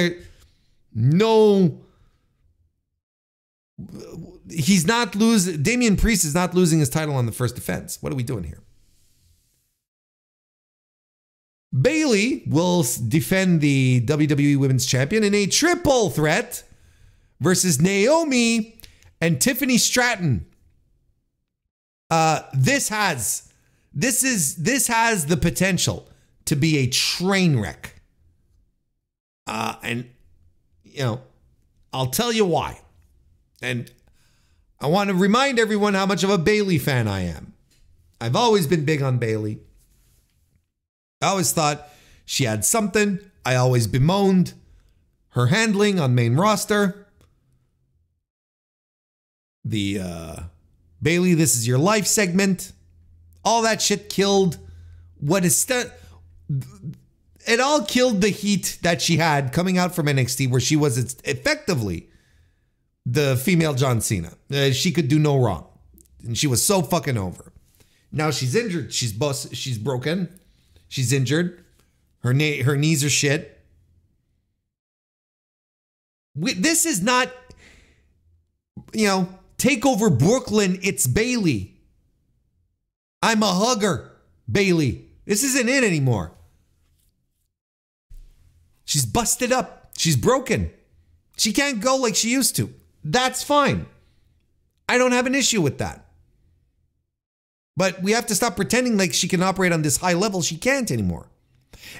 he's not losing. Damian Priest is not losing his title on the first defense. What are we doing here? Bayley will defend the WWE Women's Champion in a triple threat versus Naomi and Tiffany Stratton. This has the potential to be a train wreck. And you know, I'll tell you why. And I want to remind everyone how much of a Bayley fan I am. I've always been big on Bayley. I always thought she had something. I always bemoaned her handling on main roster. The Bayley, this is your life segment. All that shit killed what is it all killed the heat that she had coming out from NXT, where she was effectively the female John Cena. She could do no wrong. And she was so fucking over. Now she's injured. She's broken. She's injured. Her knees are shit. This is not, take over Brooklyn. It's Bayley. I'm a hugger, Bayley. This isn't it anymore. She's busted up. She's broken. She can't go like she used to. That's fine. I don't have an issue with that. But we have to stop pretending like she can operate on this high level. She can't anymore.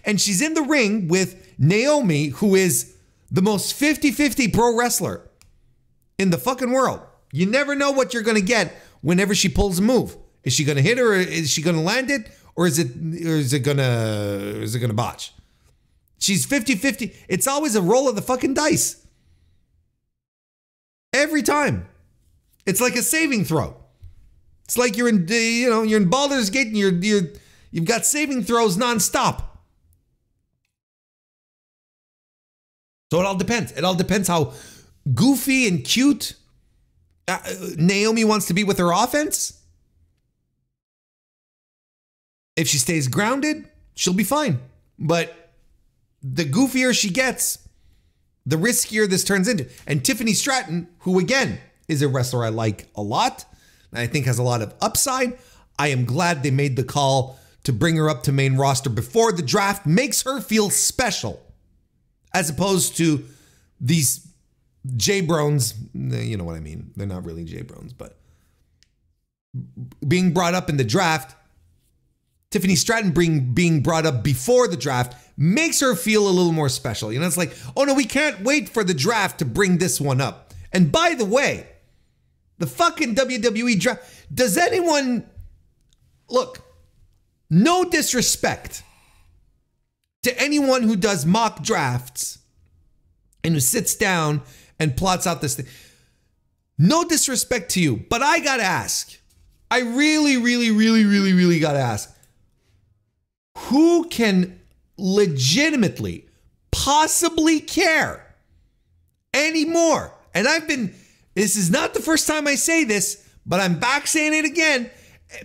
And she's in the ring with Naomi, who is the most 50-50 pro wrestler in the fucking world. You never know what you're going to get whenever she pulls a move. Is she going to hit her? Or is she going to land it? Or is it going to botch? She's 50-50. It's always a roll of the fucking dice. Every time. It's like a saving throw. It's like you're in Baldur's Gate and you've got saving throws nonstop. So it all depends. It all depends how goofy and cute Naomi wants to be with her offense. If she stays grounded, she'll be fine. But the goofier she gets, the riskier this turns into. And Tiffany Stratton, who again is a wrestler I like a lot, and I think has a lot of upside. I am glad they made the call to bring her up to main roster before the draft. Makes her feel special. As opposed to these J-Brones, you know what I mean. They're not really J-Brones, but being brought up in the draft, Tiffany Stratton being brought up before the draft makes her feel a little more special. It's like, oh no, we can't wait for the draft to bring this one up. And by the way, the fucking WWE draft, does anyone, look, no disrespect to anyone who does mock drafts and who sits down and plots out this thing. No disrespect to you, but I gotta ask. I really, really, really, really, really gotta ask. Who can legitimately, possibly care anymore? And this is not the first time I say this, but I'm back saying it again,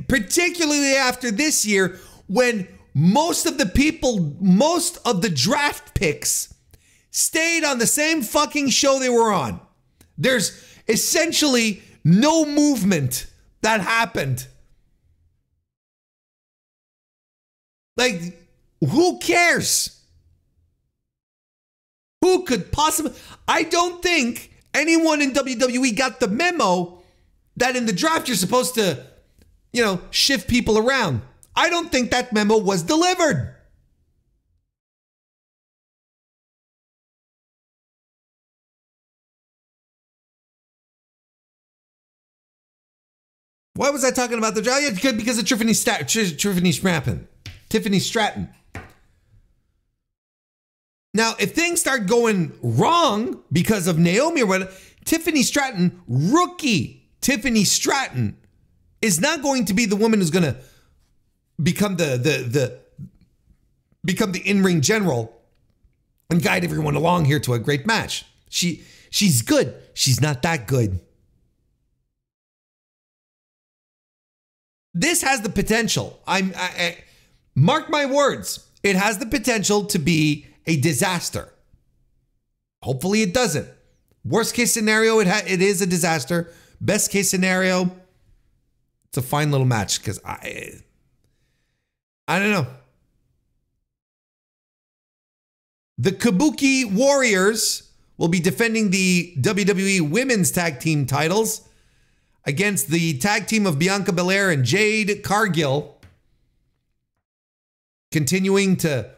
particularly after this year when most of the draft picks stayed on the same fucking show they were on. There's essentially no movement that happened. Like, who cares? Who could possibly? I don't think anyone in WWE got the memo that in the draft you're supposed to, shift people around. I don't think that memo was delivered. Why was I talking about the draft? Because of Tiffany Stratton. Now, if things start going wrong because of Naomi or whatever, Tiffany Stratton, rookie Tiffany Stratton, is not going to be the woman who's going to become the in-ring general and guide everyone along here to a great match. She's good. She's not that good. This has the potential. I mark my words. It has the potential to be a disaster. Hopefully it doesn't. Worst case scenario, it is a disaster. Best case scenario, it's a fine little match because I don't know. The Kabuki Warriors will be defending the WWE Women's Tag Team titles against the tag team of Bianca Belair and Jade Cargill. Continuing to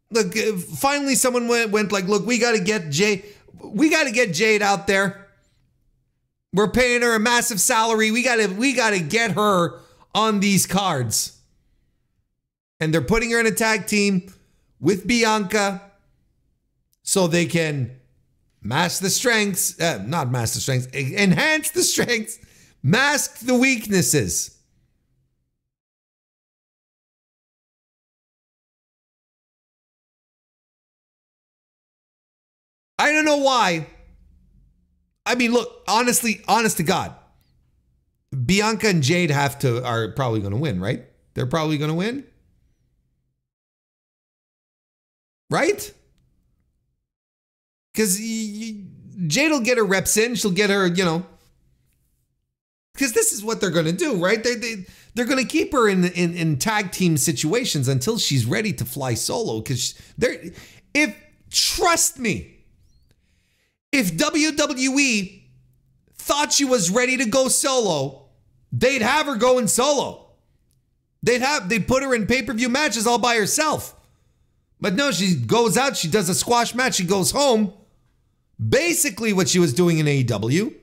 look, finally someone went like, look, we got to get Jade out there. We're paying her a massive salary. We got to get her on these cards. And they're putting her in a tag team with Bianca so they can enhance the strengths, mask the weaknesses. I don't know why. I mean, look, honest to God, Bianca and Jade are probably going to win, right? They're probably going to win. Right? Because Jade will get her reps in. She'll get her, because this is what they're going to do, right? They're going to keep her in tag team situations until she's ready to fly solo. Because trust me, if WWE thought she was ready to go solo, they'd have her going solo. They'd put her in pay-per-view matches all by herself. But no, she goes out, she does a squash match, she goes home. Basically what she was doing in AEW.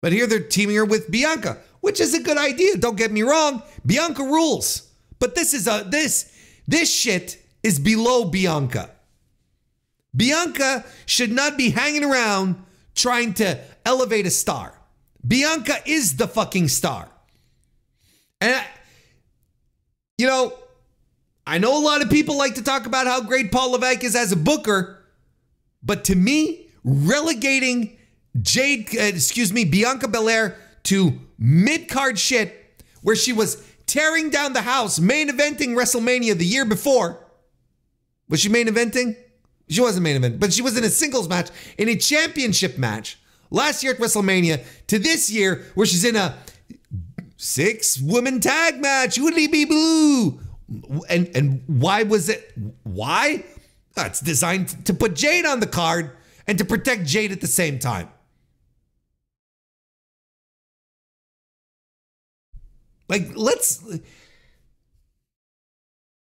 But here they're teaming her with Bianca, which is a good idea. Don't get me wrong. Bianca rules. But this shit is below Bianca. Bianca should not be hanging around trying to elevate a star. Bianca is the fucking star. And I know a lot of people like to talk about how great Paul Levesque is as a booker, but to me, relegating Bianca Belair to mid-card shit where she was tearing down the house, main eventing WrestleMania the year before. Was she main eventing? She wasn't main event, but she was in a singles match, in a championship match last year at WrestleMania, to this year where she's in a 6-woman tag match. Woodly be blue. And why was it? Why? It's designed to put Jade on the card and to protect Jade at the same time.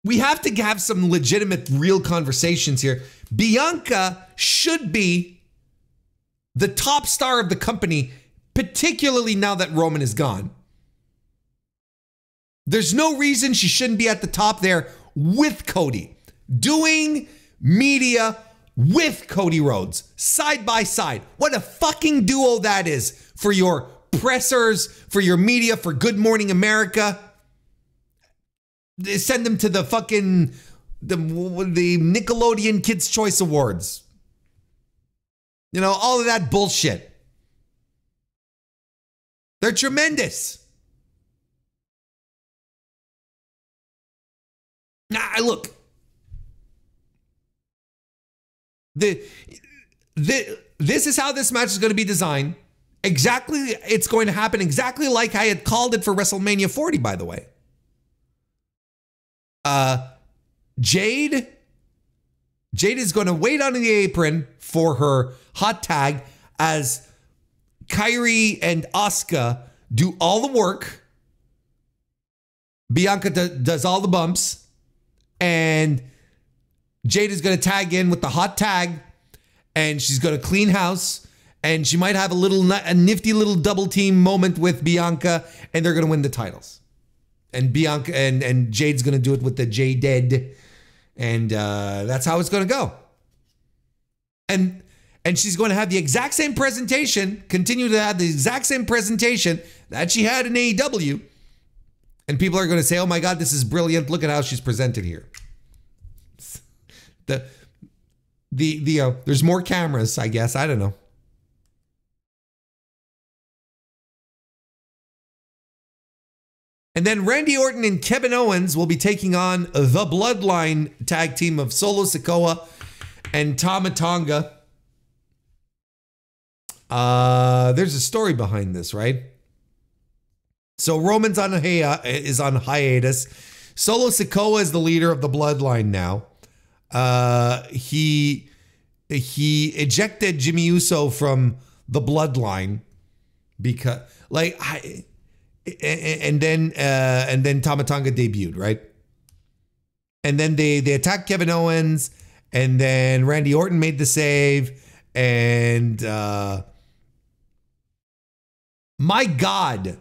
We have to have some legitimate, real conversations here. Bianca should be the top star of the company, particularly now that Roman is gone. There's no reason she shouldn't be at the top there with Cody, doing media with Cody Rhodes, side by side. What a fucking duo that is for your pressers, for your media, for Good Morning America. Send them to the fucking the Nickelodeon Kids' Choice Awards. All of that bullshit. They're tremendous. Now, look. This is how this match is going to be designed. Exactly, it's going to happen exactly like I had called it for WrestleMania 40, by the way. Jade is going to wait on the apron for her hot tag as Kairi and Asuka do all the work. Bianca does all the bumps, and Jade is going to tag in with the hot tag, and she's going to clean house, and she might have a nifty little double team moment with Bianca, and they're going to win the titles. And Bianca and Jade's going to do it with the Jaded. And that's how it's going to go. And she's going to have the exact same presentation, continue to have the exact same presentation that she had in AEW. And people are going to say, oh my God, this is brilliant. Look at how she's presented here. There's more cameras, I guess. I don't know. And then Randy Orton and Kevin Owens will be taking on the Bloodline tag team of Solo Sikoa and Tama Tonga. There's a story behind this, right? So Roman's is on hiatus. Solo Sikoa is the leader of the Bloodline now. He ejected Jimmy Uso from the Bloodline because, and then Tama Tonga debuted, right? And then they attacked Kevin Owens, and then Randy Orton made the save, and My God,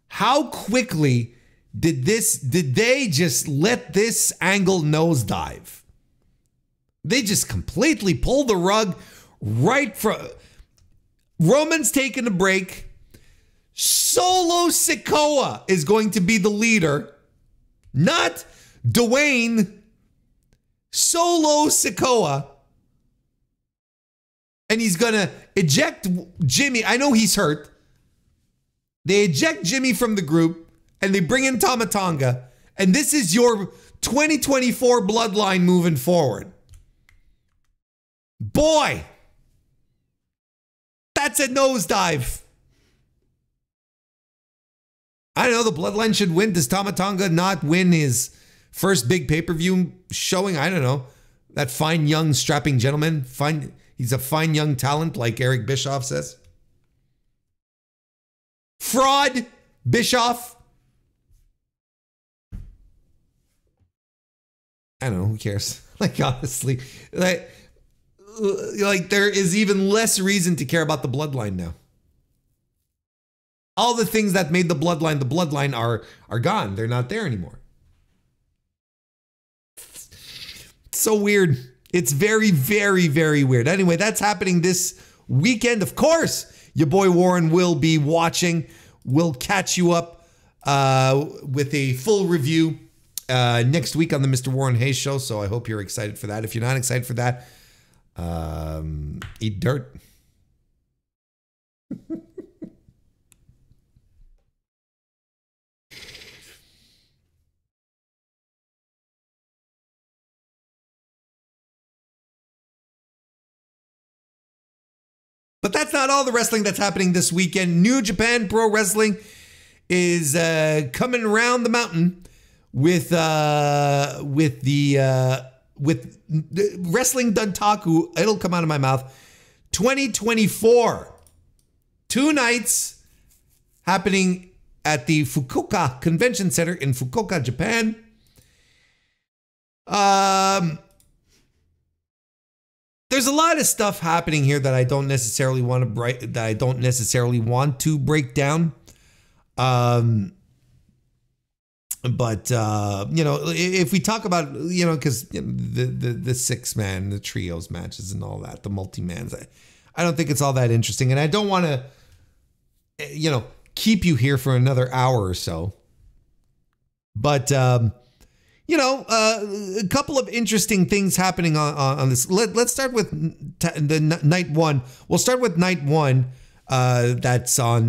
how quickly did they just let this angle nosedive? They just completely pulled the rug right from Roman's taking a break. Solo Sikoa is going to be the leader, not Dwayne. Solo Sikoa. And he's going to eject Jimmy. I know he's hurt. They eject Jimmy from the group and they bring in Tama Tonga. And this is your 2024 bloodline moving forward. Boy, that's a nosedive. I don't know, the bloodline should win. Does Tama Tonga not win his first big pay-per-view showing? I don't know. That fine young strapping gentleman. He's a fine young talent, like Eric Bischoff says. Fraud, Bischoff. I don't know, who cares? Like, honestly, like there is even less reason to care about the bloodline now. All the things that made the bloodline are gone. They're not there anymore. It's so weird. It's very, very, very weird. Anyway, that's happening this weekend. Of course, your boy Warren will be watching. We'll catch you up with a full review next week on the MrWarrenHayes show. So I hope you're excited for that. If you're not excited for that, eat dirt. But that's not all the wrestling that's happening this weekend. New Japan Pro Wrestling is coming around the mountain with Wrestling Dontaku. It'll come out of my mouth. 2024. 2 nights happening at the Fukuoka Convention Center in Fukuoka, Japan. There's a lot of stuff happening here that I don't necessarily want to break down. But you know, if we talk about, you know, because the 6-man, the trios matches and all that, the multi-mans, I don't think it's all that interesting, and I don't want to, you know, keep you here for another hour or so. But you know, a couple of interesting things happening on this. Let's start with the night one. We'll start with night one. That's on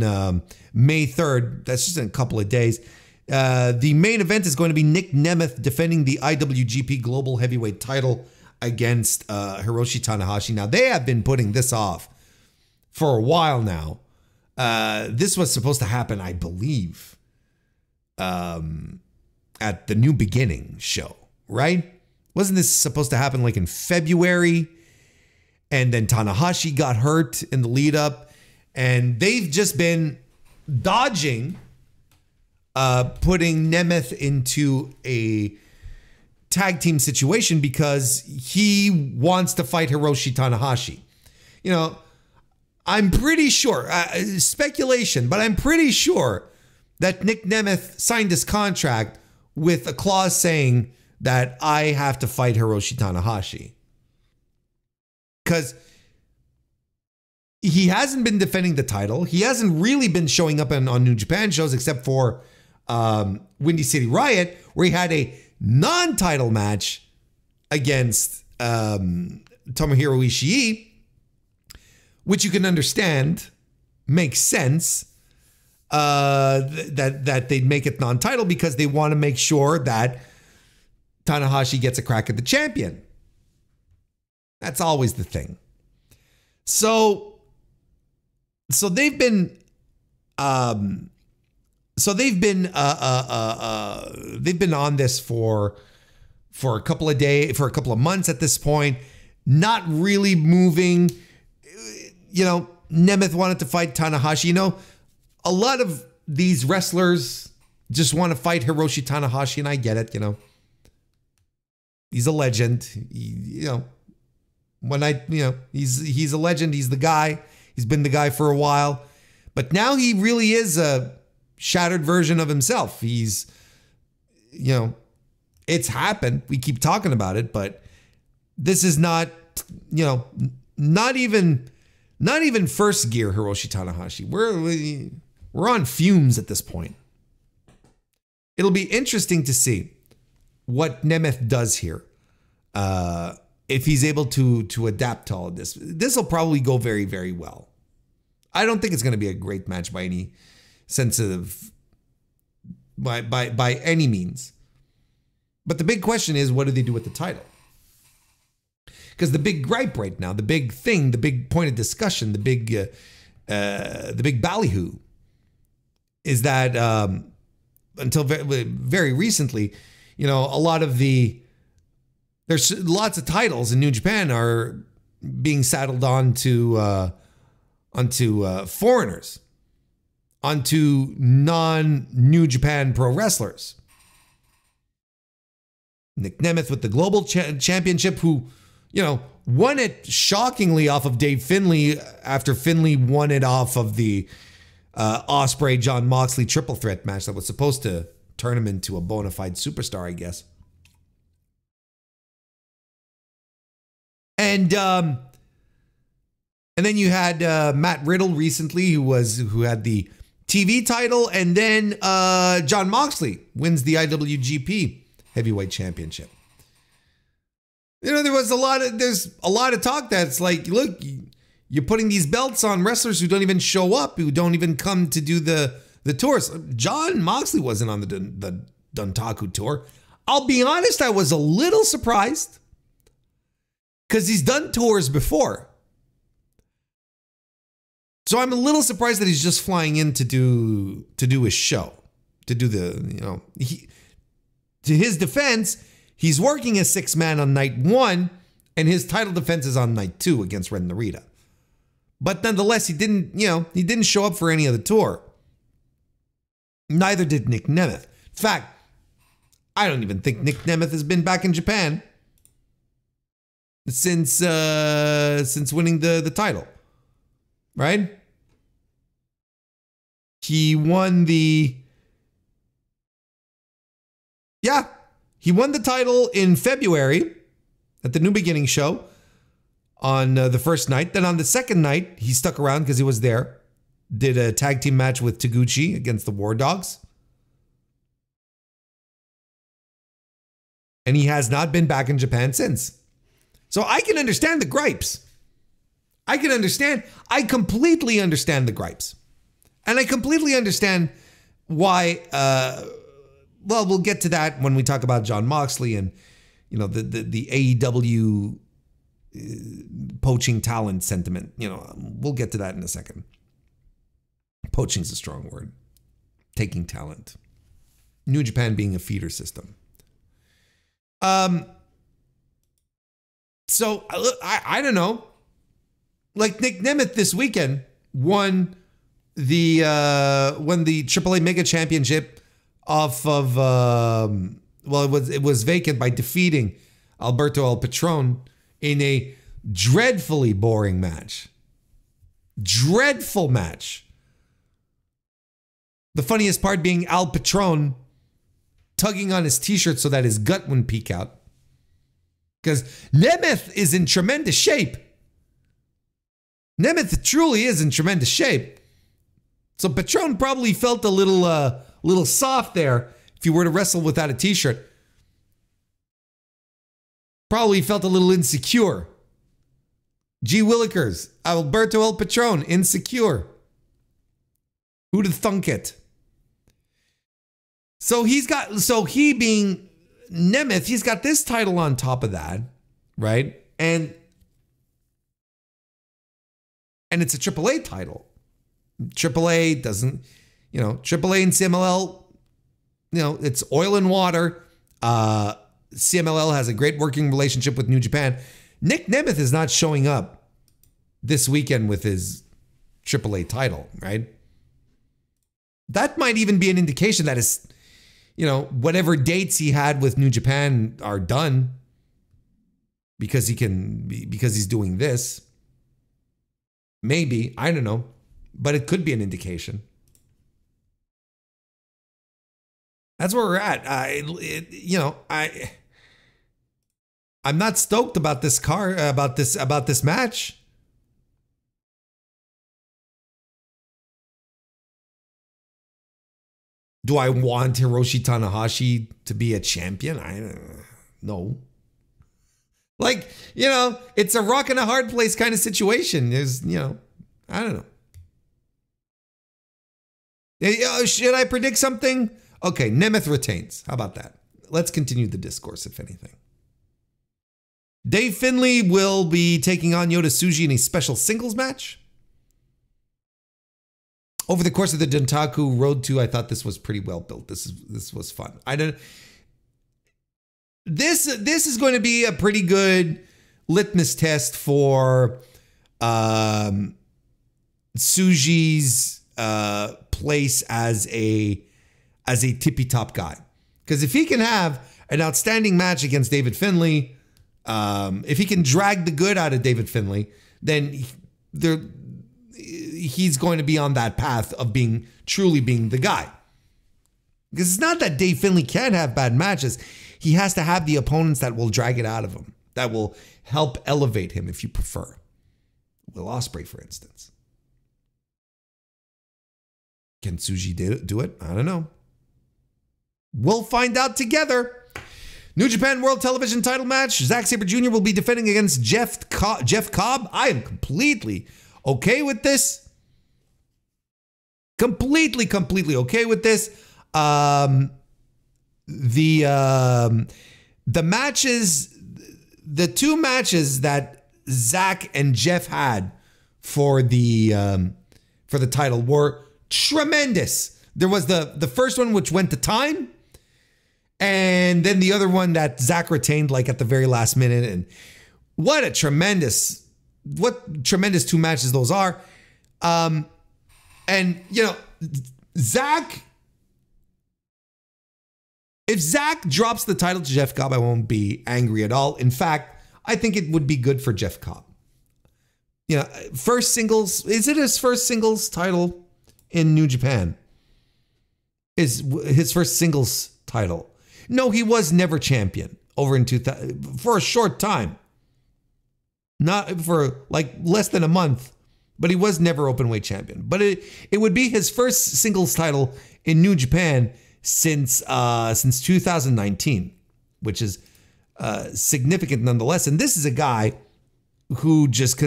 May 3rd. That's just in a couple of days. The main event is going to be Nick Nemeth defending the IWGP Global Heavyweight title against Hiroshi Tanahashi. Now, they have been putting this off for a while now. This was supposed to happen, I believe, at the New Beginning show, right? Wasn't this supposed to happen like in February? And then Tanahashi got hurt in the lead up. And they've just been dodging putting Nemeth into a tag team situation because he wants to fight Hiroshi Tanahashi. You know, I'm pretty sure, speculation, but I'm pretty sure that Nick Nemeth signed his contract with a clause saying that I have to fight Hiroshi Tanahashi. Because he hasn't been defending the title. He hasn't really been showing up on New Japan shows except for Windy City Riot, where he had a non-title match against Tomohiro Ishii, which you can understand makes sense. That they'd make it non-title because they want to make sure that Tanahashi gets a crack at the champion. That's always the thing. So they've been on this for a couple of days, for a couple of months at this point, not really moving. You know, Nemeth wanted to fight Tanahashi. You know, a lot of these wrestlers just want to fight Hiroshi Tanahashi, and I get it, you know. He's a legend. He's a legend. He's the guy. He's been the guy for a while. But now he really is a shattered version of himself. He's, you know, it's happened. We keep talking about it, but this is not, you know, not even first gear Hiroshi Tanahashi. We're on fumes at this point. It'll be interesting to see what Nemeth does here. If he's able to adapt to all of this. This will probably go very, very well. I don't think it's going to be a great match by any sense of by any means. But the big question is, what do they do with the title? Because the big gripe right now, the big thing, the big point of discussion, the big ballyhoo is that until very recently, you know, there's lots of titles in New Japan are being saddled onto foreigners, onto non-New Japan pro wrestlers. Nick Nemeth with the Global Championship, who, you know, won it shockingly off of Dave Finlay after Finlay won it off of the Ospreay John Moxley triple threat match that was supposed to turn him into a bona fide superstar, I guess. And then you had Matt Riddle recently, who had the TV title, and then John Moxley wins the IWGP Heavyweight Championship. You know, there's a lot of talk that's like, look, you're putting these belts on wrestlers who don't even show up, who don't even come to do the tours. John Moxley wasn't on the Dontaku tour. I'll be honest, I was a little surprised because he's done tours before. So I'm a little surprised that he's just flying in to do his show, to do the, you know, to his defense, he's working as 6-man on night 1, and his title defense is on night 2 against Ren Narita. But nonetheless, he didn't show up for any of the tour. Neither did Nick Nemeth. In fact, I don't even think Nick Nemeth has been back in Japan since winning the title. Right? He won the title in February at the New Beginning show on the first night. Then on the second night, he stuck around because he was there. Did a tag team match with Taguchi against the War Dogs. And he has not been back in Japan since. So I can understand the gripes. I completely understand the gripes. And I completely understand why, well, we'll get to that when we talk about John Moxley and, you know, the AEW poaching talent sentiment. You know, we'll get to that in a second. Poaching's a strong word. Taking talent. New Japan being a feeder system. So I don't know. Like Nick Nemeth this weekend won the AAA Mega Championship off of well, it was vacant by defeating Alberto El Patron in a dreadfully boring match. Dreadful match. The funniest part being Al Patron tugging on his t-shirt so that his gut wouldn't peek out. Because Nemeth is in tremendous shape. Nemeth truly is in tremendous shape. So Patron probably felt a little soft there if you were to wrestle without a t-shirt. Probably felt a little insecure. Gee Willikers, Alberto El Patron, insecure. Who'd have thunk it? So he being Nemeth, he's got this title on top of that, right? And it's a AAA title. AAA doesn't, you know, AAA and CMLL, you know, it's oil and water. CMLL has a great working relationship with New Japan. Nick Nemeth is not showing up this weekend with his AAA title, right? That might even be an indication that his, you know, whatever dates he had with New Japan are done because he's doing this. Maybe, I don't know. but it could be an indication. That's where we're at. I'm not stoked about this about this match. Do I want Hiroshi Tanahashi to be a champion? No. Like, it's a rock and a hard place kind of situation. There's, I don't know. Should I predict something? Okay, Nemeth retains. How about that? Let's continue the discourse, if anything. Dave Finlay will be taking on Yota Tsuji in a special singles match. Over the course of the Dontaku Road to, I thought this was pretty well built. This was fun. This is going to be a pretty good litmus test for Tsuji's place as a tippy top guy. Because if he can have an outstanding match against David Finlay, if he can drag the good out of David Finlay, then he's going to be on that path of truly being the guy. Because it's not that Dave Finlay can't have bad matches. He has to have the opponents that will drag it out of him, that will help elevate him, if you prefer. Will Ospreay, for instance. Can Tsuji do it? I don't know. We'll find out together. New Japan World Television title match. Zack Sabre Jr. will be defending against Jeff Cobb. I am completely okay with this. Completely okay with this. The matches, the two matches that Zack and Jeff had for the title were tremendous. There was the first one, which went to time, and then the other one that Zack retained like at the very last minute. And what tremendous two matches those are. And Zack, if Zack drops the title to Jeff Cobb, I won't be angry at all. In fact, I think it would be good for Jeff Cobb. First singles, is it his first singles title in New Japan? Is his first singles title? No, he was never champion over in 2000 for a short time. Not for like less than a month, but he was never openweight champion. But it would be his first singles title in New Japan since 2019, which is significant nonetheless. And this is a guy who just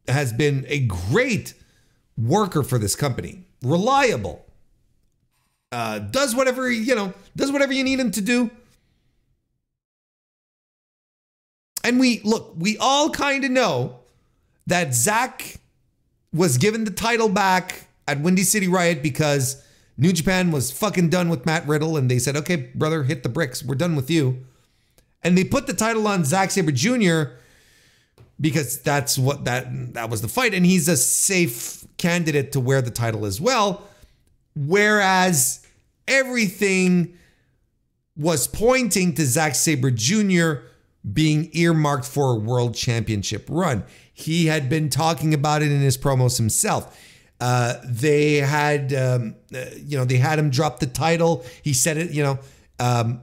has been a great worker for this company, reliable, does whatever you need him to do. And we all kind of know that Zack was given the title back at Windy City Riot because New Japan was fucking done with Matt Riddle, and they said, okay, brother, hit the bricks. We're done with you. And they put the title on Zack Sabre Jr. because that was the fight, and he's a safe candidate to wear the title as well. Whereas everything was pointing to Zack Sabre Jr. being earmarked for a world championship run. He had been talking about it in his promos himself. They had him drop the title. He said it,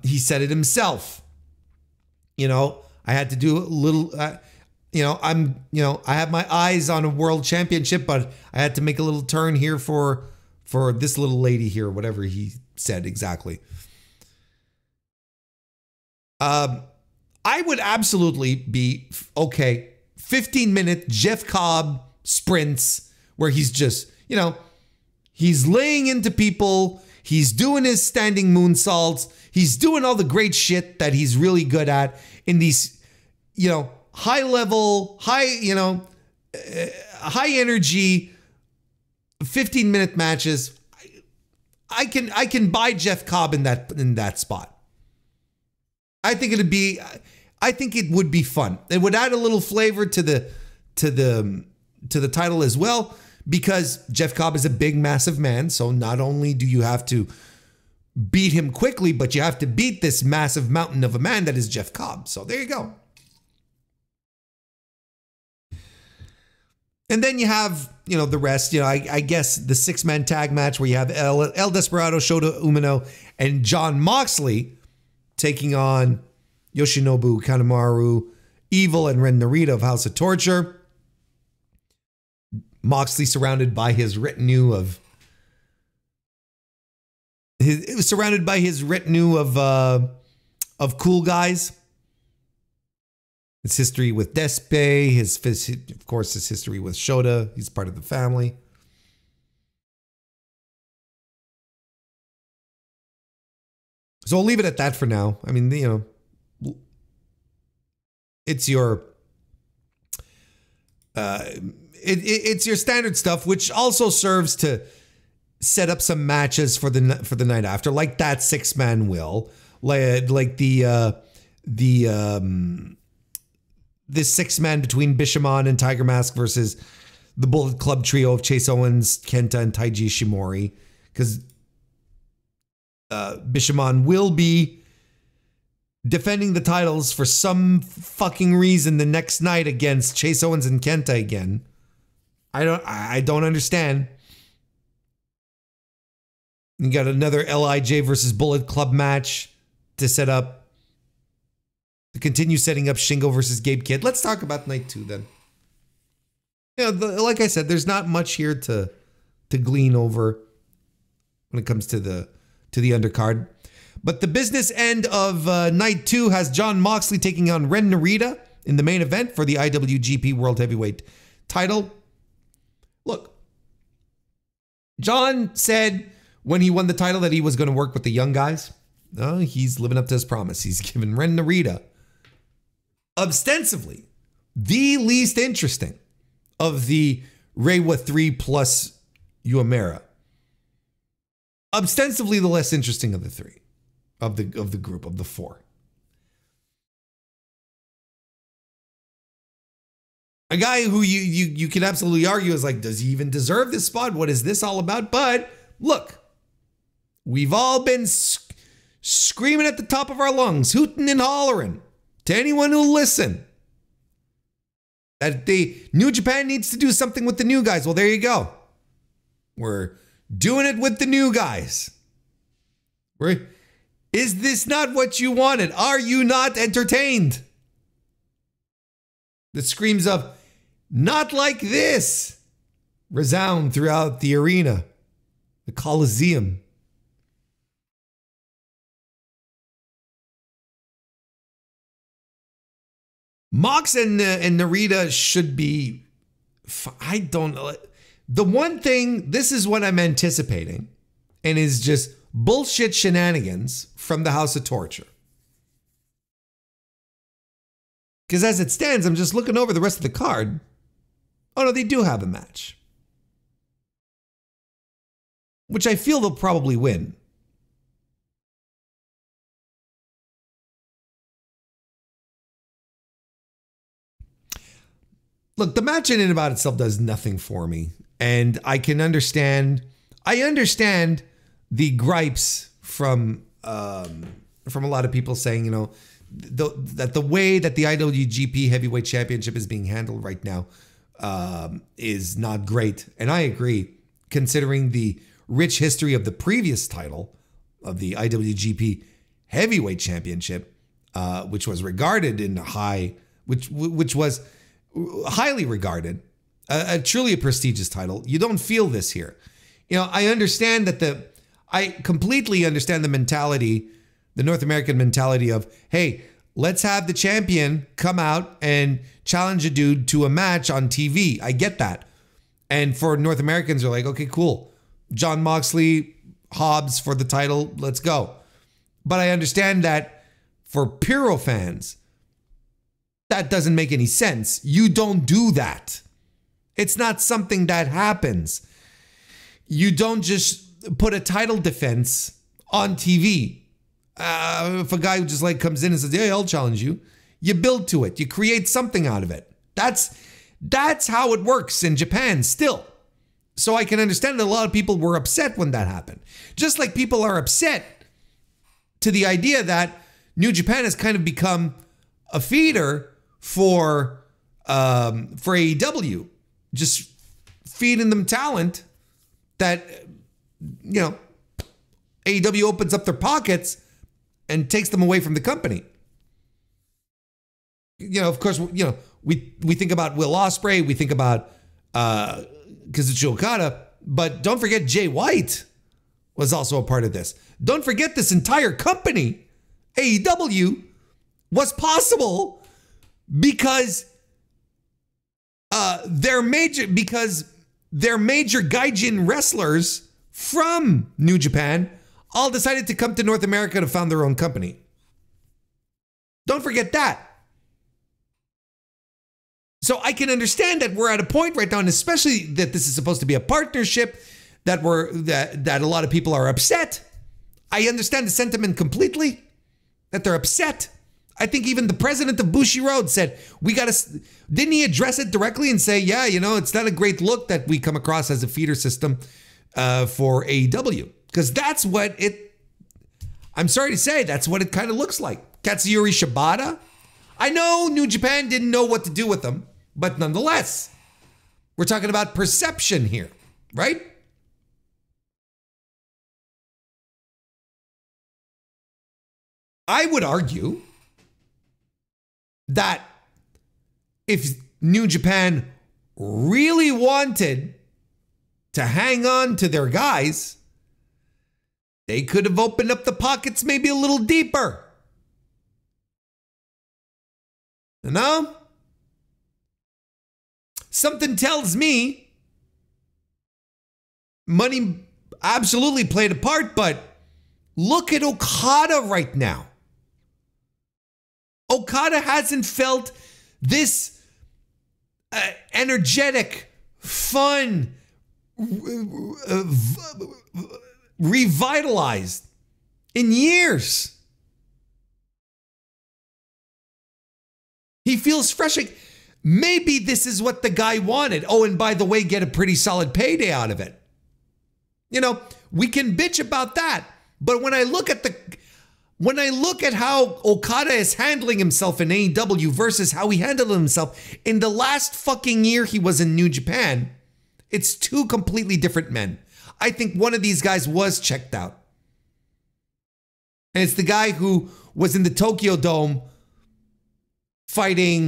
he said it himself. I had to do a little, I have my eyes on a world championship, but I had to make a little turn here for this little lady here, whatever he said exactly. I would absolutely be okay. 15-minute Jeff Cobb sprints where he's just, he's laying into people. He's doing his standing moonsaults. He's doing all the great shit that he's really good at in these, high level, high energy 15-minute matches. I can buy Jeff Cobb in that spot. I think it would be fun. It would add a little flavor to the title as well, because Jeff Cobb is a big, massive man. So not only do you have to beat him quickly, but you have to beat this massive mountain of a man that is Jeff Cobb. So there you go. And then you have, you know, the rest, you know, I guess the 6-man tag match where you have El Desperado, Shota Umino, and Jon Moxley taking on Yoshinobu Kanemaru, Evil, and Ren Narita of House of Torture. Moxley surrounded by his retinue of cool guys. His history with Despe, of course, his history with Shota. He's part of the family. So I'll leave it at that for now. I mean, you know, it's your it's your standard stuff, which also serves to set up some matches for the night after, like that 6-man will, like the 6-man between Bishamon and Tiger Mask versus the Bullet Club trio of Chase Owens, Kenta, and Taiji Ishimori, because Bishamon will be defending the titles for some fucking reason the next night against Chase Owens and Kenta again. I don't understand. You got another LIJ versus Bullet Club match to set up. To continue setting up Shingo versus Gabe Kidd. Let's talk about night 2 then. Yeah, like I said, there's not much here to glean over when it comes to the undercard. But the business end of night 2 has Jon Moxley taking on Ren Narita in the main event for the IWGP World Heavyweight title. Look, Jon said when he won the title that he was going to work with the young guys. He's living up to his promise. He's given Ren Narita, ostensibly, the least interesting of the Reiwa 3 plus Uemura. Ostensibly the less interesting of the 3, of the group, of the 4. A guy who you can absolutely argue is like, does he even deserve this spot? What is this all about? But look, we've all been screaming at the top of our lungs, hooting and hollering to anyone who'll listen, that the New Japan needs to do something with the new guys. Well, there you go. We're doing it with the new guys. Is this not what you wanted? Are you not entertained? The screams of "not like this" resound throughout the arena, the Coliseum. Mox and Narita should be, I don't know. The one thing, this is what I'm anticipating, and is just bullshit shenanigans from the House of Torture. Because as it stands, I'm just looking over the rest of the card. Oh no, they do have a match, which I feel they'll probably win. Look, the match in and about itself does nothing for me. And I can understand, I understand the gripes from a lot of people saying, you know, that the way that the IWGP Heavyweight Championship is being handled right now is not great. And I agree, considering the rich history of the previous title of the IWGP Heavyweight Championship, which was regarded in which was highly regarded, truly a prestigious title. You don't feel this here. You know, I understand that I completely understand the mentality, the North American mentality of, hey, let's have the champion come out and challenge a dude to a match on TV. I get that. And for North Americans, are like, okay, cool. Jon Moxley, Hobbs for the title, let's go. But I understand that for Apero fans, that doesn't make any sense. You don't do that. It's not something that happens. You don't just put a title defense on TV. If a guy who just like comes in and says, "Yeah, I'll challenge you," you build to it. You create something out of it. That's how it works in Japan still. So I can understand that a lot of people were upset when that happened. Just like people are upset to the idea that New Japan has kind of become a feeder for AEW. just feeding them talent that, you know, AEW opens up their pockets and takes them away from the company. You know, of course, you know, we think about Will Ospreay, we think about Kazuchika Okada, but don't forget Jay White was also a part of this. Don't forget this entire company, AEW, was possible because their major gaijin wrestlers from New Japan all decided to come to North America to found their own company. Don't forget that. So I can understand that we're at a point right now, and especially that this is supposed to be a partnership, that a lot of people are upset. I understand the sentiment completely, that they're upset. I think even the president of Bushiroad said, didn't he address it directly and say, yeah, you know, it's not a great look that we come across as a feeder system for AEW. Because that's what I'm sorry to say, that's what it kind of looks like. Katsuyori Shibata, I know New Japan didn't know what to do with them, but nonetheless, we're talking about perception here, right? I would argue that if New Japan really wanted to hang on to their guys, they could have opened up the pockets maybe a little deeper. You know? Something tells me money absolutely played a part, but look at Okada right now. Okada hasn't felt this energetic, fun, revitalized in years. He feels fresh. Maybe this is what the guy wanted. Oh, and by the way, get a pretty solid payday out of it. You know, we can bitch about that. But when I look at how Okada is handling himself in AEW versus how he handled himself in the last fucking year he was in New Japan, it's two completely different men. I think one of these guys was checked out. And it's the guy who was in the Tokyo Dome fighting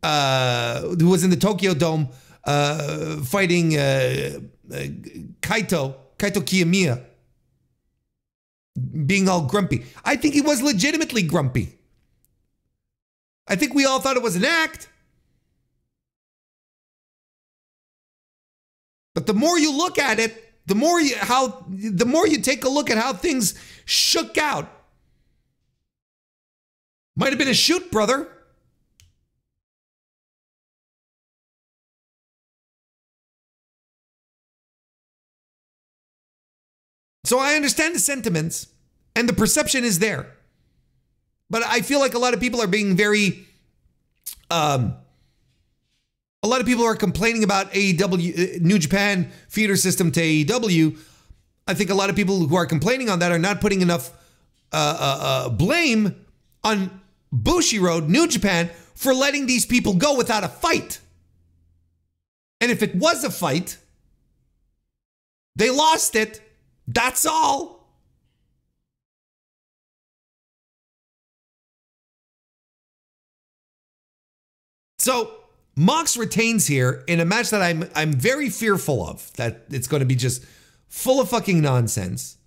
Kaito Kiyomiya, being all grumpy. I think he was legitimately grumpy. I think we all thought it was an act. But the more you look at it, the more you take a look at how things shook out. Might have been a shoot, brother. So I understand the sentiments and the perception is there. But I feel like a lot of people are being very, a lot of people are complaining about AEW, New Japan feeder system to AEW. I think a lot of people who are complaining on that are not putting enough blame on Bushiroad, New Japan, for letting these people go without a fight. And if it was a fight, they lost it. That's all. So Mox retains here in a match that I'm very fearful of, that it's going to be just full of fucking nonsense.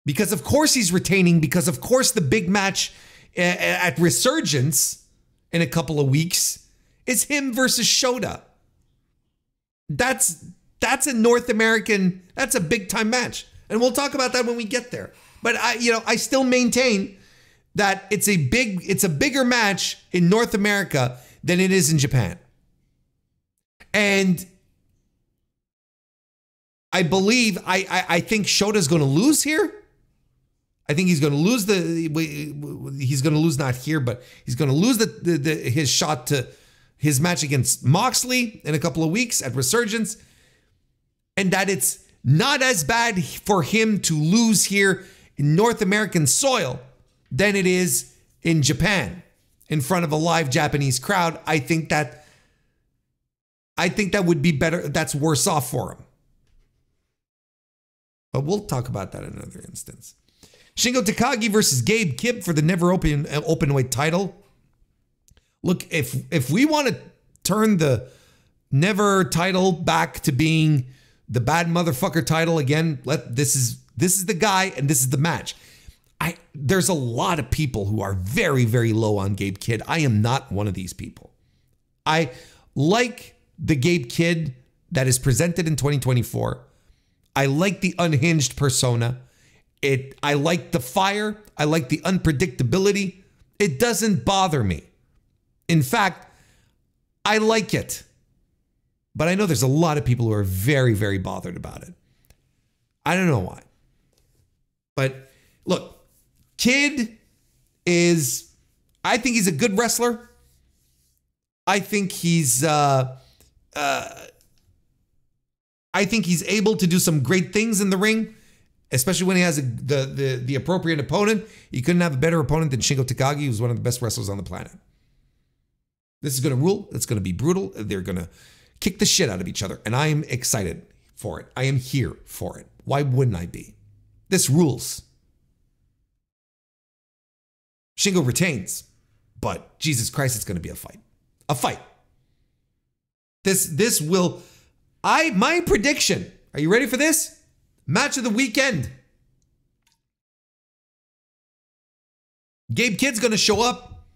Because of course he's retaining, because of course the big match at Resurgence in a couple of weeks is him versus Shota. That's a North American, that's a big time match. And we'll talk about that when we get there. But I still maintain that it's a bigger match in North America than it is in Japan. And I believe, I think Shota's going to lose here. I think he's going to lose he's going to lose not here, but he's going to lose his shot to his match against Moxley in a couple of weeks at Resurgence. And that it's not as bad for him to lose here in North American soil than it is in Japan. in front of a live Japanese crowd, I think that would be better. That's worse off for him. But we'll talk about that in another instance. Shingo Takagi versus Gabe Kidd for the never openweight title. Look, if we want to turn the never title back to being the bad motherfucker title again, this is the guy and this is the match. There's a lot of people who are very, very low on Gabe Kidd. I am not one of these people. I like the Gabe Kidd that is presented in 2024. I like the unhinged persona. I like the fire. I like the unpredictability. It doesn't bother me. In fact, I like it. But I know there's a lot of people who are very, very bothered about it. I don't know why. But look, Kidd I think he's a good wrestler. I think he's able to do some great things in the ring, especially when he has the appropriate opponent. You couldn't have a better opponent than Shingo Takagi, who's one of the best wrestlers on the planet. This is going to rule. It's going to be brutal. They're going to kick the shit out of each other, and I am excited for it. I am here for it. Why wouldn't I be? This rules. Shingo retains, but Jesus Christ, it's going to be a fight. A fight. This will... my prediction, are you ready for this? Match of the weekend. Gabe Kidd's going to show up.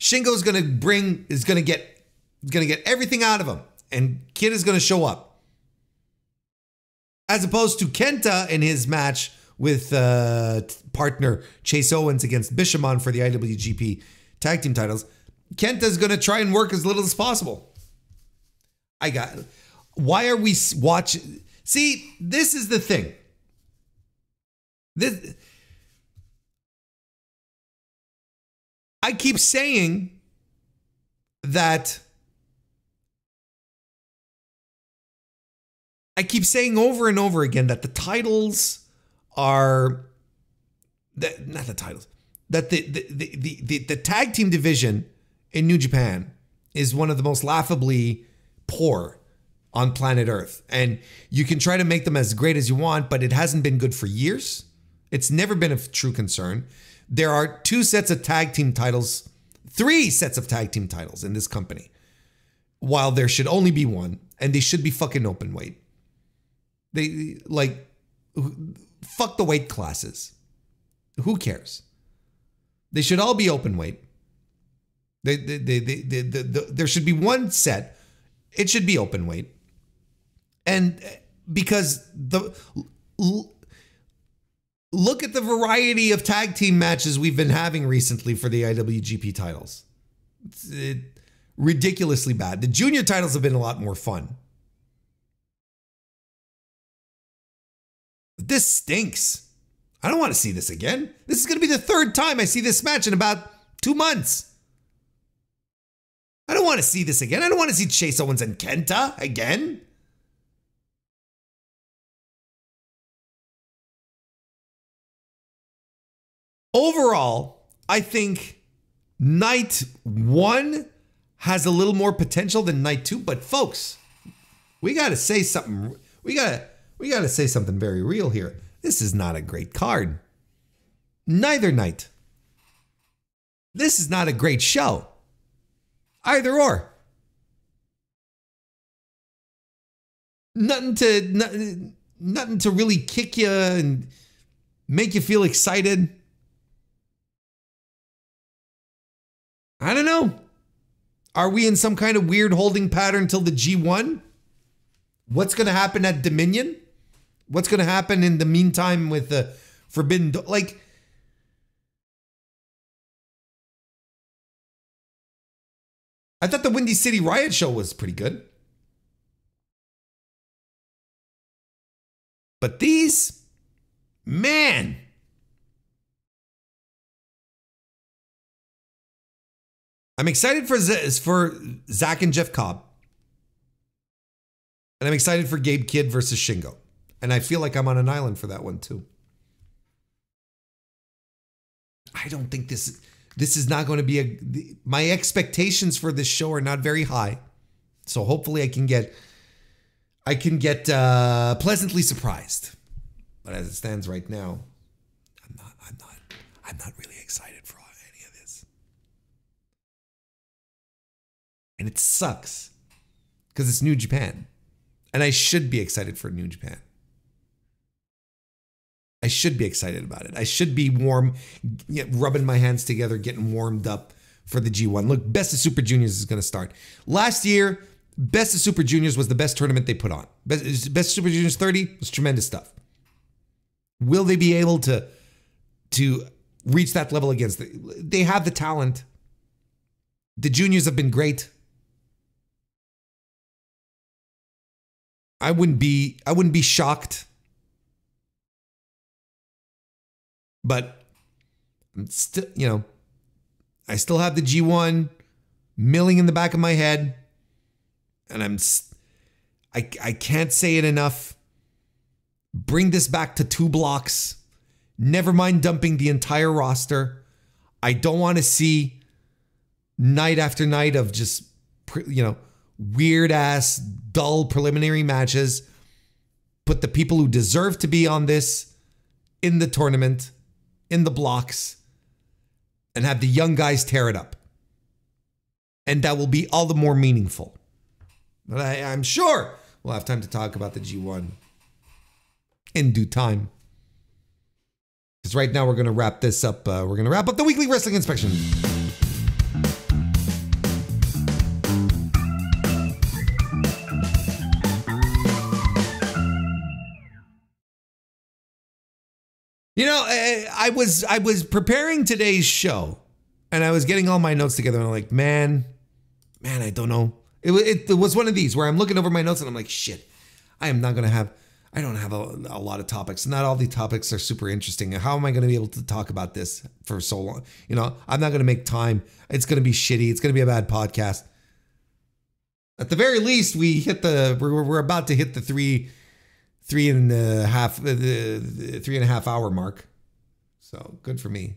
Shingo's going to get everything out of him, and Kidd is going to show up. As opposed to Kenta in his match with partner Chase Owens against Bishamon for the IWGP tag team titles. Kenta's going to try and work as little as possible. Why are we watching? See, this is the thing. I keep saying that. I keep saying over and over again that the titles are not the titles. That the tag team division in New Japan is one of the most laughably poor on planet Earth. And you can try to make them as great as you want, but it hasn't been good for years. It's never been a true concern. There are 2 sets of tag team titles, 3 sets of tag team titles in this company, while there should only be 1, and they should be fucking open weight. They fuck the weight classes. Who cares? They should all be open weight. There should be 1 set. It should be open weight. And because look at the variety of tag team matches we've been having recently for the IWGP titles. It's ridiculously bad. The junior titles have been a lot more fun. But this stinks. I don't want to see this again. This is going to be the 3rd time I see this match in about 2 months. I don't want to see this again. I don't want to see Chase Owens and Kenta again. Overall, I think night 1 has a little more potential than night 2. But folks, we got to say something. We got to say something very real here. This is not a great card. Neither night. This is not a great show. Either or. Nothing to really kick you and make you feel excited. I don't know. Are we in some kind of weird holding pattern till the G1? What's going to happen at Dominion? What's going to happen in the meantime with the Forbidden Door? Like, I thought the Windy City Riot show was pretty good. But these, man. I'm excited for Zach and Jeff Cobb. And I'm excited for Gabe Kidd versus Shingo. And I feel like I'm on an island for that one too. I don't think this... this is not going to be my expectations for this show are not very high. So hopefully I can get pleasantly surprised. But as it stands right now, I'm not really excited for any of this. And it sucks because it's New Japan. And I should be excited for New Japan. I should be excited about it. I should be warm, rubbing my hands together, getting warmed up for the G1. Look, Best of Super Juniors is going to start. Last year, Best of Super Juniors was the best tournament they put on. Best of Super Juniors 30 was tremendous stuff. Will they be able to reach that level against they have the talent. The juniors have been great. I wouldn't be shocked. But I'm still, I still have the G1 milling in the back of my head. And I can't say it enough. Bring this back to 2 blocks. Never mind dumping the entire roster. I don't want to see night after night of just, weird ass, dull preliminary matches. Put the people who deserve to be on this in the tournament, in the blocks, and have the young guys tear it up. And that will be all the more meaningful. But I'm sure we'll have time to talk about the G1 in due time. Because right now we're going to wrap this up. We're going to wrap up the weekly wrestling inspection. I was preparing today's show, and I was getting all my notes together, and I'm like, man, I don't know. It was one of these where I'm looking over my notes, and I'm like, shit, I don't have a lot of topics. Not all the topics are super interesting. How am I going to be able to talk about this for so long? I'm not going to make time. It's going to be shitty. It's going to be a bad podcast. At the very least, we're about to hit the three and a half hour mark. So good for me.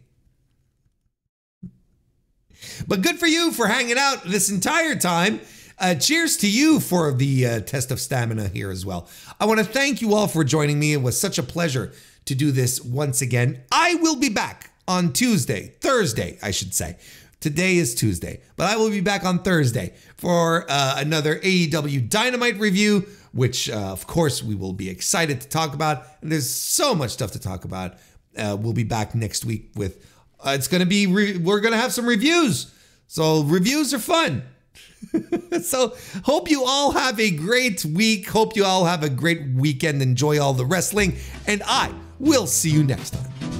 But good for you for hanging out this entire time. Cheers to you for the test of stamina here as well. I want to thank you all for joining me. It was such a pleasure to do this once again. I will be back on Thursday, I should say. Today is Tuesday, but I will be back on Thursday for another AEW Dynamite review, which of course we will be excited to talk about. And there's so much stuff to talk about. We'll be back next week with, we're going to have some reviews. So reviews are fun. So hope you all have a great week. Hope you all have a great weekend. Enjoy all the wrestling. And I will see you next time.